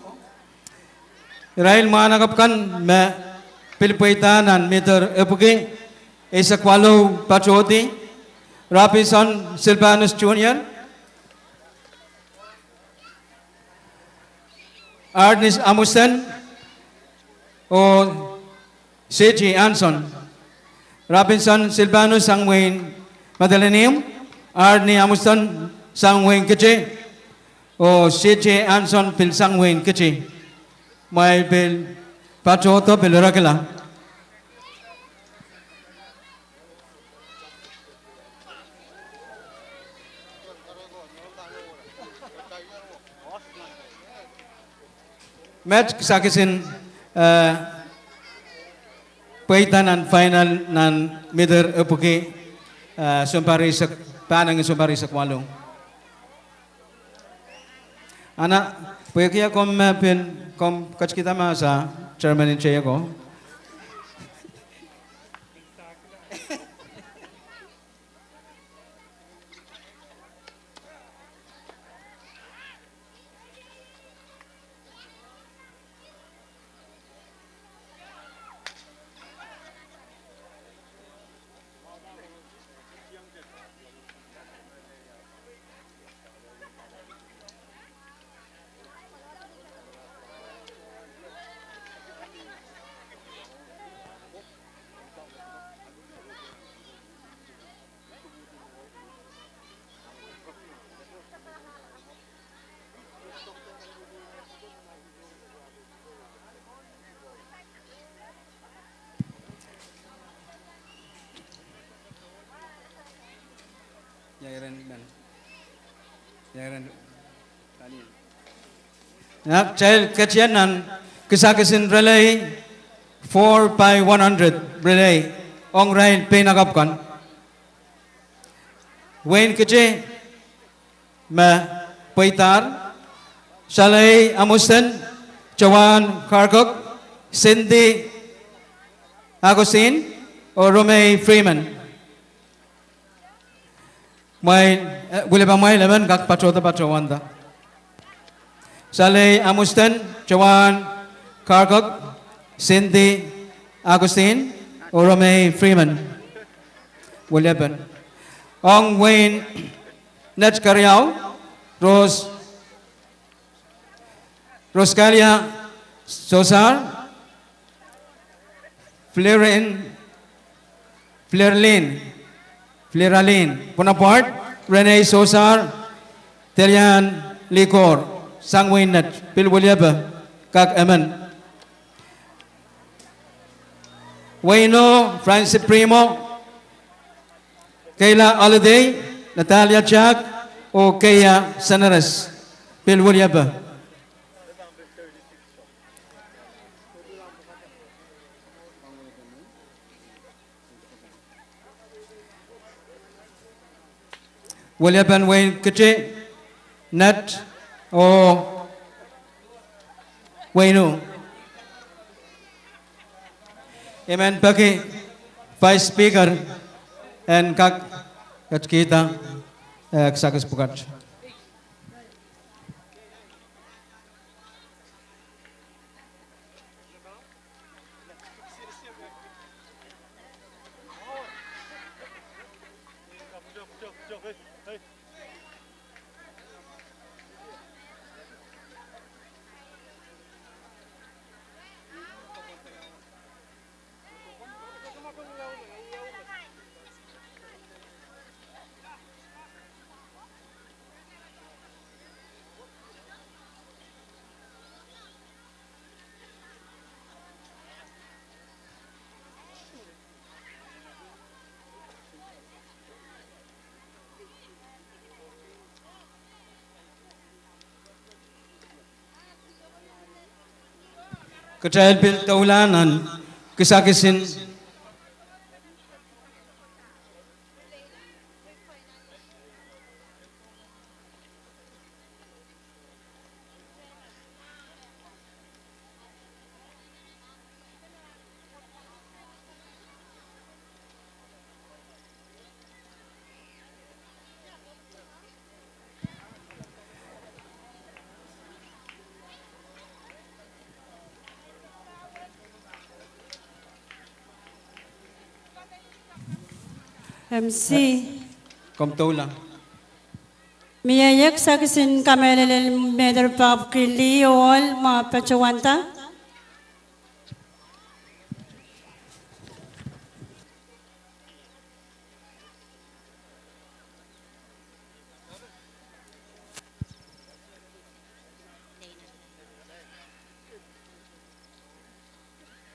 Irahil managapkan me pilipaitan meter epuki isa kwalo pachoti Robinson Silvanus Jr. Ernest Amusen o C.J. Anson Robinson Silvanus Sangwain Madalenium Ernest Amusen Sangwain Kichi o C.J. Anson Pil Sangwain Kichi May Pil Pachoto Pil Rakila match sakisin paitan final nan mider epuki sumpari sak panang sumpari sak walong ana puekia kom pen kom kach kita masa chairman chaya ko Nak child kacianan kisakisin relay 4 by 100 relay ong rail pinagapkan Wayne Keje, Ma Paitar, Shalay Amusen, Joanne Karkok, Cindy Agustin, or Romay Freeman. May boleh pamai lemen kak patrota patrowanda. Shalay Amusen, Joanne Karkok, Cindy Agustin, or Romay Freeman. Boleh ben. Ong Wayne Net Karyao, Roskalia Sosar, Fleralin, Bonaparte, Rene Sosar, Terian Likor, Sang Wayne Net, Pilwaliaba, Kak Eman. Wayno, Francis Primo, Kayla Holiday, Natalia Jack, o Kaya Sanaras, Pilwaliaba. Waliaban Wayne Keje, Nat, o Wayno. Amen, Paki, Vice Speaker, and Kak kita Sakas Pukat. Kecil bil taulanan kisakisin MC. kom taula. Miyayak sa kisin kamelel medar pap kili ol ma pachawanta.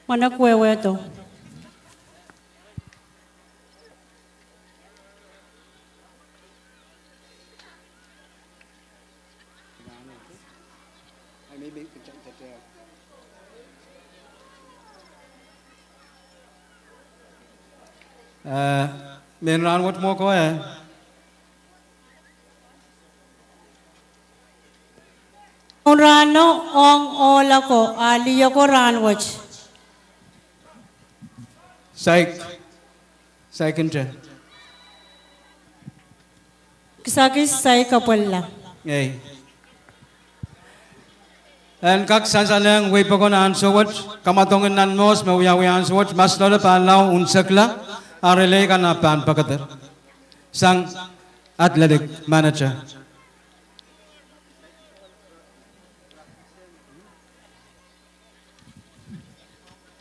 Mana kwewe to? Men ran wat mo ko Rano ong ola ko aliyo ko ranwach. Second. Kisakis say kapalla. Ngay. And kak sansalang way pa ko na ansawat, kamatongan nan mos, mawiyawi ansawat, mas lola palaw unsakla, arelay ka na pan pakater. Sang athletic manager.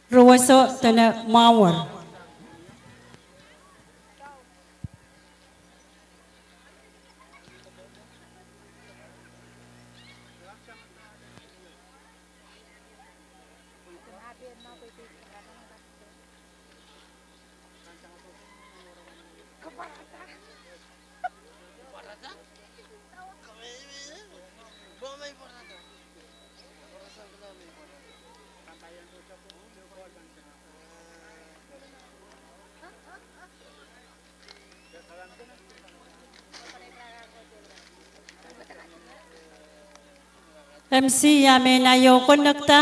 Ruwaso tana mawar. MC Yame Nayo Konakta.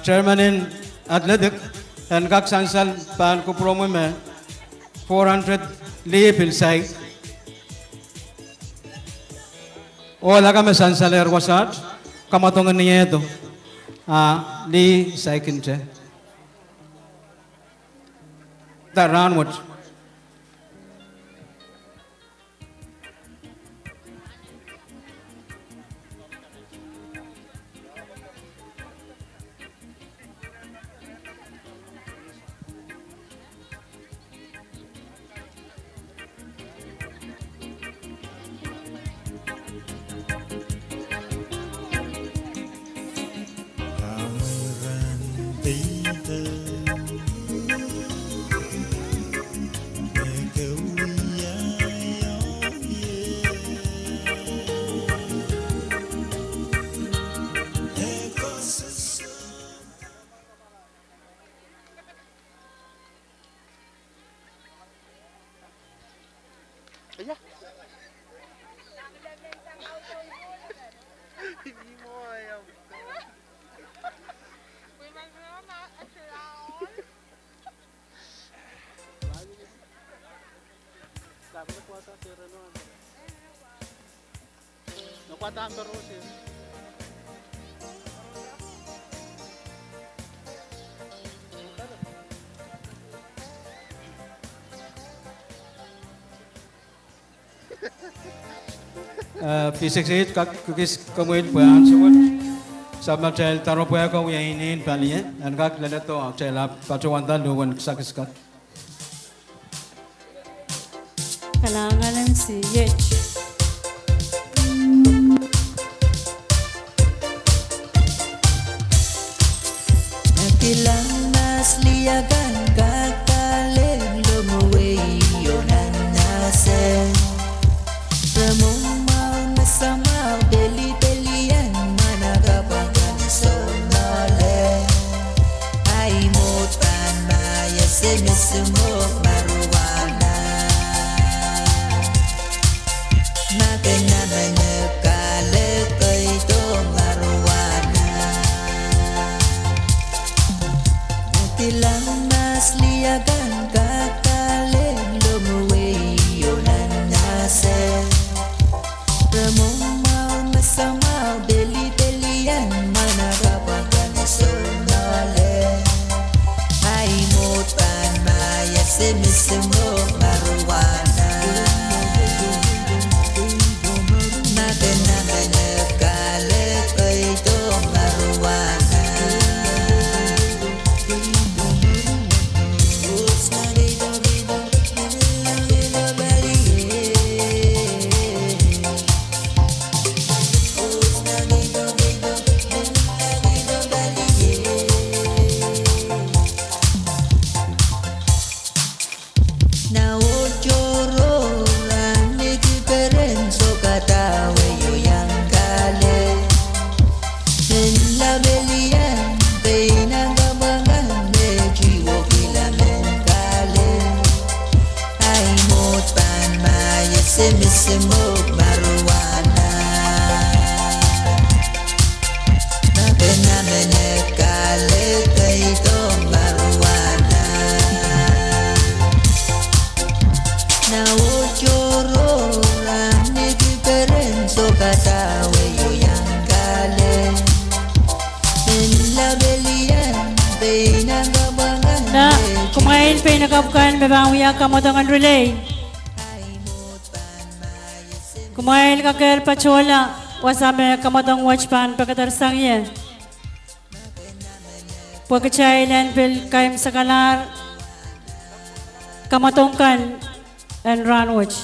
chairman in athletic and các sansal pan ko promo me 400 li pilsai ola kami sansaler wasat kamatongan niya ito li saikinche that roundwood Iya. Hindi mo ayaw. Dapat nakuha si Reno. Nakuha ang pero si P68 kak kukis kamuin puan suwat sama cel taro puan kau yang ini paliye dan kak lada to cel ap pacuanta luwan sakiskat Kalangan si Yech. Nakilang nasliyagan kakaleng lumuwi yonan nase Ramumau nasamau deli-delian managabagan sonole Ay mutan maya semisumok maruwana Makanya menekale kaito maruwana Nakilang nasliyagan kakaleng lumuwi yonan nase Ramumau nasamau deli-delian managabagan sonole Ay mutan maya semisumok maruwana Makanya menekale kaito maruwana Na ochoro rane diferenzo katawe yo yang kale En la belian beina gabangan de jiwo kilamen kale Ay motan maya semisemok maruana Na pena menekale kaito maruana Na ochoro rane diferenzo katawe yo yang kale En la belian beina gabangan Na kumain pinakapkan bebanguya kamotangan relay. Kumain kakir pachola wasame kamotang watchpan pagkatarsang ye. Pagkachailan pil kaim sakalar kamotongkan and run watch.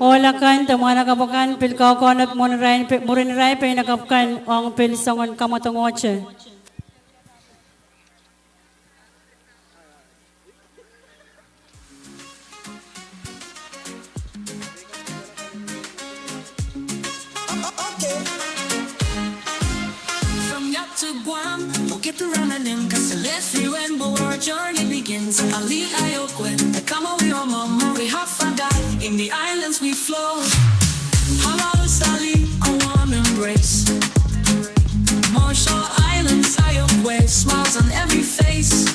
Hola kan, tamana kapakan, pil kau konap murin rai pe nakapkan, ang pil sangon kamatong watche. From yacht to Guam, we'll get to Ramanim, cause let's see when our journey begins. Ali Ayokwe, Kamawi or Mama, we have forgot. In the islands we flow. Halal Sali, Guam embrace. Marshall Islands, Ayokwe, smiles on every face.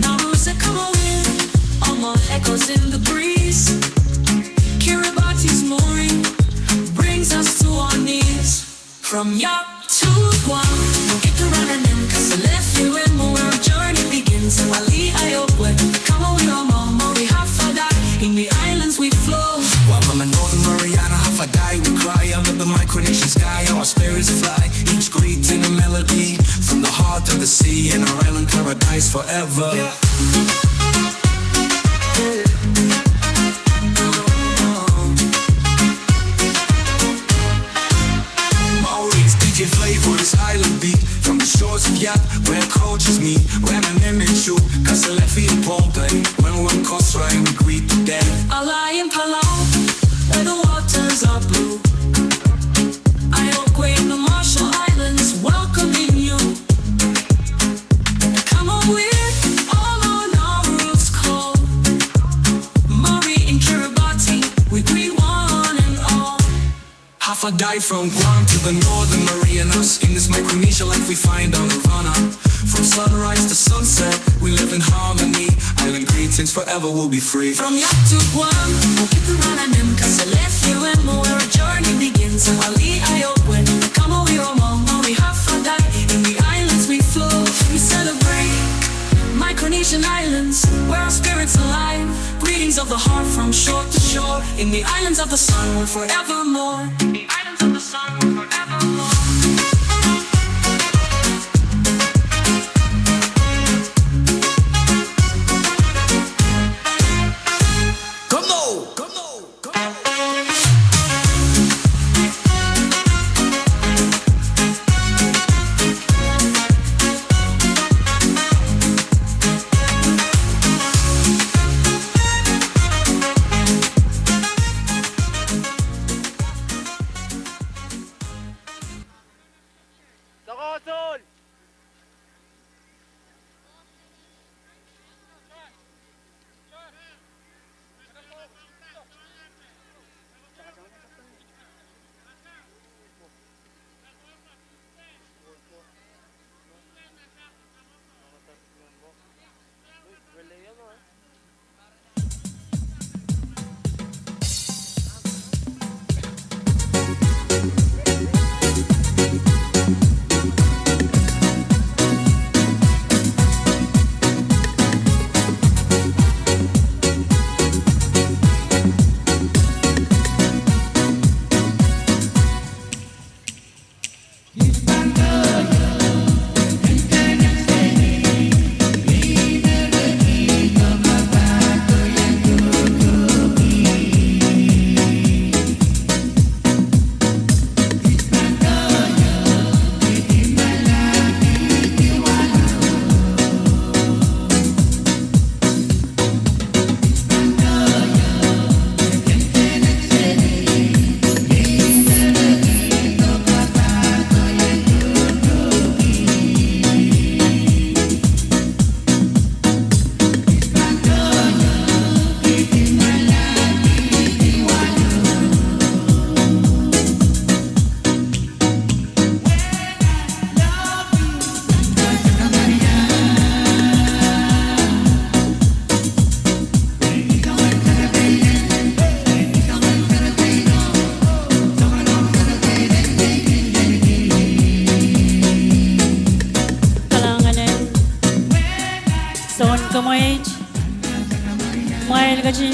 Narusa Kamawi, Alma echoes in the breeze. Kiribati's mooring brings us to our knees. From Yap to Guam, we'll get to Rananim, cause the left you and more journey begins. Ali Ayokwe, Kamawi or Mama, we have forgot. In the islands we flow. While from the Northern Mariana, half I die, we cry under the micronesian sky. Our spirits fly, each greeting a melody. From the heart of the sea and our island paradise forever. Maurice, DJ Flavor, this island beat. From the shores of Yap, where cultures meet. Rananim and Chu, Kasalefi and Pompey. When one costs right, we greet the dead. Allah in Palau, where the waters are blue. Ayokwe in the Marshall Islands, welcoming you. Come on, we're all on our roots call. Murray in Kiribati, we greet one and all. Half I die from Guam to the Northern Marianas. In this Micronesia life we find our nirvana. From sunrise to sunset, we live in harmony. Island greetings forever will be free. From Yap to Guam, we'll get to Rananim, cause the left you and more our journey begins. Ali Ayokwe, Kamawi or Mama, we have forgot. In the islands we flow, we celebrate. Micronesian islands, where our spirits alive. Greetings of the heart from shore to shore. In the islands of the sun, we're forevermore. In the islands of the sun, we're forevermore.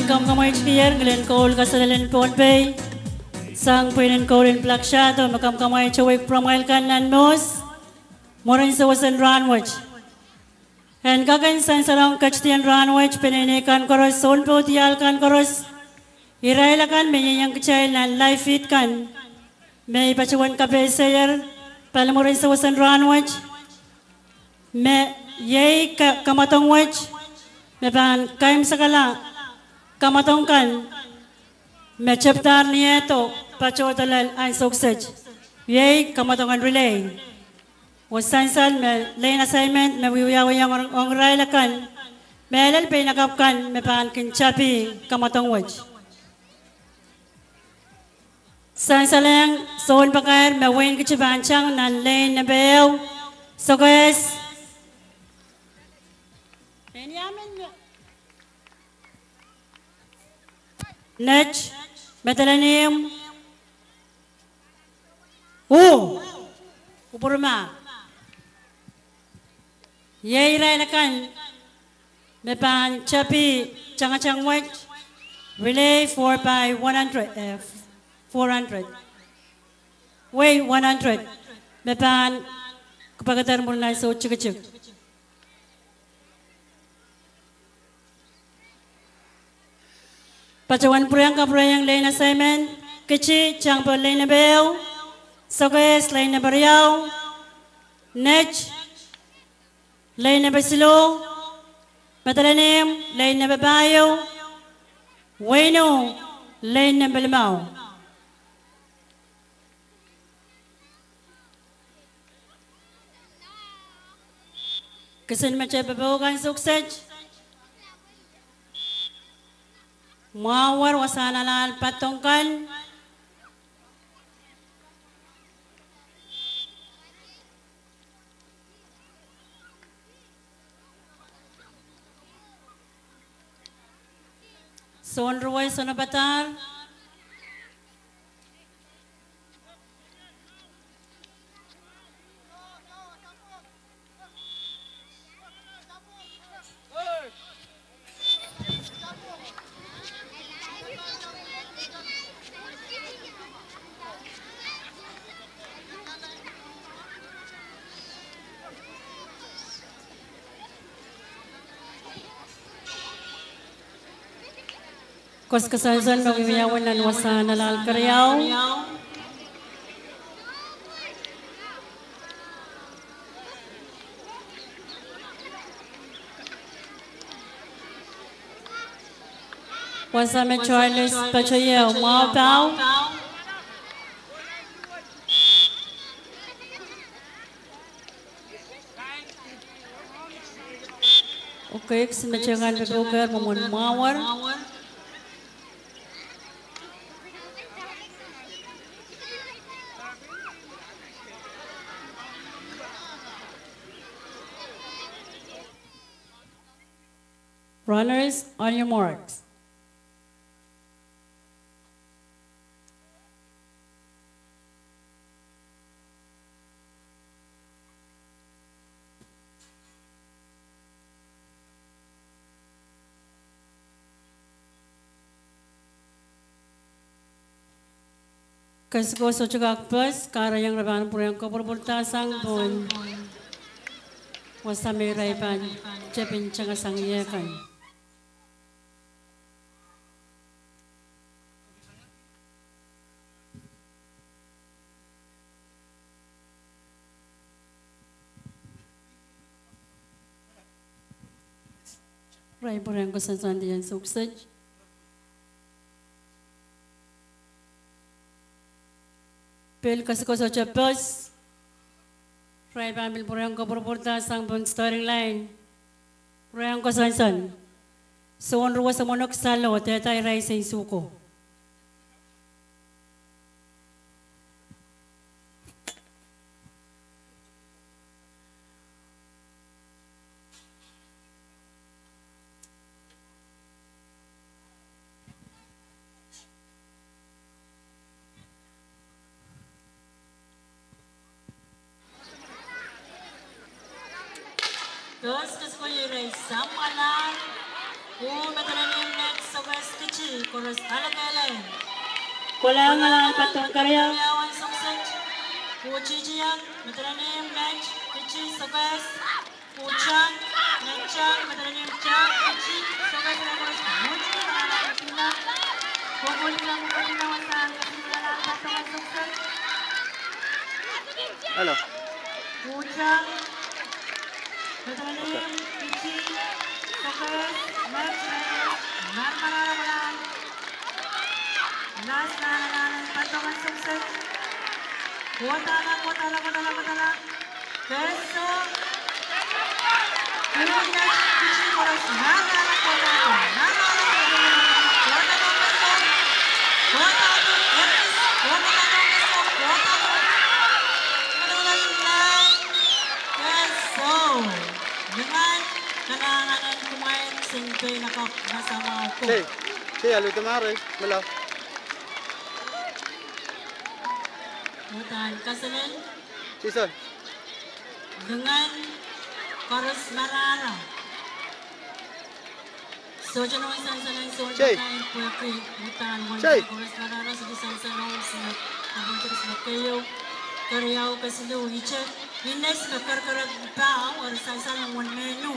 Kam kamay chikiyer ngalen kol kasalalen ponpay sang pinin kolin plaksyato makam kamay chawik promail kan nan nos morin sa wasan ranwich and kakain san sarang kachtian ranwich pinini kan koros son potial kan koros iraila kan menyang kecil nan life fit kan may pacawan kape sayer palamorin sa wasan ranwich me yay kamatong wich me pan kaim sakala kamatongkan me chapter niya to pachodalal ay suksej yay kamatongan relay Wasansan me lane assignment me wiyawiyang ong railakan me alal pinakapkan me pan kinchapi kamatong waj. Sansalang son pakar me wen kichibanchang nan lane na beo so guys Nech metalanim kupurma Yay railakan me pan chapi changachang waj relay 4 by 100 400 Way 100 me pan kapagatar mulai so chikachik Pacawan prayang lain assignment kecil cangpur lain bel soges lain beriau nech lain besilo matalanim lain bebayo weno lain belmau kesan macam bebawakan sukses Mawar wasana lal patongkan Son ruway sonabatar Kos kesansan bagi wiyawan dan wasana lal karyau. Wasame Charles Pachayo mau tahu? Oke, kesemejangan berdogar memun mawar. Runners, on your marks. Kasgo socogak plus, kara yang raban purang kopurpurtasang pun. Wasame raipan, cepin cangasang iyakan. Rai purang kesansan dian sukses. Pel kasiko socepos. Rai pambil purang kopurpurta sang pun starting line. Purang kesansan. Soon ruwa sa monok salo tetay rai sa isuko. Dos ko yung samalan. Matalanim next sa West Kichi. Kuros alagalan. Kulangan patong karya. Kuyawan sukses. Kuchijiyan. Matalanim next Kichi sa West. Kuchan. Nechang. Matalanim Chang. Kichi sa West. Kuchi. Kapila. Kukulit lang ko pinawasan. Kapila patong sukses. Hello. Kuchang. Matalanim, Kichi, Sokes, Next, Narmanaran, Last Nananan, Patongan Sukses, Watala, Peso. Una kicsi koros nana na kota ko. Nana na kota ko peso. Kota ko etis. Kota ko peso. Kota ko. Manulan lang. Peso. Dengan kailangan kumain singpay na kok nasama ko. Hey, alo tamare. Mala. Mutan kasalan Season. dengan koros marara. So jangan isang-isang so Chay. jangan puwaki mutan mo Chay. koros marara sa isang-isang sa abang terus kayo karyaw kasilo iche ines kakarkarat pa or isang-isang one menu.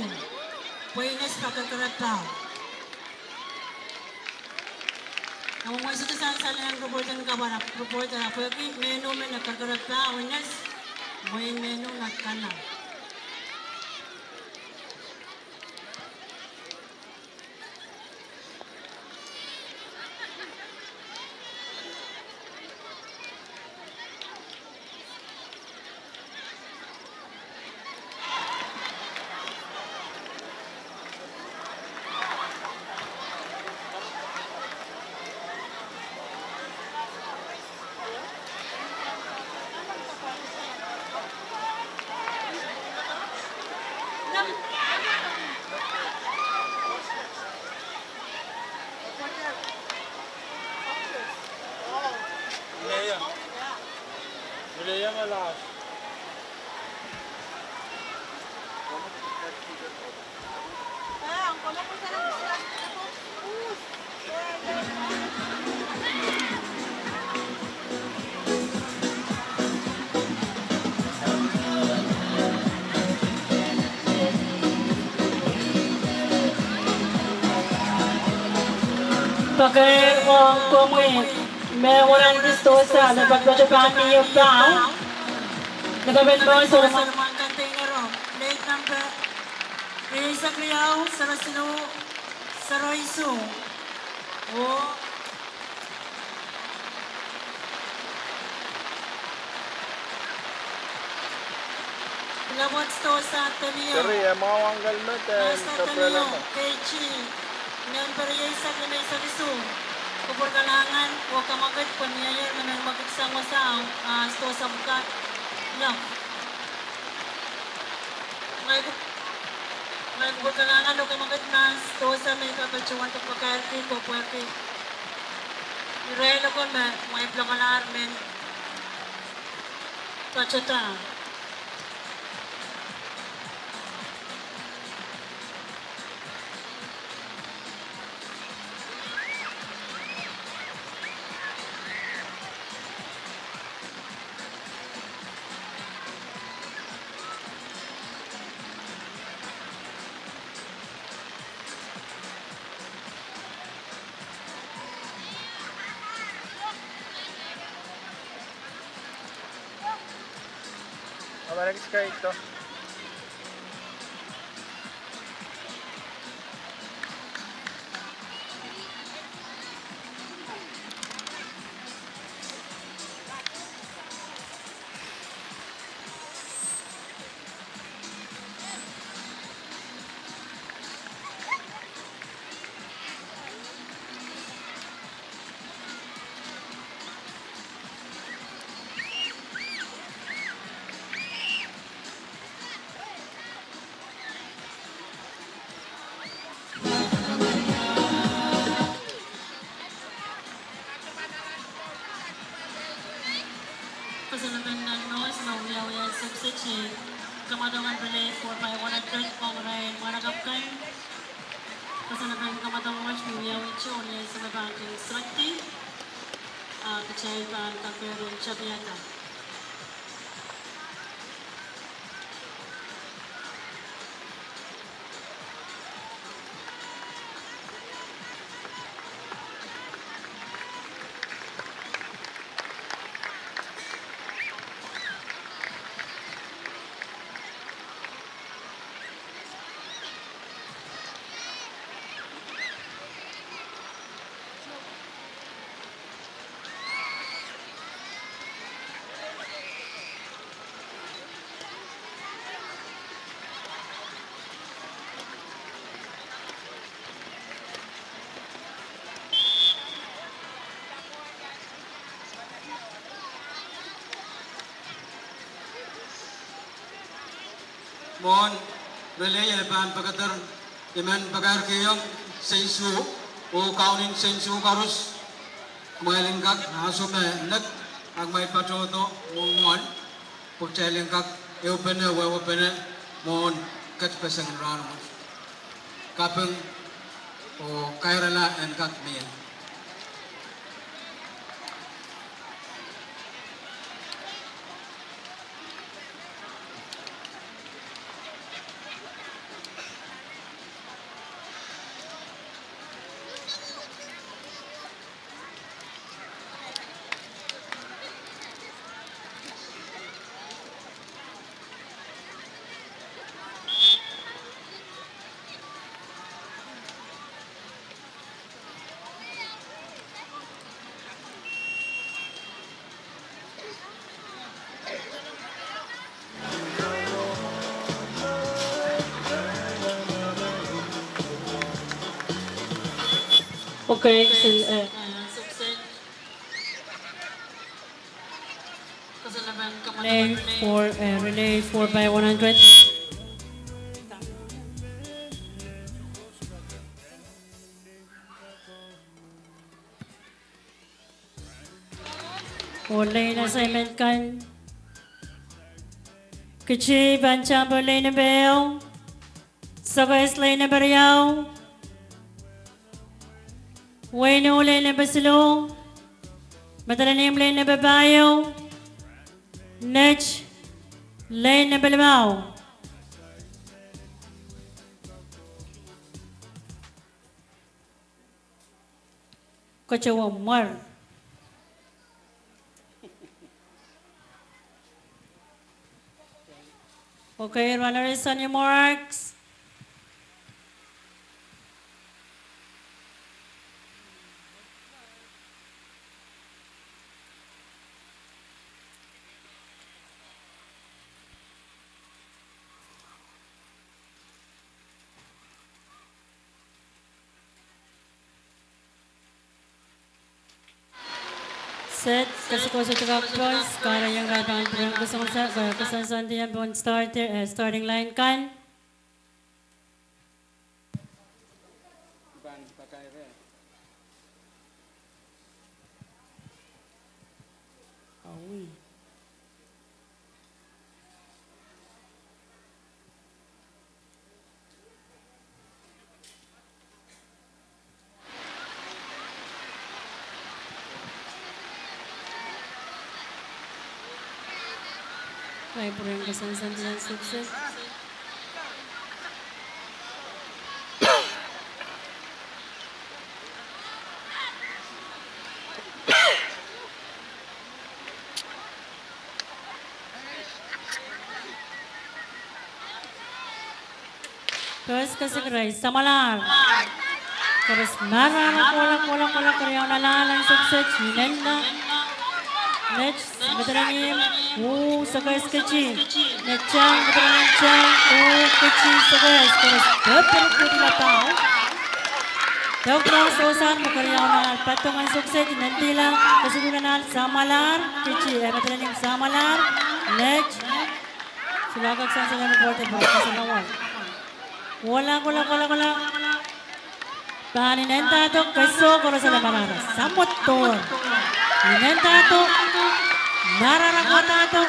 Ines kakarkarat pa. Ang mga isang-isang yang reporter ng kabarak reporter ako yung menu may nakarkarat pa ines may menu nakana. Pakai uang komit, may walang distosa na pagpapaan niyo pa. Nagabit mo sa mga container plate number. Sa kriyaw, sa rasino, sa roiso. O. Pilawat stosa tamiyo. Sorry, mga wanggal mo Stosa tamiyo, kechi. Number sa limay sa liso. Kupur kalangan, huwag ka magad panyayar na nang magigsang wasang sto sa bukat. Lang. May kupur kalangan, huwag ka magad na sto sa may kapatsuwan to pagkarti ko, pwede. Irelo ko may plakalar, men. Pachata. Balik ka ito. Pasalaman ng noise na uyaw-uyaw subsidy. Kamadungan pala for my 100 kong rin maragap kayo. Pasalaman kamadungan watch mo uyaw-uyaw niya sa mabangking swati. Kacay pa ang kaperon chabiyata. mon relay pan pagatar iman pagar kiyong sensu o kaunin sensu karus kumailingkak hasume nag ang may patroto mon pagchalingkak eupene wewepene mon kat pasang rano kapeng o kairala and kak miyan. Okay, relay 4 by 100. Lane assignment kan Kichi Banchamber Lane Bell Sabas Lane Bariao Wayno Lane Basilo Matalanim Lane Babayo Nech Lane Balmao Kachawa Mar Okay, runners on your marks. Set, kasi ko sa tagap points, kaya yung rabang gusto kong kasansan din yung starting line kan. Awi. Kaya po rin kasansan din yung success. Terus kasi Grace, samalar. Terus marah, kulang karyaw na lang sukses, hinen na. Next, betulanim, sagay sketchy. Next chang, betulanim chang, sketchy sagay. Terus dapat kita tahu. Daw prosesan makaryaw na patungan sukses, nanti lang kasiguran na samalar, sketchy. Betulanim samalar. Next, silagag sa report sa nawal. Wala. Paninenta to kaso ko sa lamarara. Samot to. Ninenta to. Nararakota to.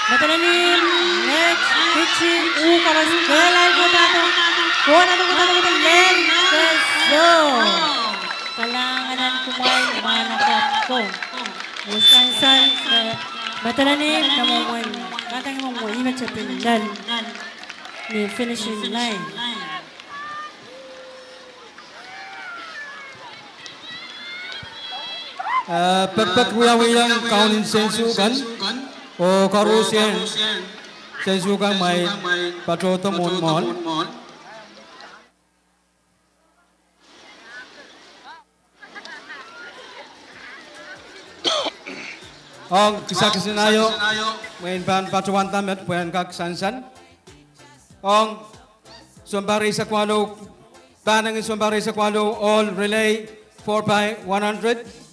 Matalalim. Next. Kichi. Karas. Kelay ko to. Kona to ko. Len. Kaso. Kalanganan kumain. Manakap ko. Musan-san. Matalalim. Namumoy. Katang mo imat sa pindan. Ni finishing line. Pagpat wiyang kaunin sensu kan o karusen sensu kan may patroto mon ang kisakisinayo may pan patrowan tamet puyan kak sansan ang sumbari sa kwalo tanang sumbari sa kwalo all relay 4 by 100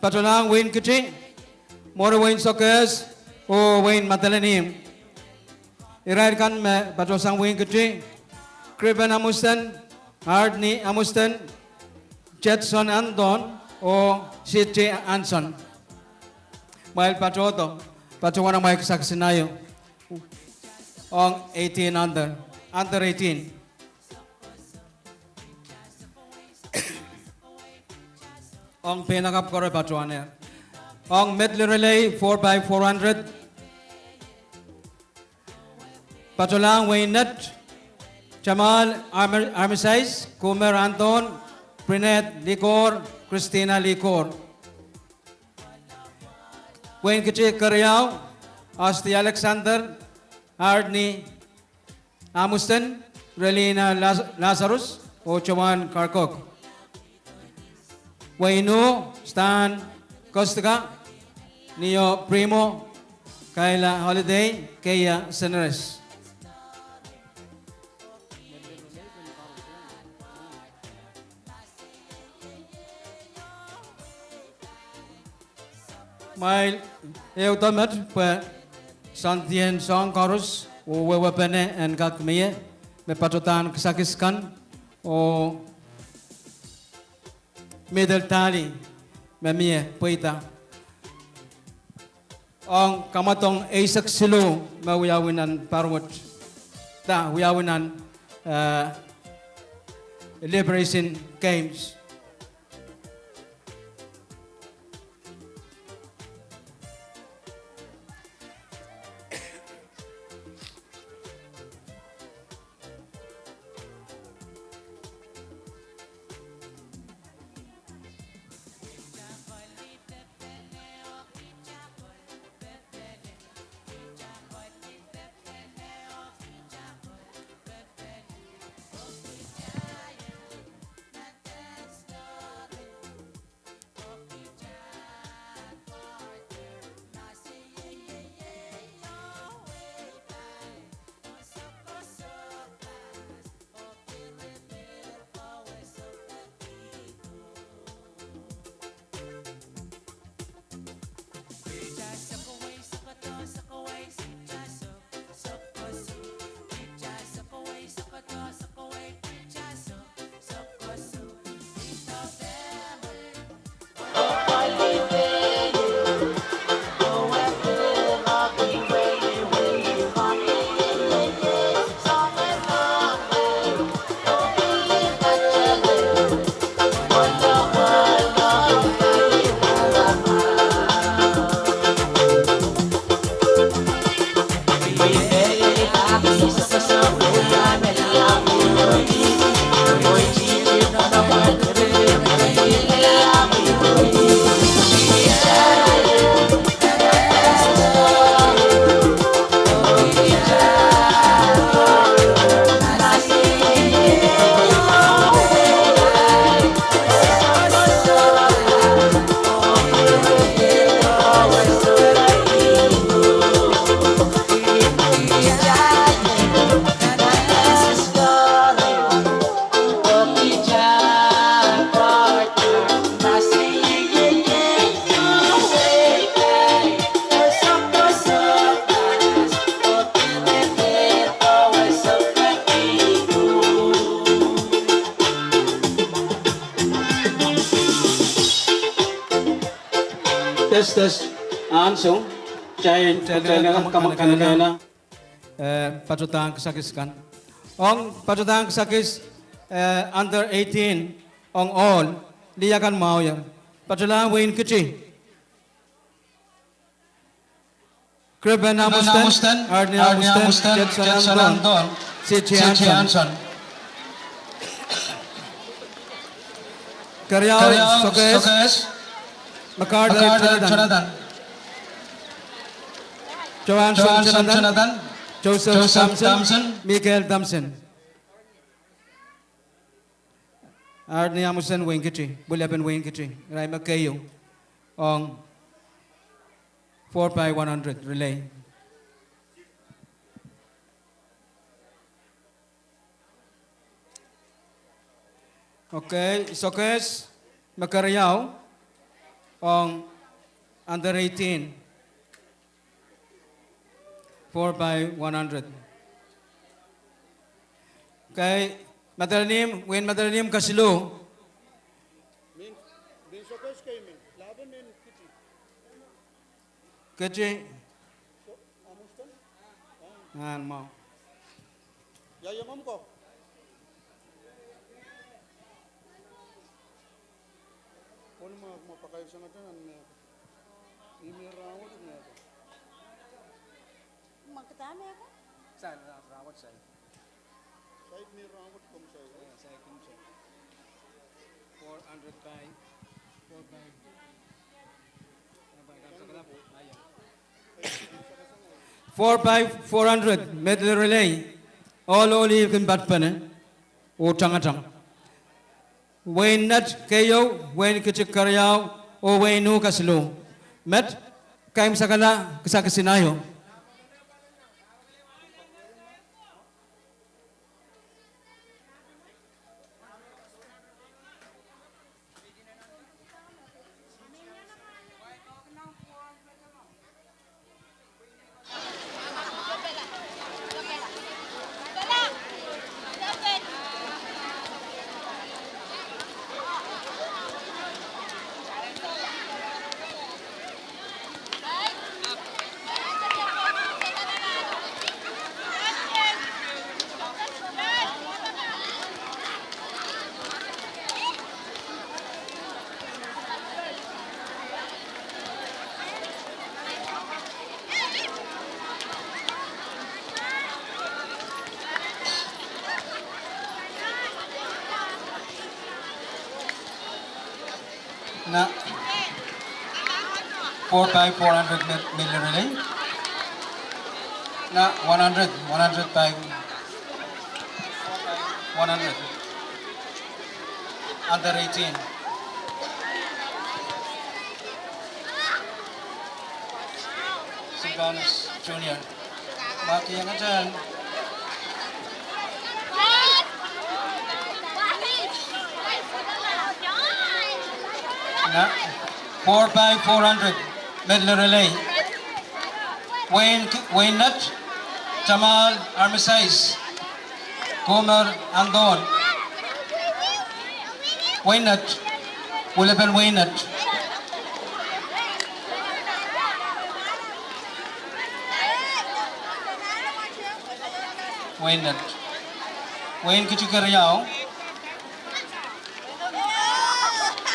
Patronang Wayne Kuching, Moro Wayne Sockers, o Wayne Matalanim, irairkan me patosang wing kitri, Kriben Amusten, Hardney Amusten, Jetson Anton, o C.T. Anson. Mahil patroto, patruan ang may kasaksinayo. On 18 under 18. On pinakap kore patruan niya. On medley relay 4x400. Patulang Waynet, Jamal Armisais, Kumer Anton, Prinet Licor, Christina Licor. Wayne Kichi Karyao, Asti Alexander, Hardney Amusten, Relina Lazarus, Ochawan Karkok. Wayno, Stan Costaga, Neo Primo, Kayla Holiday, Kaya Seneres. Mai eu tamat pa Santien Song Chorus o wewapene en kakmeye me patotan kesakiskan o middle tali me mie poita ang kamatong Isak Silo mawiyawinan parwat ta wiyawinan Liberation Games. Test ansung cain kamakana patutan kesakiskan ong patutan kesakis under 18 ong all liakan mau ya patulan Wayne Kichi Kriben Amusten Arni Amusten Jetson Anton C.T. Anson Karyao Sokes McCarter Jonathan Johansson Jonathan Joseph Thompson Michael Thompson Arni Amusen Wayne Kichi Buliapen Wayne Kichi Rai Makayo on 4x100 relay. Okay, Sokes Makarayao on under 18 4x100. kay Matalanim, Wayne Matalanim Kasilo. Min Shokes kay min. Laban min kiti. Kachi, Amustan? nan mo. Yaya mam ko. Kung mapakayo sa natin, imirawat na ito. Magkatami ako? Saan? Rawat sa'yo. Sahit mirawat kong sa'yo. Sa'yo kung siya. 400 by 4 by. Sa kalap. Ayan. 4 by 400 medley relay. All only can bat pen. O tangatang. Wayne Nat Kayo, Wayne Kichikarayaw, o Wayne Nu Kasilo. Met, kaim sakala, kasakasinayo. Na 4 by 400 medley relay. Na 100 by 100. Under 18. Siganos Junior. Baki yang dyan. Na 4 by 400 medley relay. Wayne Nut, Jamal Armisais, Gomer Andon. Wayne Nut, Willeben Wayne Nut. Wayne Nut. Wayne Kichikarayaw.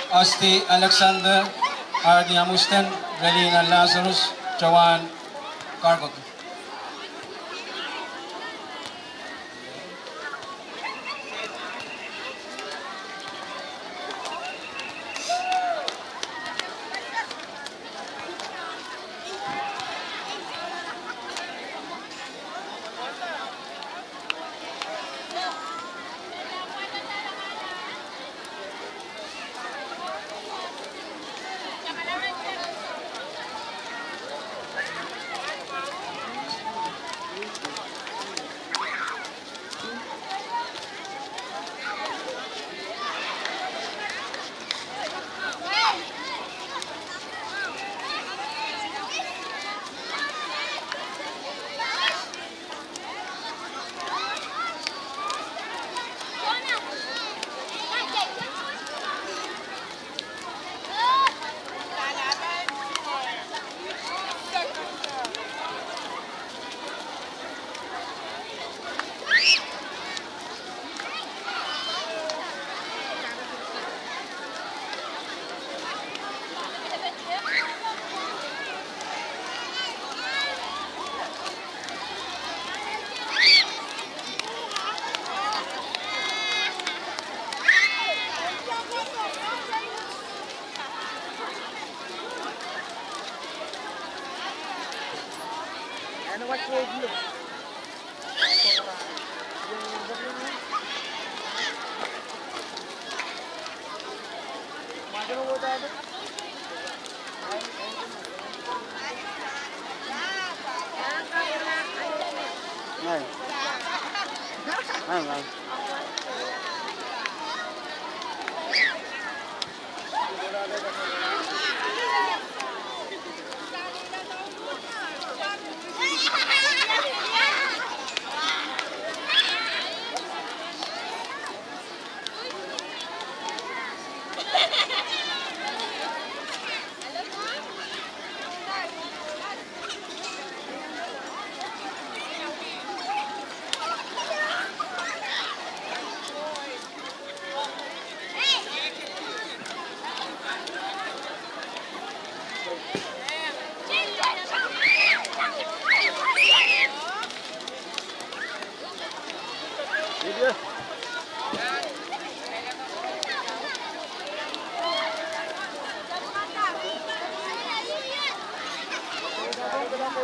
Asti Alexander, Ardi Amustan, Galina Lazarus, Jawan Cargot. Four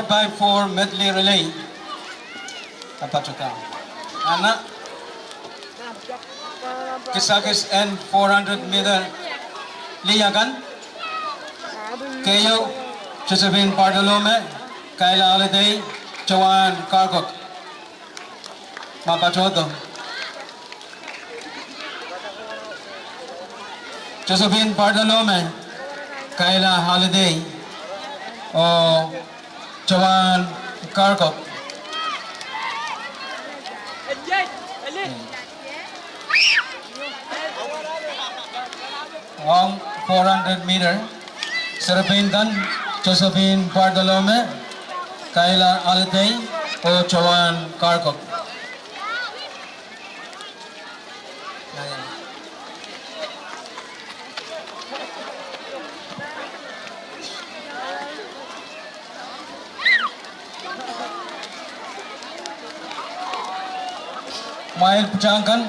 by four medley relay. Apa cuta? Anak Kisakis and 400 meter liyagan. Kayo Josephine Bartolome, Kayla Holiday, Joanne Carcock. Mapachoto. Josephine Bartolome, Kayla Holiday, o Joanne Carcock. On 400 meter, Serapin Dan, Josephine Bartolome, Kayla Holiday, o Joanne Carcock. Mail Pucangkan,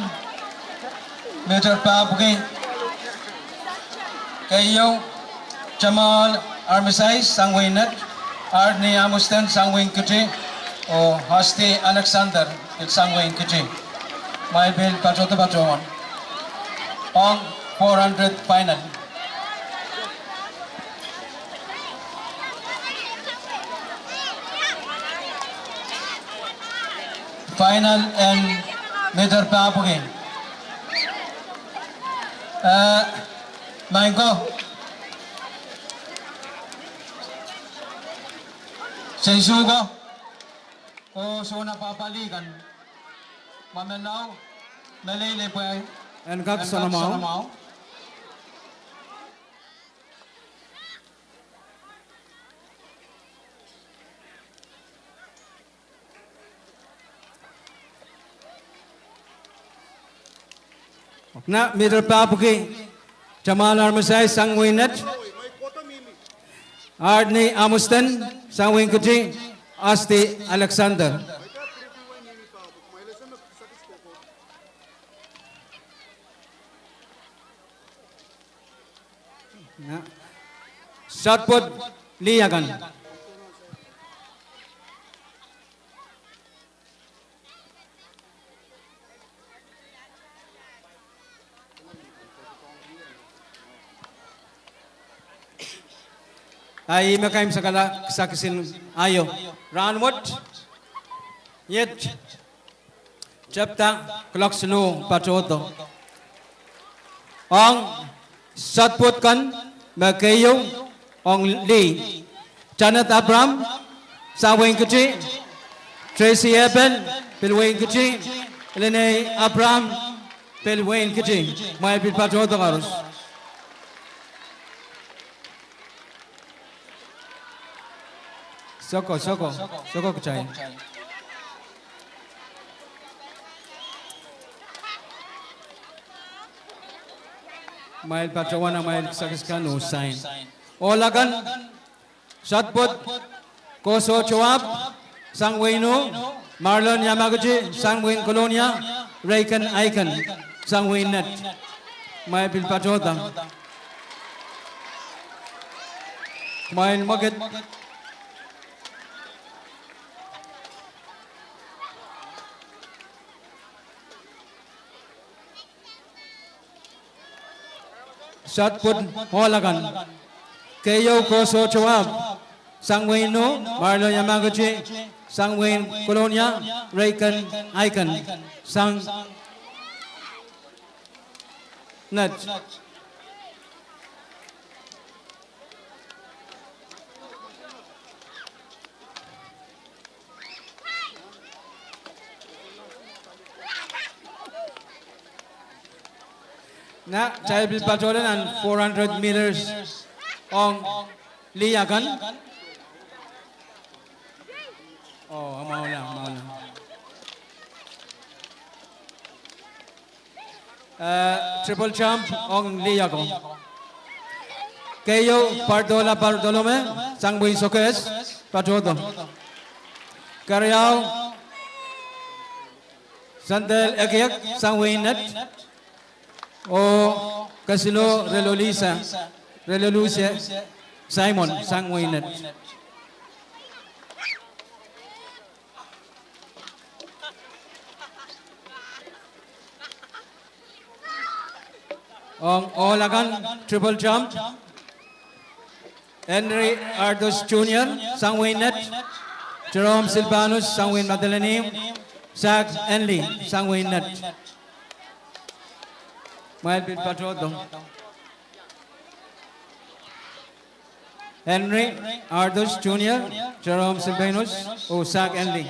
Major Pabuki, Kayo, Jamal Armisais, Sangwinet, Arni Amustan, Sangwin Kuchi, o Hasti Alexander, Sangwin Kuchi. Mail Bill Patrota Patroon. On 400 final. Final and Major Pabuki. Michael. Sensugo. O suna papaligan. Mamelaw. Melele po ay. And Gab Sanamao. Na Major Pabuki, Jamal Armisai, Sangwinet, Arni Amustan, Sangwin Kuchi, Asti Alexander. Shot put Liyagan. Ay makaim sakala sakisin ayo. Ranwot. Yet. Chapta clock slow patroto. Ong satput kan makayo ong Lee. Janet Abram Sawing Kuchi. Tracy Eben Pilwain Kuchi. Elene Abram Pilwain Kuchi. May pil patroto karos. Soko kucai. Mail patrawana mail sakiskan Usain. Olagan, Shotput, Koso Chowap, Sangwino, Marlon Yamaguchi, Sangwin Colonia, Raikan Icon, Sangwin Net. Mail pil patrota. Mail Moget. Shot put Holagan. Kayo Koso Chowab. Sangwino, Marlon Yamaguchi, Sangwin Colonia, Raikan Icon, Sang Net. Na child patrolin and 400 meters on Liyagan. Oh, mau na. Triple jump on Liyagan. Kayo Pardolo में Sangwin Sokes Patrodo Karyao Sandel Ekiak Sangwin Net O Casilo Relolucia Simon Sangwin Net On Olagan triple jump Henry Ardos Jr. Sangwin Net Jerome Silvanus Sangwin Madeleine Zach Enley Sangwin Net Maelbit Patrodo Henry Ardos Jr. Jerome Silvanus O Zach Enley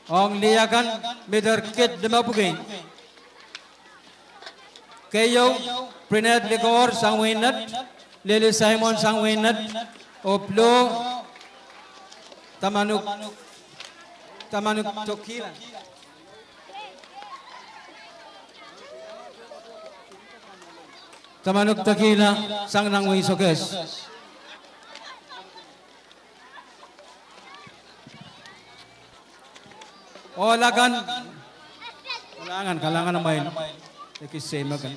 Ong liakan middle kid demapugi. Kayo Prinet Ligor Sangwinat Lily Simon Sangwinat Oplo Tamanuk Tokila Tamanuk Tokila Sang Nangwi Sokes Olagan kalangan ng main. Ikisay magan.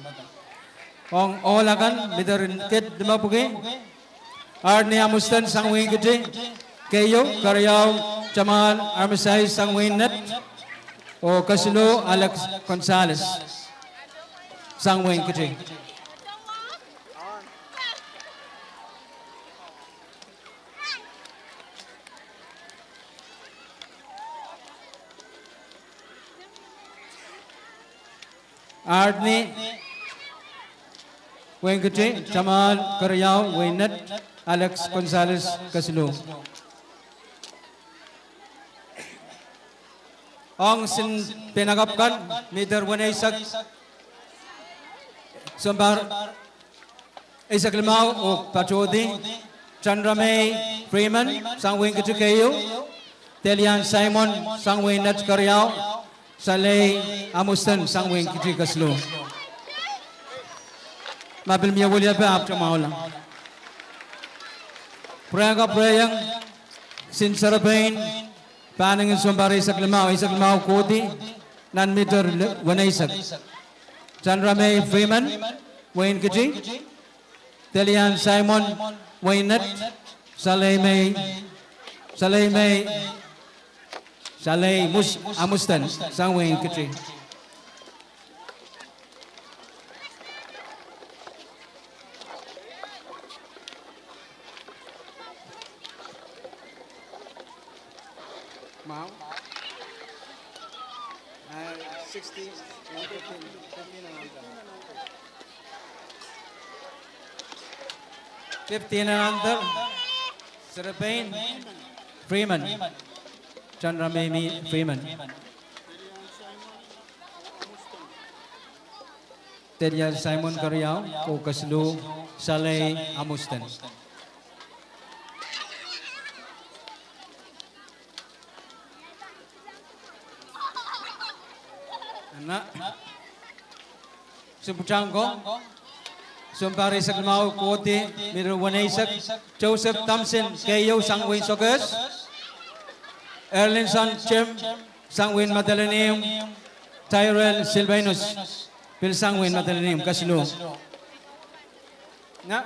Ong olagan bidarin ket demapugi. Arni Amustan Sangwin Gede. Kayo Karyaw Jamal Armisay Sangwin Net. O Casilo Alex Gonzalez Sangwin Gede. Arni Wenkate Jamal Karyaw Waynet Alex Gonzalez Casilo Ong sin pinagapkan Meter Wanaisak Sambar Isak Limau O Patodi Chandra May Freeman Sang Wenkate Kayo Telian Simon Sang Waynet Karyaw Saleh Amustan Sangwing Kitri Kaslo. Mabil miya waliya pa apta maula. Prayang sinsarapain paningin sumbari isak limau koti nan meter wanaisak. Chandra May Freeman Wayne Kitri Telian Simon Waynet Saleh Amustan Sangwin Kitri Mau 60 15 and under Serapain Freeman Chandra May Freeman Telian Simon Karyaw O Casilo Saleh Amustan Anak Sumputangko Sumpari Sagmau Kote Mirwanaisak Joseph Thompson Kayo Sangwin Sokas Erlinson Chem Sangwin Madeleine Tyrell Silvanus Pil Sangwin Madeleine Casilo Na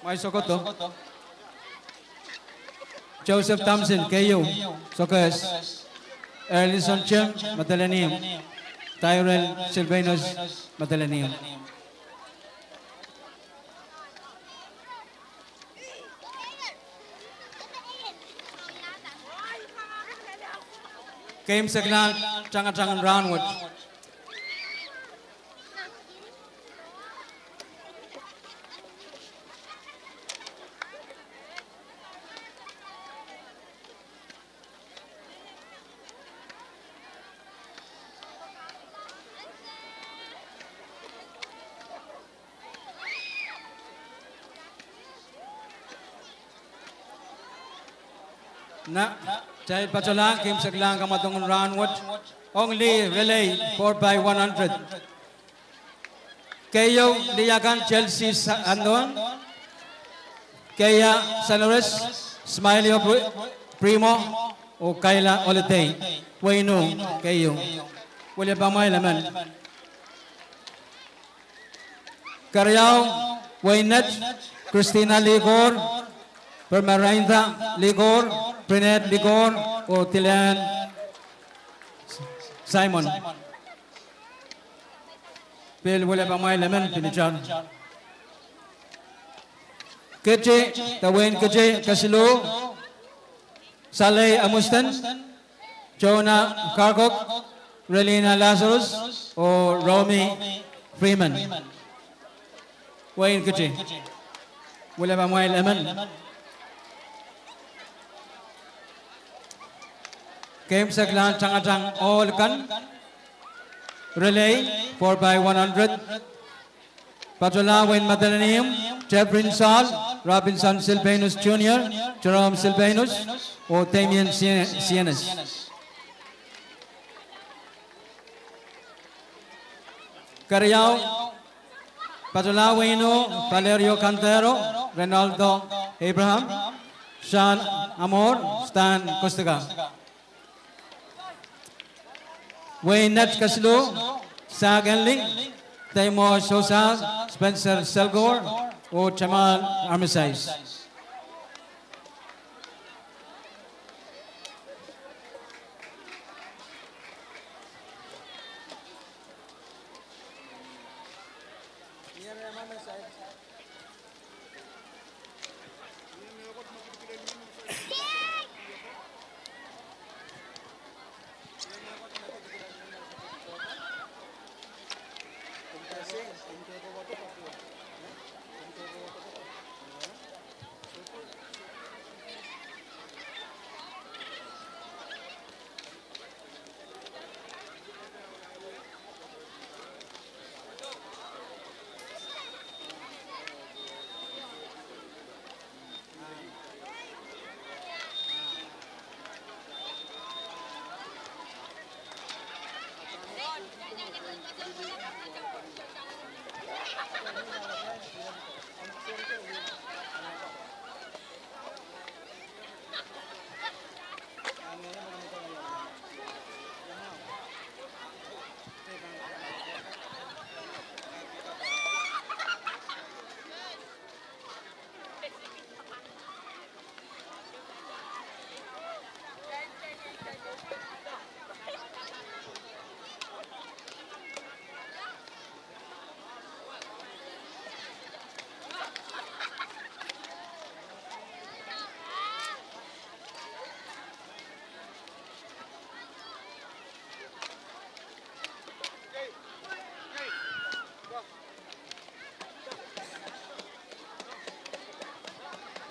May Sokoto Joseph Thompson Kayo Sokas Erlinson Chem Madeleine Tyrell Silvanus Madeleine Game signal jangan roundwood. Na child pacholang kim saglang kamatong round only relay 4x100. Kayo liyakan Chelsea andon. Kaya Sanores Smiley Primo o Kayla Olete. Wayno kayo. Wala pa may laman. Karyao Waynet Christina Ligor Permarinda Ligor Prinet Ligor o Tilian Simon. Pil wala pa may laman pinichan. Kece Tawen Kece Kasilo Saleh Amustan Jonah Karkok Relina Lazarus o Romy Freeman. Wayne Kece wala pa may laman. Game Saglan Changatang all kan relay 4x100. Patola Wayne Madalanium Jeffrin Sal Robinson Silvanus Jr. Jerome Silvanus o Damian Sienes. Cariao Patola Wayno Valerio Cantero Renaldo Abraham Sean Amor Stan Costaga. Wayne Nets Casilo Sag Enling Taimur Sosa Spencer Selgor o Jamal Armitage.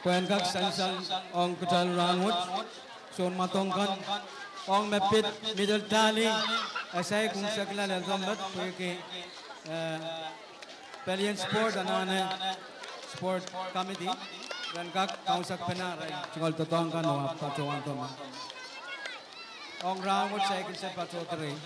Kwen kak sansal ong kutal rangut son matongkan ong mepit middle tali asai kung sakla la zambat ke Pelian Sport anane Sport Committee dan kak kausak penarai cingol totongkan no pacuan toma ong rangut sai kin se pacotre.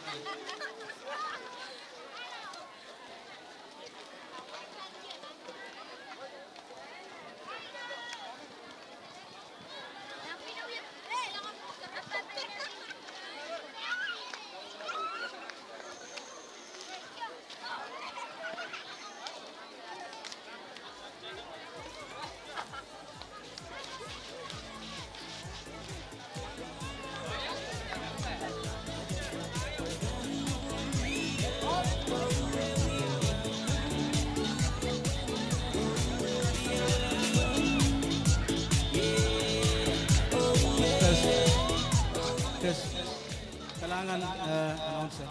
Kalangan announcer.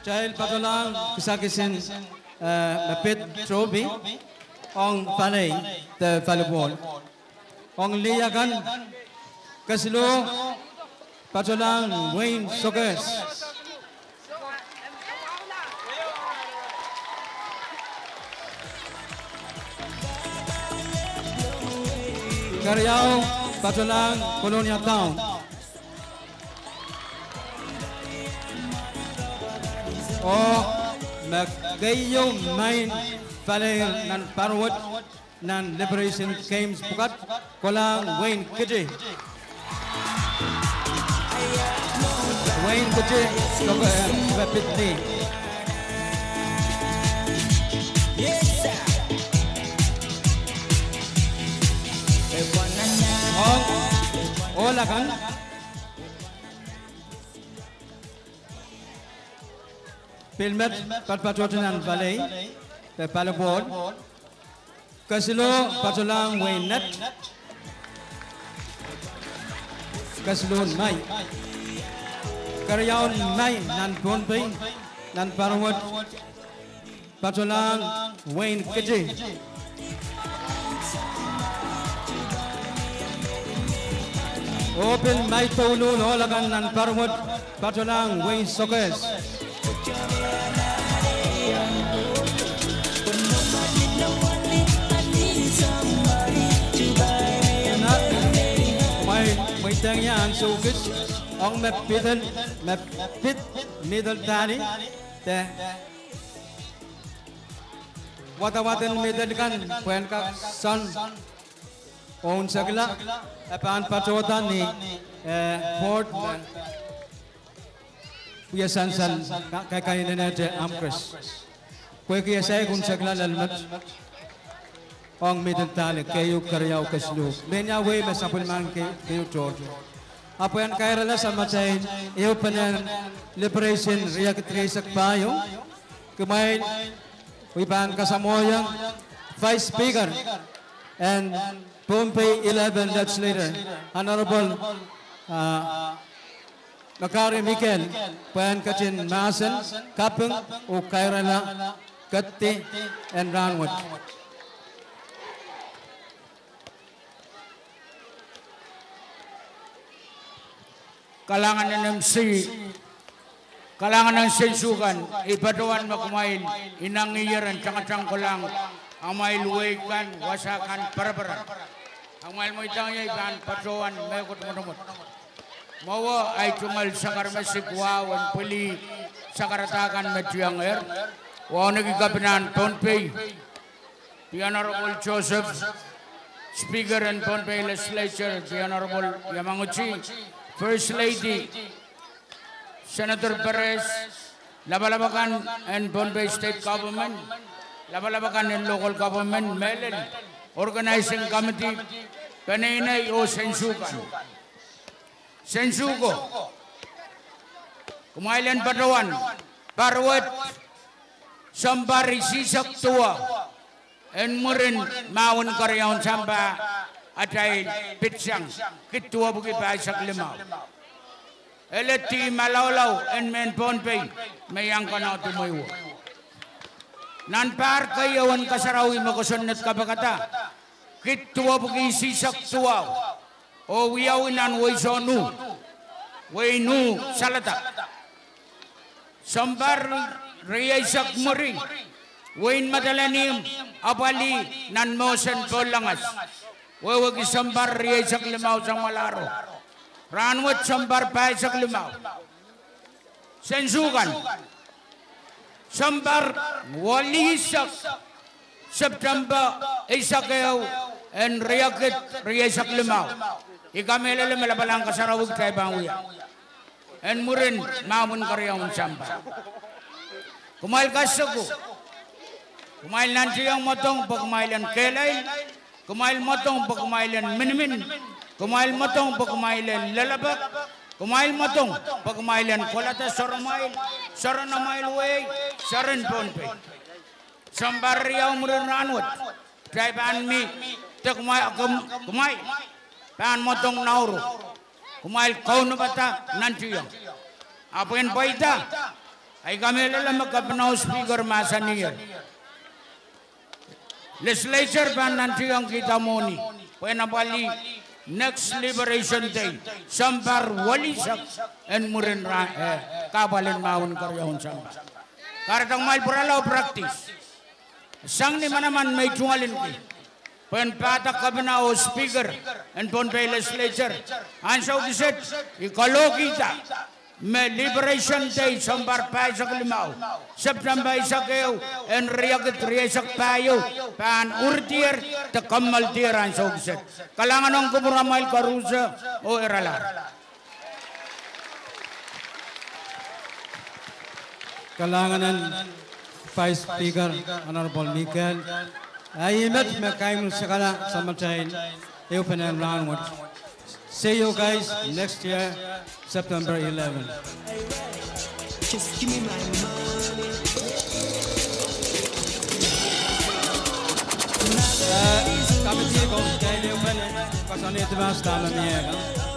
Child patulang kisakisin mapit trophy ong panay the volleyball. Ong liyakan kasilo patulang Wayne Sokers. Karyao Patolang Colonia Town. O Magayo Main Valley nan Parwood nan Liberation Games Pukat Kolang Wayne Kiti. Wayne Kiti Toko Rapidly. Hola kan Pilmet Patpatotanan Valley the Palabord Kasilo Patolang Waynet Kasilo Mai Karyaon Mai Nan Ponpay Nan Parawat Patolang Wayne Kiti Open Mai Paulun Holagan Nan Parawat Patolang Wayne Sokes May tangya ang sukis ang mapit middle tani te watan middle kan kwen ka son on sagla apan patotan ni port kuya san kay nete amkres kuya say kun sagla lalmat ang middle tali kayo karyaw kaslo menya way masapul man kayo George apo yan kairala sa matay iyo panan liberation reactrisak payo kumain wipan kasamoyang vice speaker and Pompey 11 legislator honorable Makari Mikel pan kachin masan kapeng o kairala katti and Ranwood. Kalangan ng MC, kalangan ng sensukan, ipaduan makumain, inangiyaran, tsaka ko lang, ang may luwikan, wasakan, paraparan. Ang may moitang iban, patuan, may kutumut. Mawa ay tumal sa karmasikwa, wan puli, sa karatakan metiyang wa nagigabinan, Pompey, the Honorable Joseph, Speaker and Pompey Legislature, the Honorable Yamanguchi, First Lady, Senator Perez, Labalabakan and Bombay State Government, Labalabakan and Local Government, Melon, Organizing Committee, Panay o Sensukan. Sensuko, Kumailan Padawan, Parwat, Sambari Sisak Tua, and Murin Maun Karyaon Samba, Atay Pitsang, Kitua Bukit Paisak Limau. Eleti Malawlaw and Men Pompey, Mayang Kana Tumuyo. Nanpar kayawan kasarawi makusunat kabakata. Kitua Bukit Sisak Tua. O wiyawinan waisonu. Wainu Salata. Sambar Riyasak Muri. Wain Madalanim. Abali Nan Mosen Polangas. Wawag isambar riyay sa klimaw sa malaro. Ranwat sambar pay sa klimaw. Sensukan. Sambar walisak. September isakayaw and riyakit riyay sa klimaw. Ikamilala malabalang kasarawag tayo banguya. And murin mamun karyang sambar. Kumail kasako. Kumail nanti yang motong pagmailan kelay. Kumail motong pagkumailan minimin. Kumail motong pagkumailan lalabak. Kumail motong pagkumailan kolata soramail. Soranamail way. Soran Pompey. Sambaryaw murin ranwat. Try pan mi. Te kumail. Pan motong nauro. Kumail kau na bata nantiyang. Apa yan paita? Ay kami lalang magkapanaw speaker masa niya. Legislature ban nanti yang kita moni. Pwena bali next Liberation Day. Sambar walisak and murin kabalin maun karyahon sambar. Karatang mal puralaw practice. Sang ni manaman may tungalin ki. Pen pata kabina o speaker and pon pe legislature. Anso giset ikalo kita me liberation day sambar pa sa Kalimao. September isakeo en riyaget riyasak payo pan urtier te kamal tier anso giset. Kalangan ng Kupuramail Karusa o Eralar. Kalanganan Vice Speaker Honorable Michael. I met Mekaim Sakala Samatain, open and round. See you guys next year, September 11. Just give me my money. Kami di ko kay open kasi nito mas tama niya.